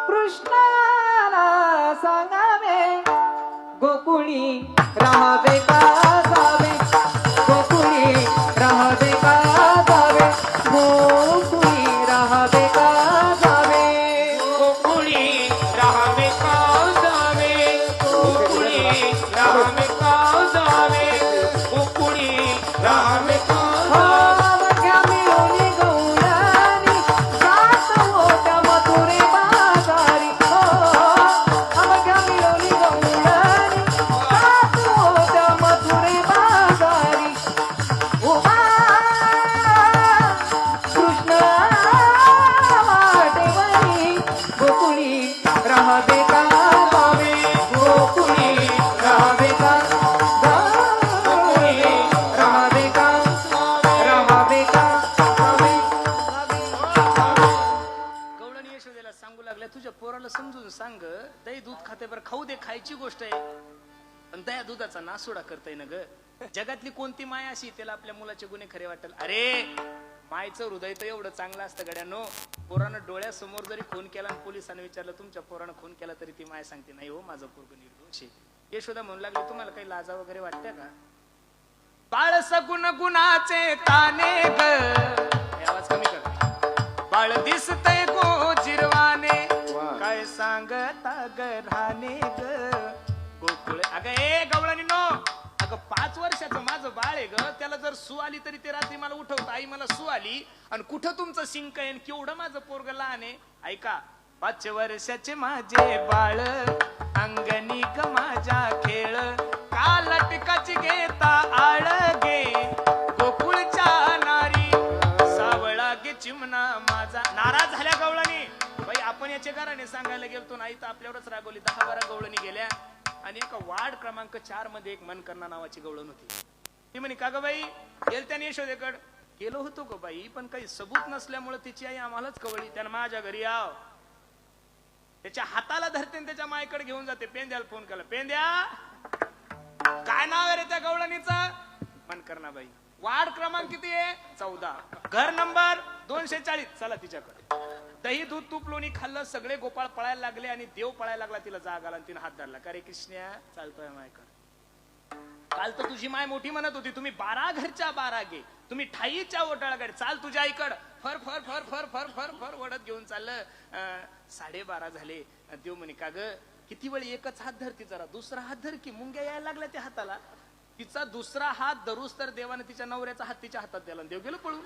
कृष्णाला सांगावे, गोकुळी राहावे का जावे, गोकुळी राहावे का जावे, गोकुळी राहावे का जावे, गोकुळी राहावे का जावे, गोकुळी राहावे का जावे, गोकुळी राहावे का अवघ्या मिळून गौराणी जात होत्या मथुरे बाजारी, अवघ्या मिळून गौराणी जात होत्या मथुरे बाजारी, उभा कृष्ण वाटेवरी, गोकुळी राहावे का जावे, गोकुळी राहावे का जावे, राहावे का राहावे का जावे. गवळणी यशोदेला सांगू लागल्या, तुझ्या पोराला समजून सांग, दही दूध खाते बरं, खाऊ दे, खायची गोष्ट आहे, पण दया दुधाचा नासोडा करताय ना ग. जगातली कोणती माय अशी त्याला आपल्या मुलाचे गुन्हे खरे वाटेल. अरे मायचं हृदय तर एवढं चांगलं असतं गड्यानो. पोरानं डोळ्यासमोर जरी खून केला आणि पोलिसांनी विचारलं तुमच्या पोरानं खून केला, तरी ती माय सांगते नाही हो माझं पोरग निर्दोष आहे. यशोदा म्हणू लागली, तुम्हाला काही लाजा वगैरे वाटत्या का. बाळ सगुण गुणाचे ताने ग, हे आवाज कमी कर. बाळ दिसतय गो जिरवाने, काय सांगता ग राणे ग गोकुळ. अगं ए गवळणी नो, अगं 5 वर्षाचं माझं बाळ आहे ग, त्याला जर सू आली तरी ते रात्री मला उठवत, आई मला सू आली, आणि कुठं तुमचं शिंक आहे, केवढं माझं पोरग लहान आहे. ऐका, 5 वर्षाचे माझे बाळ, अंगणी ग माझ्या खेळ, काल टिकाची घेता आळगे, गोकुळच्या नारी सावळा गे चिमणा माझा. नाराज झाल्या गवळणी. बाई आपण याच्या घराने सांगायला गेलतो नाही तर आपल्यावरच रागवली. 10-12 गवळणी गेल्या आणि एका वार्ड क्रमांक 4 मध्ये एक मनकर्णा नावाची गवळण होती. ती म्हणे का ग बाई, गेल त्याने यशोदेकड. गेलो होतो ग बाई, पण काही सबूत नसल्यामुळे तिची आई आम्हालाच कवळी, त्यानं माझ्या घरी याव, त्याच्या हाताला धरते आणि त्याच्या मायकडे घेऊन जाते. पेंद्याला फोन केला, पेंद्या काय नाव आहे रे त्या गवळणीचं. मनकर्णाबाई. वार्ड क्रमांक किती आहे, 14, घर नंबर 240. चला तिच्याकडे. दही दूध तूप लोणी खाल्लं, सगळे गोपाळ पळायला लागले आणि देव पळायला लागला. तिला जाग आला आणि तिने हात धरला. का रे कृष्ण्या, चालतोय मायकडे. काल तर तुझी माय मोठी म्हणत होती तुम्ही 12 घरच्या 12 गे, तुम्ही ठाईच्या ओटाळाकडे चाल तुझ्या आईकड. फर फर फर फर फर फर फर ओढत घेऊन चाललं. 12:30 झाले. देव म्हणे का ग, किती वेळ एकच हात धरती, जरा दुसरा हात धर की. मुंग्या यायला लागल्या त्या हाताला. तिचा दुसरा हात धरूस तर देवाने तिच्या नवऱ्याचा हात तिच्या हातात दिला. देव गेलो पळून.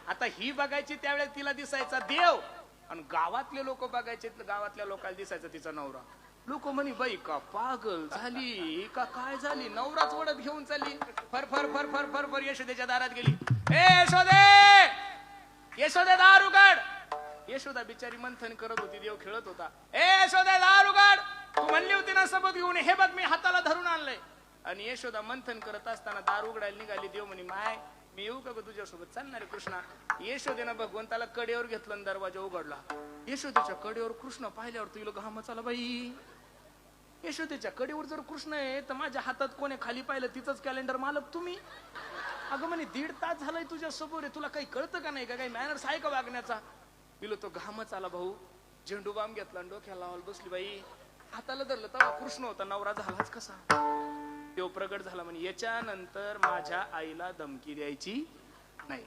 आता ही बघायची त्यावेळेस तिला दिसायचा देव, आणि गावातले लोक बघायचे, गावातल्या लोकांना दिसायचा तिचा नवरा. लोक म्हणे बाई का पागल झाली का काय झाली, नवराच ओढत घेऊन चालली. फर फर फर फर फर फर यशोदेच्या दारात गेली. ए यशोदे, यशोदे दार उघड. यशोदा बिचारी मंथन करत होती, देव खेळत होता. ए यशोदे दार उघड, तू म्हणली होती ना सबूत घेऊन, हे बघ मी हाताला धरून आणलंय. आणि यशोदा मंथन करत असताना दार उघडायला निघाली. देव म्हणे माय मी येऊ का ग तुझ्यासोबत, चालणार कृष्णा. यशोदेनं भगवंताला कडेवर घेतलं आणि दरवाजा उघडला. यशोदेच्या कडेवर कृष्ण पाहिल्यावर तुला घामच आला बाई. यशोदेच्या कडेवर जर कृष्ण आहे तर माझ्या हातात कोणी खाली पाहिलं तिचंच कॅलेंडर मालक तुम्ही. अगं म्हणे 1.5 तास झालाय तुझ्या समोर आहे, तुला काही कळतं का नाही का, काही मॅनर्स आहे का वागण्याचा. पिलो तो घामच आला भाऊ. झेंडू बाम घेतला आणि डोक्याला लावायला बसली बाई. हाताला धरलं तेव्हा कृष्ण होता, नवरा झालाच कसा. तो प्रगट झाला म्हणे याच्यानंतर माझ्या आईला धमकी द्यायची नाही,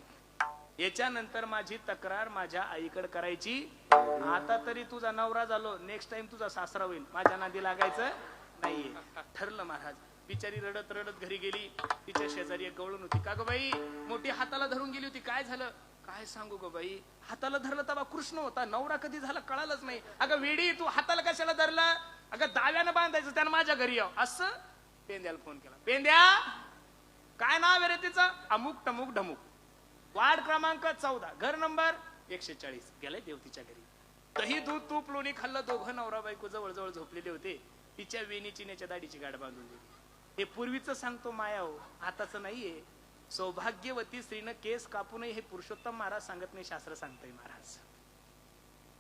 याच्यानंतर माझी तक्रार माझ्या आईकडे करायची. आता तरी तुझा नवरा झालो, नेक्स्ट टाइम तुझा सासरा होईल, माझ्या नादी लागायचं नाहीये. ठरलं महाराज. बिचारी रडत रडत घरी गेली. तिच्या शेजारी एक गवळण होती. का ग बाई, मोठी हाताला धरून गेली होती, काय झालं. काय सांगू ग बाई, हाताला धरलं तेव्हा कृष्ण होता, नवरा कधी झाला कळालंच नाही. अगं वेडी, तू हाताला कशाला धरलं. अगं दाव्यानं बांधायचं, त्यानं माझ्या घरी यावं असं. पेंद्याला फोन केला. पेंद्या काय नाव आहे रे तिचं. अमुक टमुक ढमुक, वार्ड क्रमांक 14, घर नंबर 140. गेलाय देव तिच्या घरी. दही दूध तूप लोणी खाल्लं. दोघं नवरा बायको जवळ झोपलेले होते. तिच्या वेणी चिन्याच्या दाढीची गाठ बांधून दिली. हे पूर्वीचं सांगतो माया हो, आताच नाहीये. सौभाग्यवती स्त्रीनं केस कापू नये हे पुरुषोत्तम महाराज सांगत नाही, शास्त्र सांगतंय महाराज.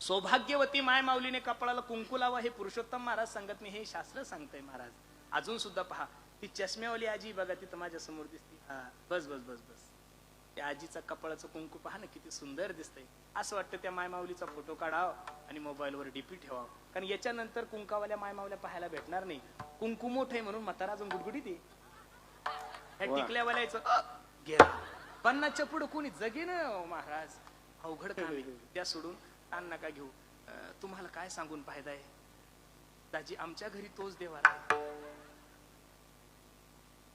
सौभाग्यवती माय माऊलीने कपाळाला कुंकू लावा हे पुरुषोत्तम महाराज सांगत नाही, हे शास्त्र सांगतंय महाराज. अजून सुद्धा पहा, ती चष्म्यावाली आजी बघा तिथं माझ्या समोर दिसते. हा बस बस बस बस, त्या आजीचा कपाळाचं कुंकू पहा ना, किती सुंदर दिसतंय. असं वाटतं त्या मायमाऊलीचा फोटो काढाव आणि मोबाईलवर डीपी ठेवावं, कारण याच्यानंतर कुंकावाल्या मायमाऊल्या पाहायला भेटणार नाही. कुंकू मोठे म्हणून म्हातारा अजून गुडगुडीत आहे. ह्या टिकल्यावाल्याचं गेला. 50च्या पुढे कोणी जगेन महाराज. अवघड काम आहे. त्या सोडून ताण नका घेऊ. तुम्हाला काय सांगून फायदा आहे दाजी, आमच्या घरी तोच देवारा आहे.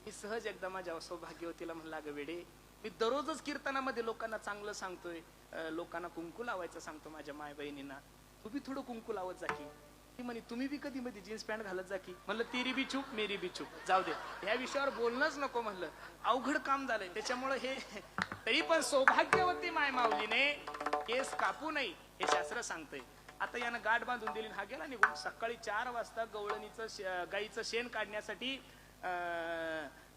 मी सहज एकदा माझ्या सौभाग्यवतीला म्हणला, ग वेडे, मी दररोजच कीर्तनामध्ये लोकांना चांगलं सांगतोय, लोकांना कुंकू लावायचं सांगतो माझ्या माय बहिणींना, तू बी थोडं कुंकू लावत जा की. ती म्हणे तुम्ही बी कधी मध्ये जीन्स पॅन्ट घालत जा की. म्हणलं तेरी बी चूप मेरी बी चूप, जाऊ दे, ह्या विषयावर बोलणंच नको. म्हणलं अवघड काम झालंय. त्याच्यामुळे हे तरी पण सौभाग्यवती माय माऊलीने केस कापू नये हे शास्त्र सांगतंय. आता यानं गाठ बांधून दिली, हा गेला निघून. सकाळी 4 वाजता गवळणीचं गाईचं शेण काढण्यासाठी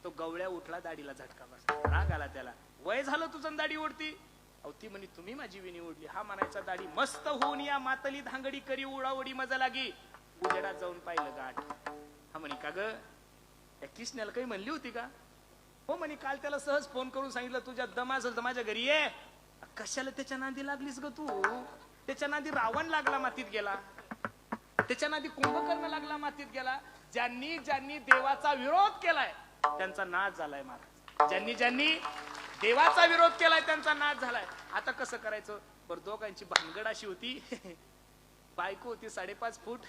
तो गवळ्या उठला, दाढीला झटका बसला. राग आला त्याला, वय झालं तुझं दाढी ओढती. अहो ती म्हणे तुम्ही माझी विणी ओढली. हा म्हणायचा दाढी मस्त होऊन या मातली धांगडी करी उडावडी मजा लागी. उजेडात जाऊन पाहिलं गाठ. हा म्हणे का ग, त्या किसण्याला काही म्हणली होती का? हो म्हणे, काल त्याला सहज फोन करून सांगितलं तुझ्या दम असेल तर माझ्या घरी ये. कशाला त्याच्या नादी लागलीस ग तू? त्याच्या नादी रावण लागला, मातीत गेला. त्याच्या नादी कुंभकर्ण लागला, मातीत गेला. ज्यांनी ज्यांनी देवाचा विरोध केलाय त्यांचा नाश झालाय महाराज. ज्यांनी ज्यांनी देवाचा विरोध केलाय त्यांचा नाश झालाय. आता कसं करायचं बरं? दोघांची भानगड अशी होती, बायको होती 5.5 फूट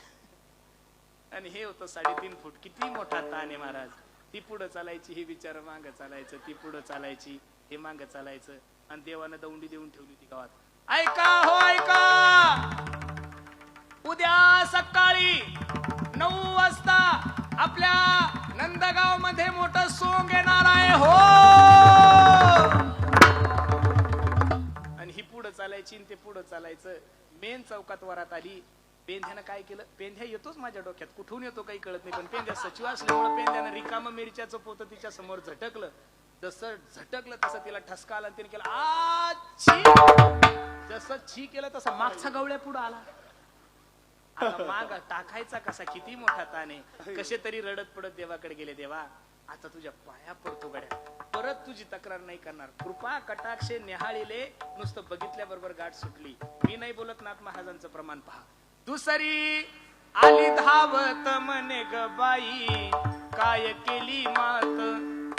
आणि हे होतं 3.5 फूट. किती मोठा ताण आहे महाराज. ती पुढं चालायची, हे बिचार मागं चालायचं. ती पुढं चालायची, हे मागं चालायचं. आणि देवानं दौंडी देऊन ठेवली होती गावात. ऐका हो ऐका, उद्या सकाळी 9 वाजता आपल्या नंदगाव मध्ये मोठं सोंग येणार आहे हो. आणि ही पुढं चालायची आणि ते पुढं चालायचं. मेन चौकात वरात आली. पेंध्यानं काय केलं? पेंध्या येतोच माझ्या डोक्यात, कुठून येतो काही कळत नाही, पण पेंध्या सचिव असल्यामुळे पेंध्यानं रिकाम मिरच्याचं पोतं तिच्या समोर झटकलं. जसं झटकलं तसं तिला ठसका आला. तिने केलं आ छी. जसं छी केलं तसं मागचा गवळ्या पुढे आला. आता माग टाकायचा कसा? किती मोठा ताण आहे. कसे तरी रडत पडत देवाकडे गेले. देवा आता तुझ्या पाया पडतो गड्या, परत तुझी तक्रार नाही करणार. कृपा कटाक्षे निहाळिले. नुसतं बघितल्याबरोबर गाठ सुटली. मी नाही बोलत, नाथ महाराजांचं प्रमाण पहा. दुसरी आली धावत म्हणे ग बाई, काय केली मात.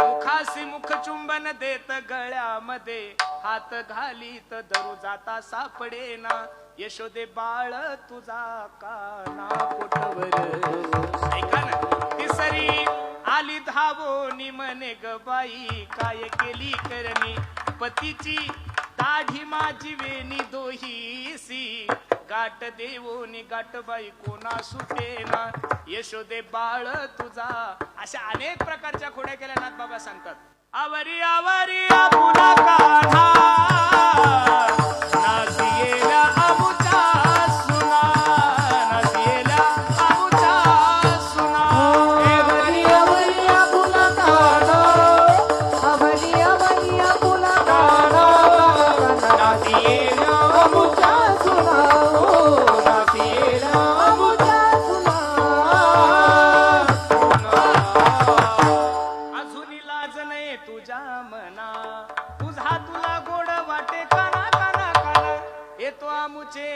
मुखासी मुख चुंबन देत गळ्यामध्ये, हात घालीत धरू जाता सापडेना. यशोदे बाळ तुझा काना पोटवर. ऐका ना. तिसरी आली धावोनी म्हणे ग बाई, काय केली करणी. पतीची दाढी माझी वेणी दोहीसी, गाठ देवोनी गाठ बाई कोणा सुटेना. यशोदे बाळ तुझा. अशा अनेक प्रकारच्या खोड्या केल्या नाथ बाबा सांगतात. आवरी आवरी आपुला कान्हा, नासियेला आमुचा सुना, नासियेला आमुचा सुना. आवरी आवरी आपुला कान्हा, आवरी आवरी आपुला कान्हा, नासियेला आमुचा सुना, नासियेला आमुचा सुना. अजून लाज नाही तुझ्या मना, तुझा तुला गोड वाटे काना काना काना. येतो आमुचे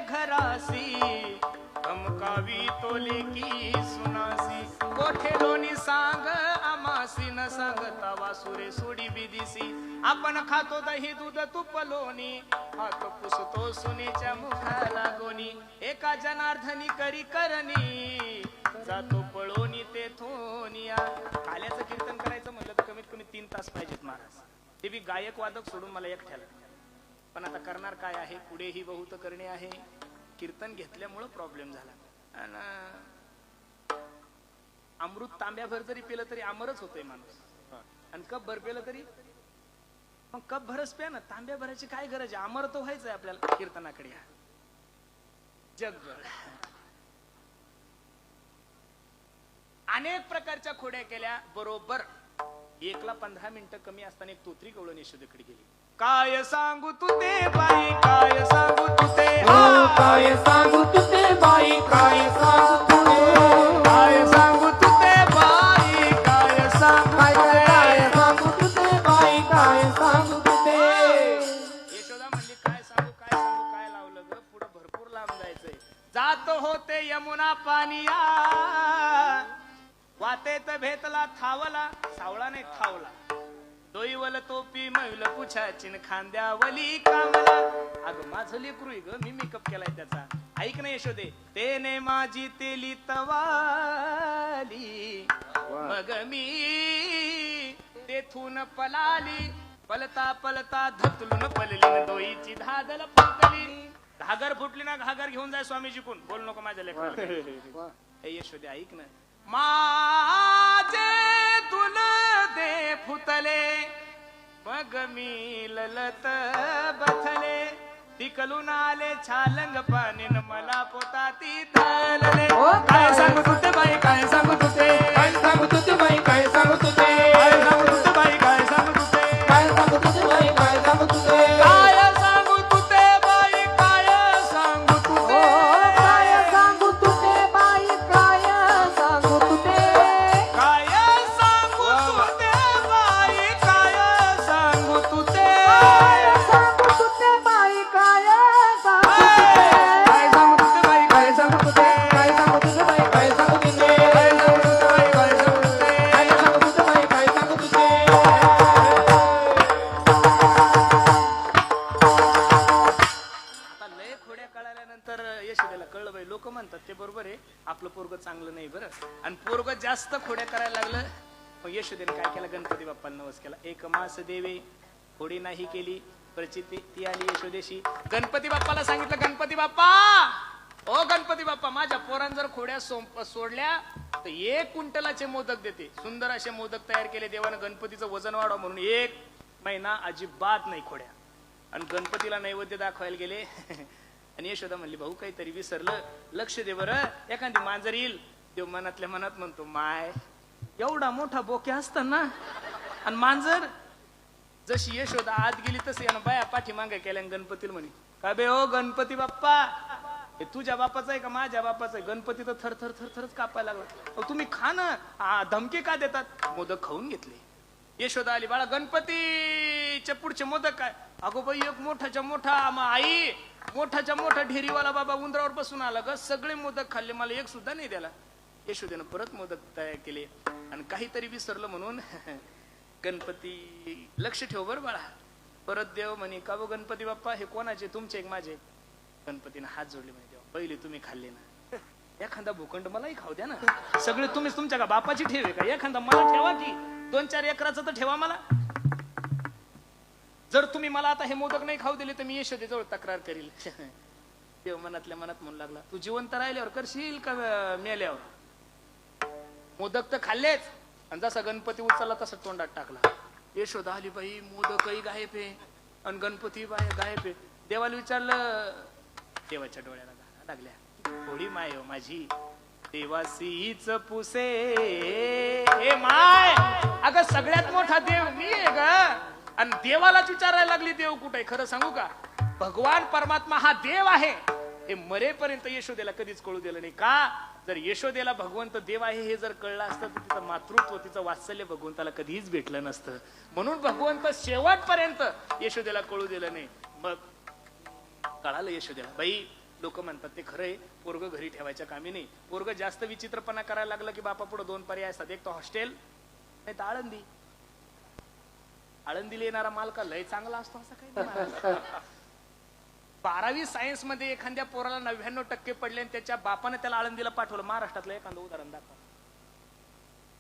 घरासी, कमकावी तोले की सुनासी. कोठे लोणी सांग आमासी, न सांगता वासुरे सोडी बिदिसी. आपण खातो दही दूध तुप लोणी, हात पुसतो सुनेच्या मुखाला गोनी. एका जनार्दनी करी करणी, जातो पळोनी तेथोनिया. काल्याचं कीर्तन करायचं म्हटलं तर कमीत कमी 3 तास पाहिजेत महाराज. ते बी गायक वादक सोडून मला एकट्याला. पण आता करणार काय आहे, पुढेही बहुत करणे आहे. कीर्तन घेतल्यामुळं प्रॉब्लेम झाला. आणि अमृत तांब्याभर जरी पेलं तरी अमरच होतोय माणूस. आणि कप भर पेलं तरी मग कप भरच प्या ना. तांब्या भराची काय गरज आहे? अमर तो व्हायचंय आपल्याला कीर्तनाकडे. जगभर अनेक प्रकारच्या खोड्या केल्या. बरोबर 1ला 15 मिनिटं कमी असताना एक तोत्री गवळण यशोदेकडे गेली. काय सांगू तू ते बाई, काय सांगू तू ते, काय सांगू तुझे बाई, काय सांगू तुझे, काय सांगू तू ते बाई, काय सांगू काय सांगू तुझे बाई, काय सांगू तुझे. यशोदा म्हणली काय सांगू काय लावलं ग, पुढं भरपूर लांब जायचंय. जात होते यमुना पानिया, वाटेत भेटला थावला, सावळा नाही थावला. दोईवल तोपी मैल पुछाचिन खांद्यावली कामला. अगं माझं लेकरू ग, मी मेकअप केलाय त्याचा. ऐक ना यशोदे, तेने माझी तेली तवाली, मग मी तेथून पलाली. पलता पलता धतलून पलली, दोईची धागल फुटली. घागर फुटली ना, घागर घेऊन जाय स्वामीजी कोण, बोल नको माझ्या लेकराला. ए यशोदे ऐक ना, माझे तुल दे फुतले, मग मी ललत बथले. तिकलून आले छालंग पाणीन, मला पोटाती धरले. काय सांगू तुझे बाई, काय सांगू तुझे, काय सांगू तुझे बाई, काय सांगू तुझे, काय सांगू तुझे बाई, काय सांगू तुझे, काय सांगू तुझे बाई, काय सांगू तुझे. काय सांगू तुझे बाई, काय सांगू तुझे, काय सांगू तुझे बाई, काय सांगू तुझे, काय सांगू तुझे बाई, काय सांगू तुझे. काय सांगू तुझे बाई, काय सांगू तुझे, काय सांगू तुझे बाई, काय सांगू तुझे, काय सांगू तुझे बाई, काय सांगू तुझे, काय सांगू तुझे बाई, काय सांगू तुझे. काय सांगू तुझे बाई, काय सांगू तुझे. आता लय खोड्या कळाल्यानंतर यशोदेला कळलं बाई, लोक म्हणतात ते बरोबर आहे, आपलं पोरग चांगलं नाही बरं. आणि पोरग जास्त खोड्या करायला लागलं. मग यशोदेने काय केलं, गणपती बाप्पाला नवस केला. एक मास देवे, खोडी नाही केली. प्रचिती ती आली यशोदेशी. गणपती बाप्पाला सांगितलं, गणपती बाप्पा, ओ गणपती बाप्पा, माझ्या पोरान जर खोड्या सोडल्या तर 1 क्विंटलाचे मोदक देते. सुंदर असे मोदक तयार केले देवानं, गणपतीचं वजन वाढव म्हणून. 1 महिना अजिबात नाही खोड्या. आणि गणपतीला नैवेद्य दाखवायला गेले. आणि यशोदा म्हणली, भाऊ काहीतरी विसरलं, लक्ष दे बरं, एखादी मांजर येईल. देव मनातल्या मनात म्हणतो, माय एवढा मोठा बोक्या असताना आणि मांजर. जशी यशोदा आत गेली तसे यानं बाया पाठी मागे केल्या. गणपतीला म्हणे, का बे ओ गणपती बाप्पा, हे तुझ्या बापाचं आहे का माझ्या बापाचं आहे. गणपती तर थर थर थर थरच कापायला लागला. तुम्ही खा ना, धमके का देतात. मोदक खाऊन घेतले. यशोदा आली, बाळा गणपतीच्या पुढचे मोदक काय. अगो बाई, एक मोठाच्या मोठा, आई मोठाच्या मोठा ढेरीवाला बाबा उंदरावर बसून आला ग, सगळे मोदक खाल्ले, मला एक सुद्धा नाही द्याला. यशोदेनं परत मोदक तयार केले. आणि काहीतरी विसरलं म्हणून गणपती, लक्ष ठेव बरं बाळा. परत देव म्हणे, का बो गणपती बाप्पा, हे कोणाचे, तुमचे एक माझे. गणपतीनं हात जोडले म्हणे, देव पहिले तुम्ही खाल्ले ना, एखादा भूखंड मलाही खाऊ द्या ना. सगळे तुम्हीच तुमच्या का बापाची ठेवे का, एखादा मला ठेवा की 2-4 एकराचं तर ठेवा मला. जर तुम्ही मला आता हे मोदक नाही खाऊ दिले तर मी यशोदेजवळ तक्रार करील. देव मनातल्या मनात म्हणू लागला, तू जिवंत राहिल्यावर करशील का मेल्यावर. मोदक तर खाल्लेच. आणि जसा गणपती उचलला तसा तोंडात टाकला. यशोदा आली, बाई मोदकही गायब आहे आणि गणपती बाहेर गायब आहे. देवाला विचारलं, देवाच्या डोळ्याला घाला लागल्या. थोडी माय हो माझी, देवासीच पुसे. ए माय, अगं सगळ्यात मोठा देव मी आहे ग. आणि देवालाच विचारायला लागली, देव कुठे. खरं सांगू का, भगवान परमात्मा हा देव आहे हे मरेपर्यंत यशोदेला कधीच कळू दिलं नाही. का, जर यशोदेला भगवंत देव आहे हे जर कळलं असतं तर तिचं मातृत्व, तिचं वात्सल्य भगवंताला कधीच भेटलं नसतं. म्हणून भगवंत शेवटपर्यंत यशोदेला कळू दिलं नाही. मग कळालं यशोदेला. बाई, लोक म्हणतात ते खरंय, पोरग घरी ठेवायच्या कामी नाही. पोरग जास्त विचित्रपणा करायला लागलं की बापा पुढे 2 पर्याय असतात, एक तर हॉस्टेल नाही तर आळंदी. आळंदीला येणारा माल का लय चांगला असतो असं काही नाही. 12वी सायन्स मध्ये एखाद्या पोराला 99% पडले आणि त्याच्या बापाने त्याला आळंदीला पाठवलं. महाराष्ट्रातलं एखादं उदाहरण दाखवा.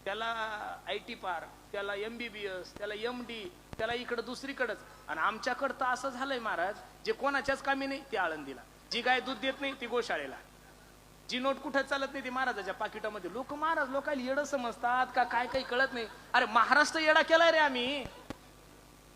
त्याला IT पार, त्याला MBBS, त्याला MD, त्याला इकडं दुसरीकडंच. आणि आमच्याकडं तर असं झालंय महाराज, जे कोणाच्याच कामी नाही ते आळंदीला. जी गाय दूध देत नाही ती गोशाळेला. जी नोट कुठं चालत नाही ती महाराजाच्या पाकिटामध्ये. लोक महाराज लोकांना येडं समजतात का काय, काही कळत नाही. अरे महाराष्ट्र येडा केलाय रे आम्ही.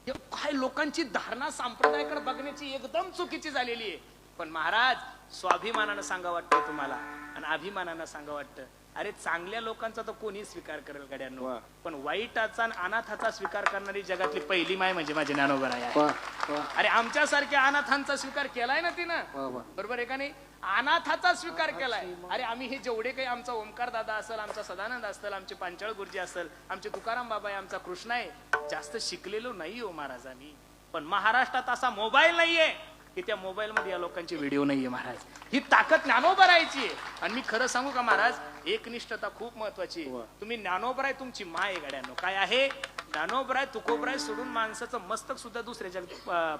काय लोकांची धारणा संप्रदायाकडे बघण्याची एकदम चुकीची झालेली आहे. पण महाराज, स्वाभिमानानं सांगा वाटतं तुम्हाला आणि अभिमानानं सांगा वाटतं. अरे चांगल्या लोकांचा तर कोणी स्वीकार करेल गड्यांनो, वा. पण वाईटाचा आणि अनाथाचा स्वीकार करणारी जगातली पहिली माय म्हणजे माझे ज्ञानोबा आहे. वा, वा, अरे आमच्यासारख्या अनाथांचा स्वीकार केलाय ना तिनं, वा, वा. बरोबर आहे का नाही? अनाथाचा स्वीकार केलाय. अरे आम्ही हे जेवढे काही आमचा ओमकार दादा असेल, आमचा सदानंद असेल, आमचे पांचाळ गुरुजी असेल, आमचे तुकाराम बाबा आहे, आमचा कृष्ण आहे, जास्त शिकलेलो नाही हो महाराज आम्ही. पण महाराष्ट्रात असा मोबाईल नाहीये की त्या मोबाईल मध्ये या लोकांचे व्हिडिओ नाहीये महाराज. ही ताकद ज्ञानोबा राहायची आहे. आणि मी खरं सांगू का महाराज, एकनिष्ठता खूप महत्वाची आहे. तुम्ही ज्ञानोबा आहे, तुमची माय आहे गड्यांनो. काय आहे? ज्ञानोबा आहे, तुकोबा आहे सोडून माणसाचं मस्तक सुद्धा दुसऱ्याच्या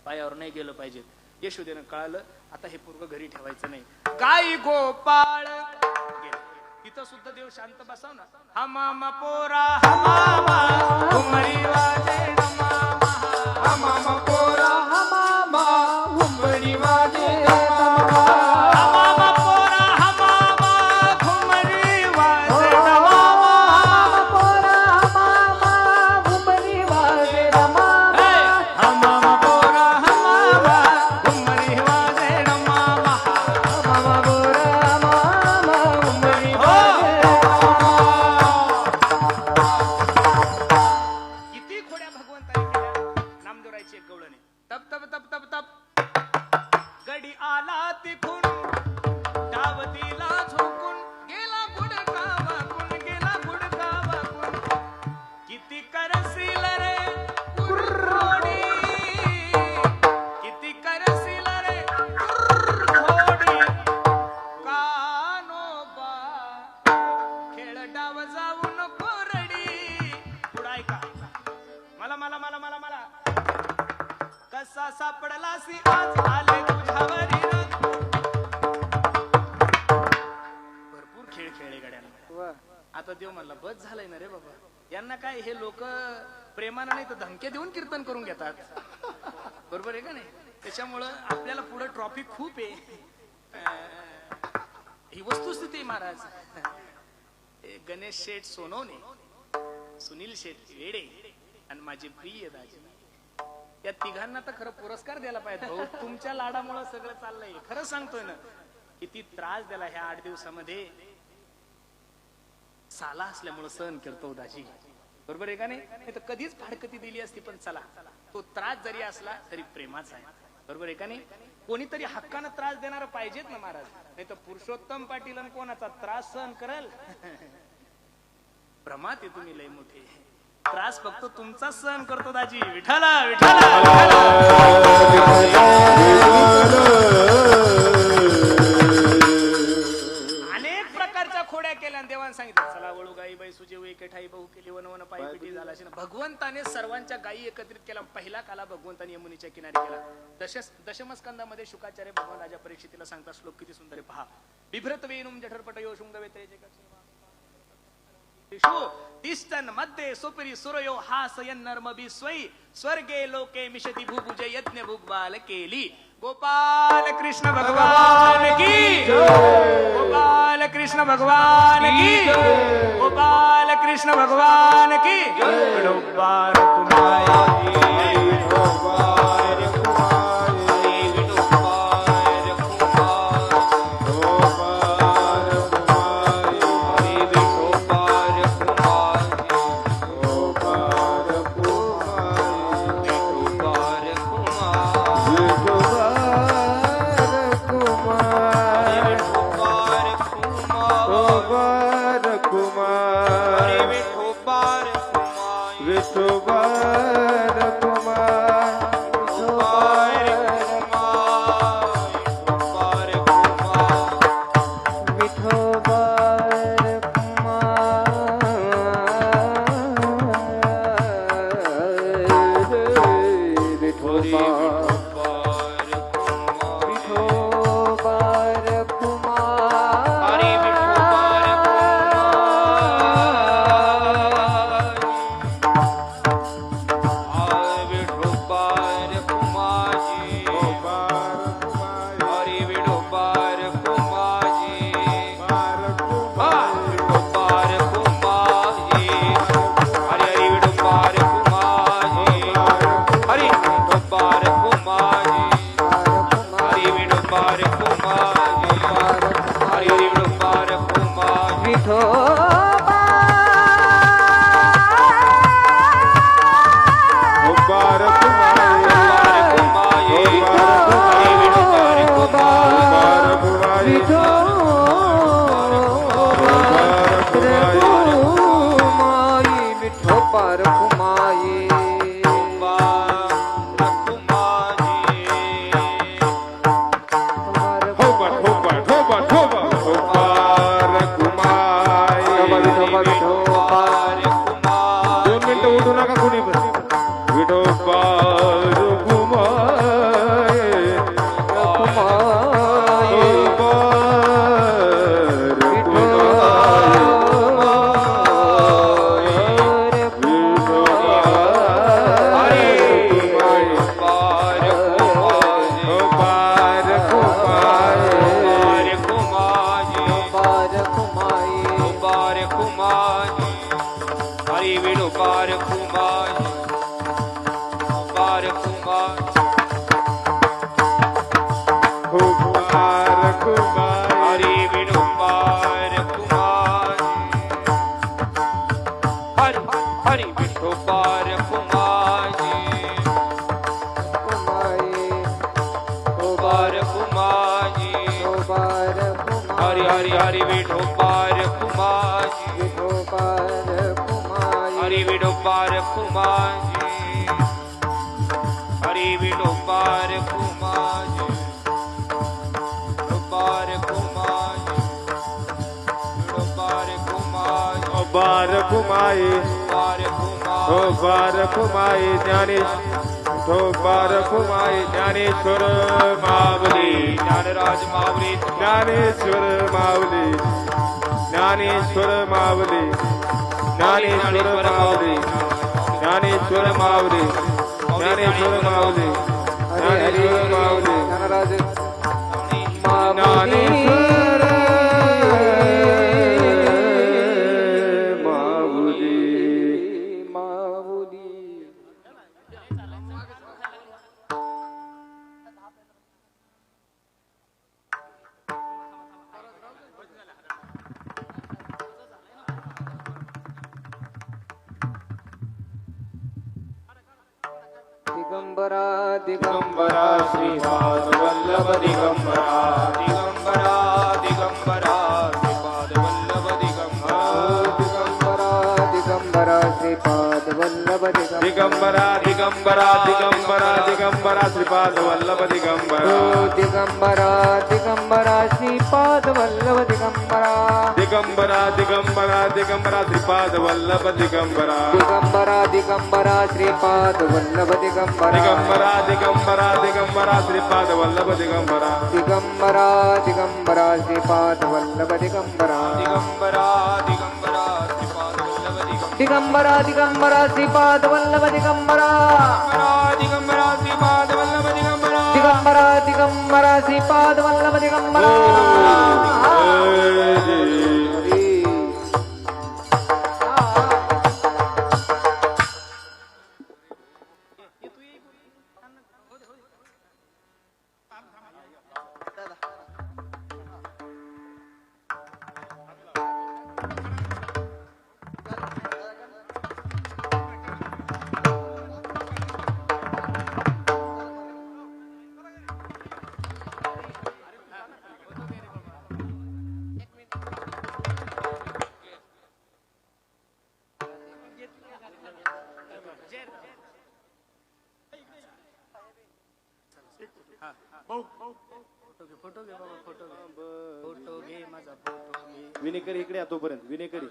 पायावर नाही गेलं पाहिजे. यशोदेनं कळालं, आता हे पूर्व घरी ठेवायचं नाही. गाई गोपाळ गेलं. तिथं सुद्धा देव शांत बसाव ना. हमामा पोरा हमामा घुमरी वाजे हमामा, हमामा पोरा हमामा हुंबडी वाजे हमामा पोरा हमामा घुमरी वाजे हमामा, पोरा हमामा घुमरी वाजे रमामा, हमामा पोरा हमामा घुमरी वाजे हमामा. हमामा पोरा हमामा घुमरी किती खोड्या भगवंताने केल्या. नामदेवरायची एक गवळण आहे. तप तप तप तप तप गडी आला तिखून डाव दिला झोकून, गेला गुडका वाकून, गेला गुडका वाकून. किती करसील रे कुर्रोडी, किती करसील रे कुर्रोडी. कानोबा खेळ डाव जाऊन कोरडी. पुढं ऐका. मला मला मला मला मला कसा सापडलासी आज आले तुझ्यावरी राग. भरपूर खेळ खेळले गड्यांना. वा. आता देव म्हणला बस झालंय ना रे बाबा. यांना काय हे लोक प्रेमानं नाही तर धमक्या देऊन कीर्तन करून घेतात, बरोबर आहे का नाही? त्याच्यामुळं आपल्याला पुढे ट्रॉफी खूप आहे. ही वस्तुस्थिती आहे महाराज. गणेश शेठ सोनवणे, सुनील शेठ वेडे आणि माझे प्रिय दाजी, या तिघांना तर खरं पुरस्कार द्यायला पाहिजे. भाऊ तुमच्या लाडामुळे सगळं चाललंय. खरं सांगतोय ना, किती त्रास दिला ह्या 8 दिवसामध्ये. साला असल्यामुळे सहन करतो दाजी, बरोबर आहे का नाही? तर कधीच फाडकती दिली असती, पण चला तो त्रास जरी असला तरी प्रेमाचा आहे, बरोबर आहे का नाही? कोणीतरी हक्कानं त्रास देणार पाहिजेत ना महाराज, नाही तर पुरुषोत्तम पाटील कोणाचा त्रास सहन करल? भ्रमात आहे तुम्ही लय मोठे. त्रास फक्त तुमचा सहन करतो दाजी. विठाला विठाला अनेक प्रकारच्या खोड्या केल्या. देवान सांगितलं चला वळू गाई बाई सुजे एके ठाई बहु केली वन वन पायी पिटी झाला. भगवंताने सर्वांच्या गायी एकत्रित केला. पहिला काला भगवंताने यमुनीच्या किनारी केला. दशमस्कंदामध्ये शुकाचार्य भगवान राजा परीक्षितीला सांगता श्लोक किती सुंदर आहे पहा. बिभ्रत वेणुम जठरपटयो शुंग वेत्रेचे तिष्ठन् मध्ये सुपरी सुरयो हासयन् नर्मभि स्वै स्वर्गे लोके मिषति भूभुजे यज्ञ भुग्बाल केली. गोपाल कृष्ण भगवान की, गोपाल कृष्ण भगवान की, गोपाल कृष्ण भगवान की. विठोबार कुमारी, विठोबार कुमारी, विठोबार कुमारी, गोपाल कुमारी, विठोबार कुमारी, गोपाल कुमारी, विठोबार कुमार नका कोणी पण विठोबा रखुमाई हरी विठोबा रखुमाई हरी विठोबा रखुमाई हरी विठोबा रखुमाई रखुमाई हो रखुमाई ज्ञानेश हो रखुमाई ज्ञानेश्वर माऊली ज्ञानराज माऊली ज्ञानेश्वर माऊली ज्ञानेश्वर माऊली ज्ञानेश्वर माऊली ज्ञानेश्वर माऊली ज्ञानेश्वर माऊली ज्ञानेश्वर माऊली ज्ञानेश्वर दिगंबरा दिगंबरा श्रीपाद वल्लभ दिगंबरा दिगंबरा दिगंबरा श्रीपाद वल्लभ दिगंबरा दिगंबरा दिगंबरा श्रीपाद वल्लभ दिगंबरा दिगंबरा दिगंबरा दिगंबरा श्रीपाद वल्लभ दिगंबरा दिगंबरा दिगंबरा श्रीपाद वल्लभ दिगंबरा दिगंबरा दिगंबरा दिगंबरा श्रीपाद वल्लभ दिगंबरा दिगंबरा दिगंबरा श्रीपाद वल्लभ दिगंबरा दिगंबरा दिगंबरा दिगंबरा श्रीपाद वल्लभ दिगंबरा दिगंबरा दिगंबरा श्रीपाद वल्लभ दिगंबरा दिगंबरा दिगंबरा श्रीपाद वल्लभ दिगंबरा दिगंबरा दिगंबरा श्रीपाद वल्लभ दिगंबरा दिगंबरा श्रीपाद वल्लभ दिगंबरा दिगंबरा दिगंबरा श्रीपाद वल्लभ दिगंबरा फोटो घे बाबा, फोटो घे माझा फोटो घे. विनेकरी इकडे या तोपर्यंत विनेकरी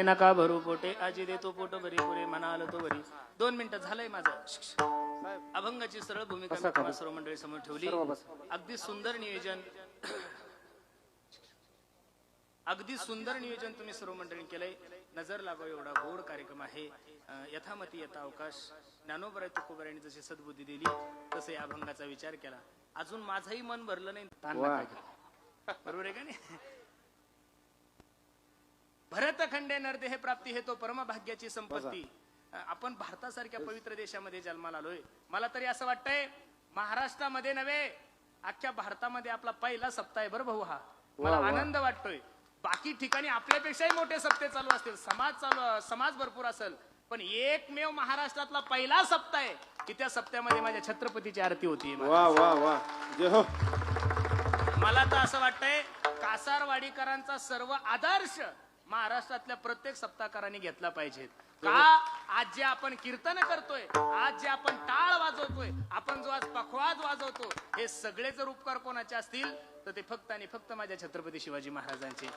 नका भरू पोटे आजी देतो पोटो भरी पुरे मना आलं तो भरी. 2 मिनिटं झालंय माझं. अभंगाची सरळ भूमिका मी तुम्हा सर्व मंडळी समोर ठेवली. अगदी सुंदर नियोजन, अगदी सुंदर नियोजन तुम्ही सर्व मंडळी केलंय. नजर लागो एवढा गोड कार्यक्रम आहे. यथामती यथा अवकाश. ज्ञानोबराय तुकोबरायांनी जशी सद्बुद्धी दिली तसे अभंगाचा विचार केला. अजून माझंही मन भरलं नाही. बरोबर आहे का नाही? भरत खंडे नरदे हे प्राप्ती हे तो परमभाग्याची संपत्ती. आपण भारतासारख्या पवित्र देशामध्ये जन्माला आलोय. मला तरी असं वाटतंय महाराष्ट्रामध्ये नव्हे अख्ख्या भारतामध्ये आपला पहिला सप्ताह आहे बरं भाऊ हा. मला आनंद वाटतोय. बाकी ठिकाणी आपल्यापेक्षाही मोठे सप्ते चालू असतील, समाज भरपूर असेल, पण एकमेव महाराष्ट्रातला पहिला सप्ताह आहे की त्या सप्त्यामध्ये माझ्या छत्रपतीची आरती होती. वा वा वा जय हो. मला तर असं वाटतंय कासारवाडीकरांचा सर्व आदर्श महाराष्ट्रातल्या प्रत्येक सप्ताहकारांनी घेतला पाहिजे. का आज जे आपण कीर्तन करतोय, आज जे आपण टाळ वाजवतोय, आपण जो आज पखवाज वाजवतो, हे सगळे जर उपकार कोणाचे असतील तर ते फक्त आणि फक्त माझ्या छत्रपती शिवाजी महाराजांचे.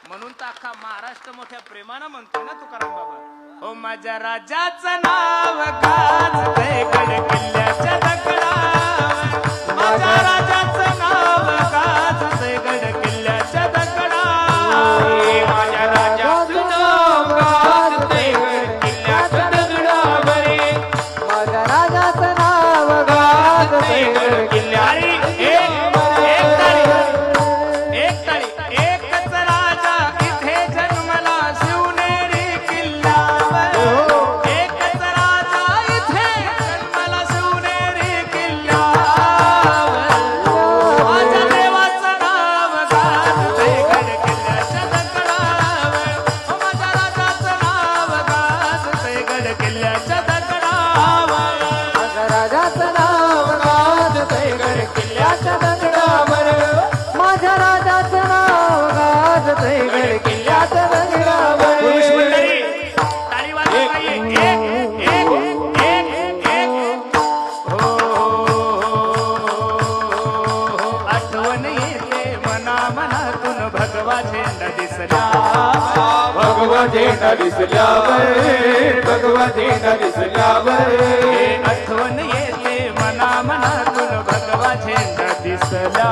म्हणून तर अख्खा महाराष्ट्र मोठ्या प्रेमानं म्हणतोय ना तुकाराम बाबा, हो माझ्या राजाचं नाव गाजतंय गड किल्ल्याच्या दगडावर, माझ्या राजाचं नाव गाजतंय गड किल्ल्याच्या दगडावर, माझ्या राजाचं नाव गाजतंय गड किल्ल्याच्या दगडावर, माझ्या राजाचं नाव गाजतंय गड किल्ल्याच्या एक ताळी, एकच राजा इथे जन्मला शिवनेरी किल्ल्यावर, एकच राजा इथे जन्मला शिवनेरी किल्ल्यावर, माझ्या देवाचं नाव गाजतंय गड किल्ल्याच्या दगडावर, माझ्या राजाचं नाव गाजतंय गड किल्ल्याच्या दगडावर, माझ्या राजाचं नाव गाजतंय गड किल्ल्याच्या दगडावर, माझ्या राजाचं नाव गाजतंय गड किल्ल्याच्या दगडावर. पुरुष मंडळी टाळी वाजवा पाहिजे. एक एक एक एक हो आठवण येते मना मनातून भगवा झेंडा दिसला, भगवा झेंडा दिसल्यावर, भगवा झेंडा दिसल्यावर, आठवण येते मना मनातून भगवा झेंडा दिसला,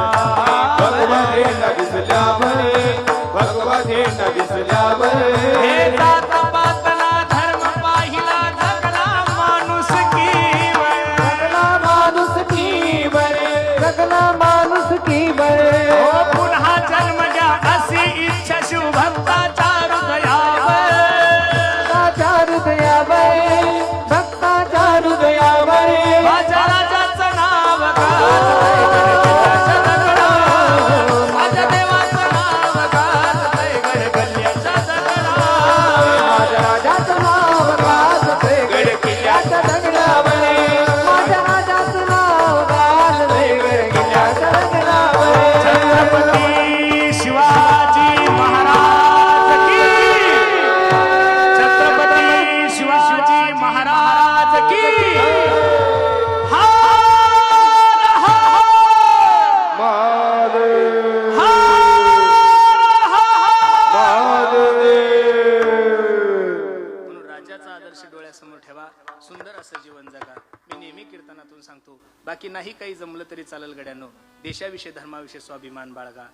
भगवा झेंडा दिसल्यावर, भगवा झेंडा दिसल्यावर, हे जात पातला धर्म पाहिला जगला माणूस कीवर, जगला माणूस की बरे, जगला माणूस की बरे, हो पुन्हा जन्म घ्या अशी इच्छा शिवभक्ताच्या हृदयावर, भक्ताच्या हृदयावर, भक्ताच्या हृदयावर, माझ्या राजाचं नाव गाजतंय गड किल्ल्याच्या दगडावर, माझ्या देवाचं नाव गाजतंय गड किल्ल्याच्या दगडावर, माझ्या राजाचं नाव गाजतंय गड किल्ल्याच्या दगडावर, माझ्या राजाचं नाव गाजतंय गड किल्ल्याच्या दगडावर. छत्रपती शिवाजी महाराज की, छत्रपती शिवाजी महाराज की, हार हार, महादेव हार हार. म्हणून राजाचा आदर्श डोळ्यासमोर ठेवा, सुंदर असं जीवन जगा. मी नेहमी कीर्तनातून सांगतो, बाकी नाही काही जमलं तरी चालेल गड्यानो, देशाविषयी धर्माविषयी स्वाभिमान बाळगा.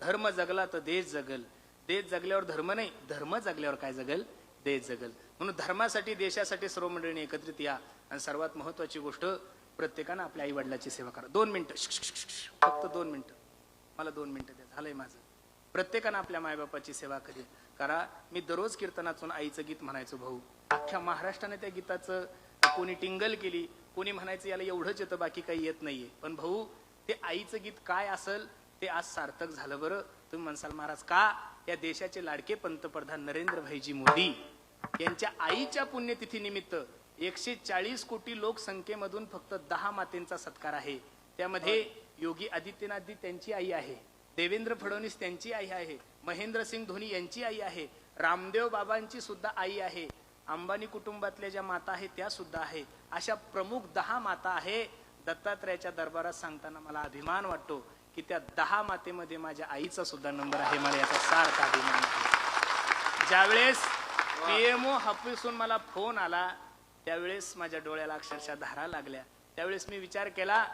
धर्म जगला तर देश जगल, देश जगल्यावर धर्म नाही, धर्म जगल्यावर काय जगल, देश जगल. म्हणून धर्मासाठी देशासाठी सर्व मंडळींनी एकत्रित या. आणि सर्वात महत्वाची गोष्ट, प्रत्येकानं आपल्या आई वडिलाची सेवा करा. 2 मिनिटं, फक्त 2 मिनिटं, मला 2 मिनिटं द्या, झालंय माझं. प्रत्येकानं आपल्या मायबापाची सेवा करा. मी दररोज कीर्तनातून आईचं गीत म्हणायचो भाऊ. अख्ख्या महाराष्ट्राने त्या गीताचं कोणी टिंगल केली, कोणी म्हणायचं याला एवढंच येतं बाकी काही येत नाहीये. पण भाऊ, ते आईचं गीत काय असेल ते आज सार्थक झालं. बरं तुम्ही म्हणसाल महाराज का, या देशाचे लाडके पंतप्रधान नरेंद्र भाईजी मोदी यांच्या आईच्या पुण्यतिथी निमित्त 140 कोटी लोकसंख्येमधून फक्त 10 मातेंचा सत्कार आहे. त्यामध्ये योगी आदित्यनाथजी त्यांची आई आहे, देवेंद्र फडणवीस त्यांची आई आहे, महेंद्रसिंग धोनी यांची आई आहे, रामदेव बाबांची सुद्धा आई आहे, अंबानी कुटुंबातल्या ज्या माता आहेत त्या सुद्धा आहे. अशा प्रमुख 10 माता आहे. दत्तात्रयाच्या दरबारात सांगताना मला अभिमान वाटतो की त्या 10 मातेमध्ये माझ्या आईचा सुद्धा नंबर आहे. मला याचा सार्थ अभिमान आहे. ज्यावेळेस पीएमओ हापूसून मला फोन आला त्यावेळेस माझ्या डोळ्याला अक्षरशः धारा लागल्या. त्यावेळेस मी विचार केला,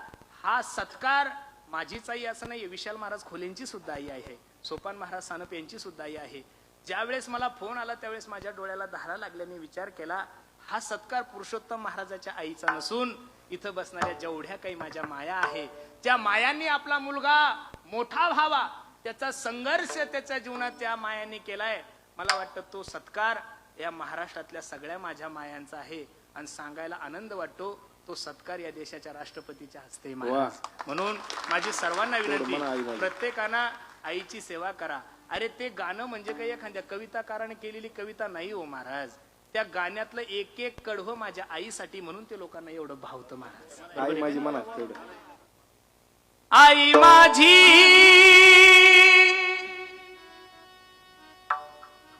हा सत्कार माझीच आई असं नाही, विशाल महाराज खोलेंची सुद्धा आई आहे, सोपान महाराज सानप यांची सुद्धा आई आहे. ज्यावेळेस मला फोन आला त्यावेळेस माझ्या डोळ्याला धारा लागल्याने विचार केला, हा सत्कार पुरुषोत्तम महाराजाच्या आईचा नसून इथं बसणाऱ्या जेवढ्या काही माझ्या माया आहे, त्या मायांनी आपला मुलगा मोठा व्हावा त्याचा संघर्ष त्याच्या जीवनात त्या मायांनी केलाय. मला वाटतं तो सत्कार या महाराष्ट्रातल्या सगळ्या माझ्या मायांचा आहे. आणि सांगायला आनंद वाटतो, तो सत्कार या देशाच्या राष्ट्रपतीच्या हस्ते महाराज. म्हणून माझी सर्वांना विनंती, प्रत्येकानं आईची सेवा करा. अरे ते गाणं म्हणजे काही एखाद्या कविताकाराने केलेली कविता नाही हो महाराज, त्या गाण्यातलं एक एक कडवं माझ्या आईसाठी, म्हणून ते लोकांना एवढं भावतं महाराज. आई माझी मनात तेवढं. आई माझी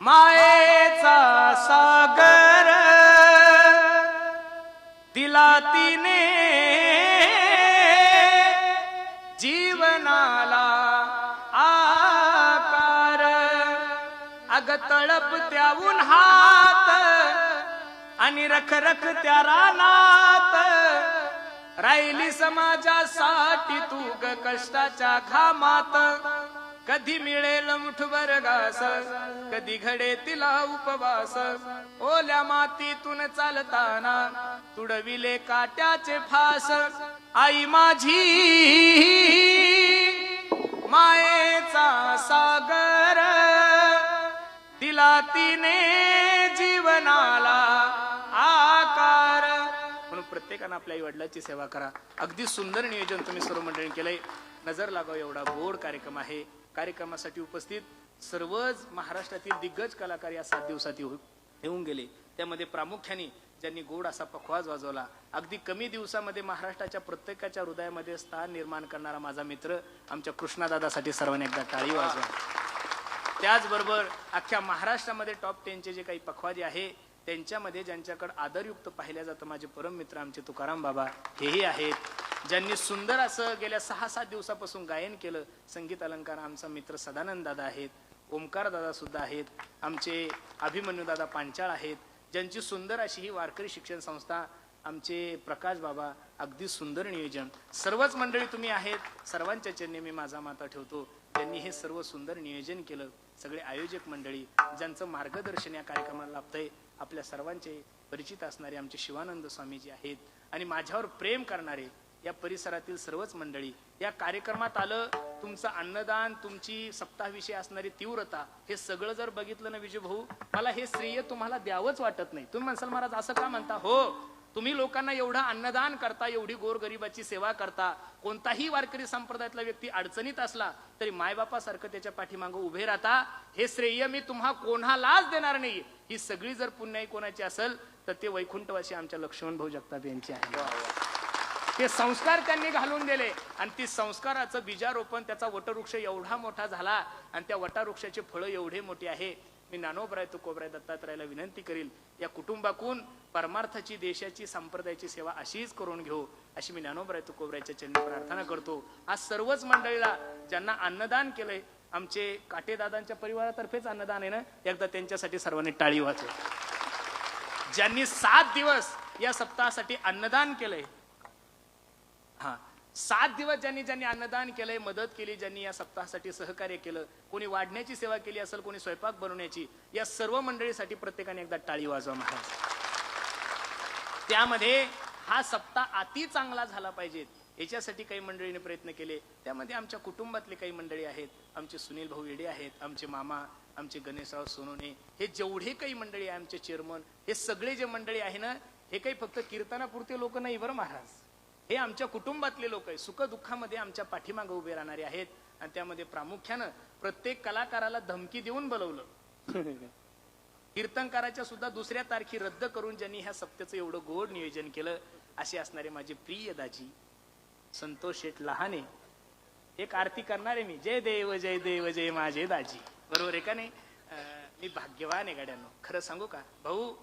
मायेचा सागर, दिला तिने जीवनाला आकार. अग तळप त्याहून हात आणि रखरख त्या रानात, राहिली समाजासाठी तू ग कष्टाच्या घामात. कधी मिळेल मुठभर घास, कधी घडे तिला उपवास. ओल्या मातीतून चालताना तुडविले काट्याचे फास. आई माझी मायेचा सागर, दिला तिने जीवनाला आकार. म्हणून प्रत्येकानं आपल्या आई वडिलांची सेवा करा. अगदी सुंदर नियोजन तुम्ही सर्व मंडळी केलंय. नजर लागाव एवढा गोड कार्यक्रम आहे. कार्यक्रमासाठी उपस्थित सर्वच महाराष्ट्रातील दिग्गज कलाकार या 7 दिवसात येऊन गेले. त्यामध्ये प्रामुख्याने ज्यांनी गोड असा पखवाज वाजवला, अगदी कमी दिवसामध्ये महाराष्ट्राच्या प्रत्येकाच्या हृदयामध्ये स्थान निर्माण करणारा माझा मित्र आमच्या कृष्णादादासाठी सर्वांनी एकदा टाळी वाजवा. त्याचबरोबर अख्ख्या महाराष्ट्रामध्ये टॉप 10चे जे काही पखवाजे आहे, त्यांच्यामध्ये ज्यांच्याकडे आदरयुक्त पाहिल्या जातं माझे परम मित्र आमचे तुकाराम बाबा हेही आहेत. ज्यांनी सुंदर असं गेल्या 6-7 दिवसापासून गायन केलं, संगीत अलंकार आमचा मित्र सदानंद दादा आहेत. ओमकार दादा सुद्धा आहेत. आमचे अभिमन्यू दादा पांचाळ आहेत. ज्यांची सुंदर अशी ही वारकरी शिक्षण संस्था, आमचे प्रकाश बाबा, अगदी सुंदर नियोजन. सर्वच मंडळी तुम्ही आहेत, सर्वांच्या चरणी मी माझा माता ठेवतो. त्यांनी हे सर्व सुंदर नियोजन केलं. सगळे आयोजक मंडळी ज्यांचं मार्गदर्शन या कार्यक्रमाला लाभतंय, आपल्या सर्वांचे परिचित असणारे आमचे शिवानंद स्वामीजी आहेत. आणि माझ्यावर प्रेम करणारे या परिसरातील सर्वच मंडळी. या कार्यक्रमात आलं तुमचं अन्नदान, तुमची सप्ताहाविषयी असणारी तीव्रता, हे सगळं जर बघितलं ना विजय भाऊ, मला हे श्रेय तुम्हाला द्यावंच वाटत नाही. तुम्ही म्हणसाल महाराज असं का म्हणता? हो, तुम्ही लोकांना एवढं अन्नदान करता, एवढी गोरगरिबाची सेवा करता. कोणताही वारकरी संप्रदायातला व्यक्ती अडचणीत असला तरी मायबापासारखं त्याच्या पाठीमागं उभे राहता. हे श्रेय मी तुम्हा कोणालाच देणार नाही. ही सगळी जर पुण्याई कोणाची असेल तर ते वैकुंठवासी आमच्या लक्ष्मण भाऊ जगताप यांचे आहे. ते संस्कार त्यांनी घालून दिले आणि ती संस्काराचं बीजारोपण, त्याचा वटवृक्ष एवढा मोठा झाला आणि त्या वटवृक्षाचे फळं एवढे मोठे आहे. मी ज्ञानोबराय तुकोबराय दत्तात्रयाला विनंती करील, या कुटुंबाकून परमार्थाची, देशाची, संप्रदायाची सेवा अशीच करून घेऊ, अशी मी ज्ञानोबराय तुकोबरायच्या चरणी प्रार्थना करतो. आज सर्वच मंडळीला ज्यांना अन्नदान केलंय, आमचे काटेदादांच्या परिवारातर्फेच अन्नदान आहे ना, एकदा त्यांच्यासाठी सर्वांनी टाळी वाजवा. ज्यांनी 7 दिवस या सप्ताहासाठी अन्नदान केलंय, 7 दिवस ज्यांनी अन्नदान केलंय, मदत केली, ज्यांनी या सप्ताहासाठी सहकार्य केलं, कोणी वाढण्याची सेवा केली असेल, कोणी स्वयंपाक बनवण्याची, या सर्व मंडळीसाठी प्रत्येकाने एकदा टाळी वाजवा महाराज. त्यामध्ये हा सप्ताह अति चांगला झाला पाहिजे याच्यासाठी काही मंडळीने प्रयत्न केले. त्यामध्ये आमच्या कुटुंबातले काही मंडळी आहेत. आमचे सुनील भाऊ येडे आहेत, आमचे मामा, आमचे गणेशराव सोनोने, हे जेवढे काही मंडळी आहे, आमचे चेअरमन, हे सगळे जे मंडळी आहे ना, हे काही फक्त कीर्तनापुरते लोक नाही बरं महाराज. हे आमच्या कुटुंबातले लोक आहे. सुख दुःखामध्ये आमच्या पाठीमागे उभे राहणारे आहेत. आणि त्यामध्ये प्रामुख्यानं प्रत्येक कलाकाराला धमकी देऊन बोलवलं. कीर्तनकाराच्या सुद्धा 2ऱ्या तारखी रद्द करून ज्यांनी ह्या सप्त्याचं एवढं गोड नियोजन केलं, असे असणारे माझे प्रिय दाजी संतोष शेठ लहाने. एक आरती करणारे मी, जय देव जय देव जय माझे दाजी. बरोबर आहे का नाही? मी भाग्यवान आहे गाड्यांनो. खरं सांगू का भाऊ,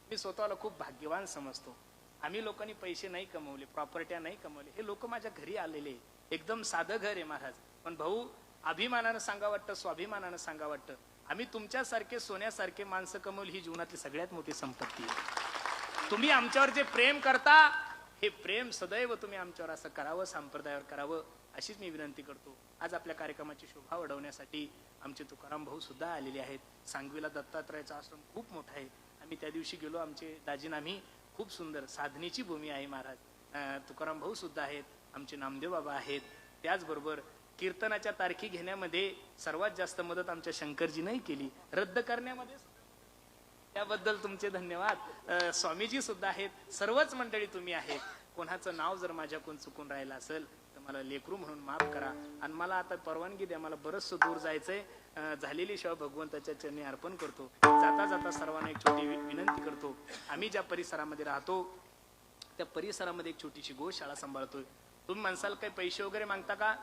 मी स्वतःला खूप भाग्यवान समजतो. आम्ही लोकांनी पैसे नाही कमवले, प्रॉपर्ट्या नाही कमवले, हे लोक माझ्या घरी आलेले. एकदम साधं घर आहे महाराज. पण भाऊ, अभिमानानं सांगा वाटतं, स्वाभिमानानं सांगा वाटतं, आम्ही तुमच्यासारखे सोन्यासारखे माणसं कमवली ही जीवनातली सगळ्यात मोठी संपत्ती आहे. तुम्ही आमच्यावर जे प्रेम करता, हे प्रेम सदैव तुम्ही आमच्यावर असं करावं, संप्रदायावर करावं, अशीच मी विनंती करतो. आज आपल्या कार्यक्रमाची शोभा वाढवण्यासाठी आमचे तुकाराम भाऊ सुद्धा आलेले आहेत. सांगवीला दत्तात्रयाचा आश्रम खूप मोठा आहे. आम्ही त्या दिवशी गेलो, आमचे दाजींना आम्ही खूप सुंदर साधनेची भूमी आहे महाराज. तुकाराम भाऊ सुद्धा आहेत, आमचे नामदेव बाबा आहेत. त्याचबरोबर कीर्तनाच्या तारखी घेण्यामध्ये सर्वात जास्त मदत आमच्या शंकरजी नाही केली, रद्द करण्यामध्ये, त्याबद्दल तुमचे धन्यवाद. स्वामीजी सुद्धा आहेत. सर्वच मंडळी तुम्ही आहेत. कोणाचं नाव जर माझ्याकडून चुकून राहिलं असेल तर मला लेकरू म्हणून माफ करा आणि मला आता परवानगी द्या, मला बरंचसं दूर जायचंय. झालेली सेवा भगवंताच्या चरणी अर्पण करतो. जाता जाता सर्वांना एक छोटी विनंती करतो. आम्ही ज्या परिसरामध्ये राहतो त्या परिसरामध्ये एक छोटीशी गोशाळा सांभाळतोय. तुम्ही म्हणसाल काही पैसे वगैरे मागता का?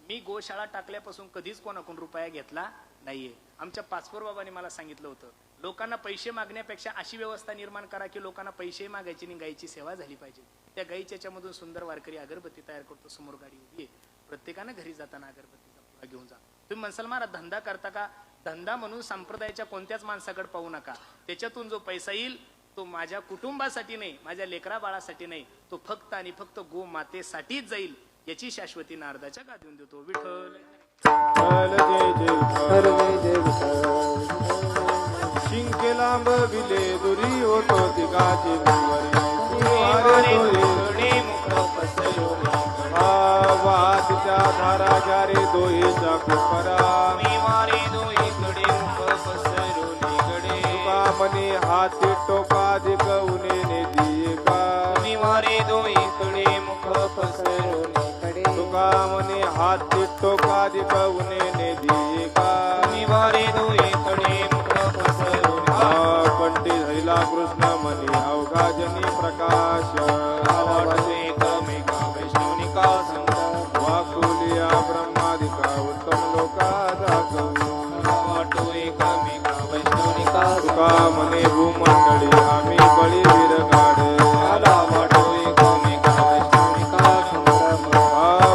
मी गोशाळा टाकल्यापासून कधीच कोणाकडून रुपया घेतला नाहीये. आमच्या पाचपोर बाबांनी मला सांगितलं होतं, लोकांना पैसे मागण्यापेक्षा अशी व्यवस्था निर्माण करा की लोकांना पैसे मागायची आणि गायीची सेवा झाली पाहिजे. त्या गायीच्या याच्यामधून सुंदर वारकरी अगरबत्ती तयार करतो. समोर गाडी उभी आहे, प्रत्येकानं घरी जाताना अगरबत्तीचा पुडा घेऊन जा. तुम्ही म्हणसाल महाराज धंदा करता का? धंदा म्हणून संप्रदायाच्या कोणत्याच माणसाकडे पाहू नका. त्याच्यातून जो पैसा येईल तो माझ्या कुटुंबासाठी नाही, माझ्या लेकरा बाळासाठी नाही, तो फक्त आणि फक्त गो मातेसाठीच जाईल. याची शाश्वती नारदाच्या गादीवर देतो. विठ्ठल शिंके लांब विले दुरी होतो तिघाची वादच्या धारा जारे दोहीच्या कुपरा तुका मनी हाती टोका दिकवणे दिये का तुका मनी हाती टोका दिकवणे दिये का कंठी धैला कृष्ण मनी अवघा जनी प्रकाश वाकुलिया ब्रह्मादिका उत्तम लोका तुका मने भूमंडळी आम्ही बळी विरगाड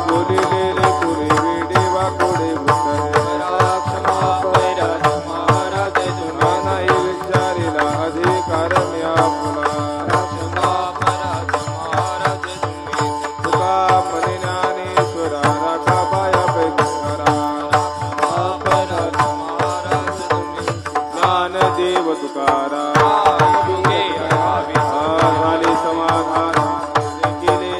बोलिलेले पुरे वेडे वाकोडे नाही विचारिला अधिकार म्या फुला तुका मने ज्ञानेश्वरा राखा बाया पैकरा ज्ञानदेव तुकारा झाले समाधान केले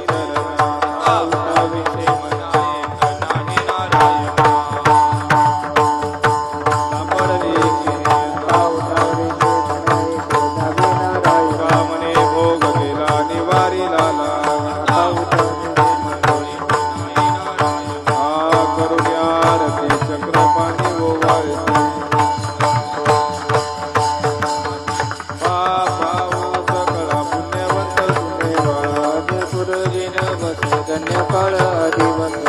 मने भोग केला निवारी लाला करुण्यारती चक्रपाणी ओवारती धन्य काळ आदिवंत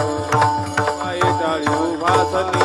टाळी उभासनी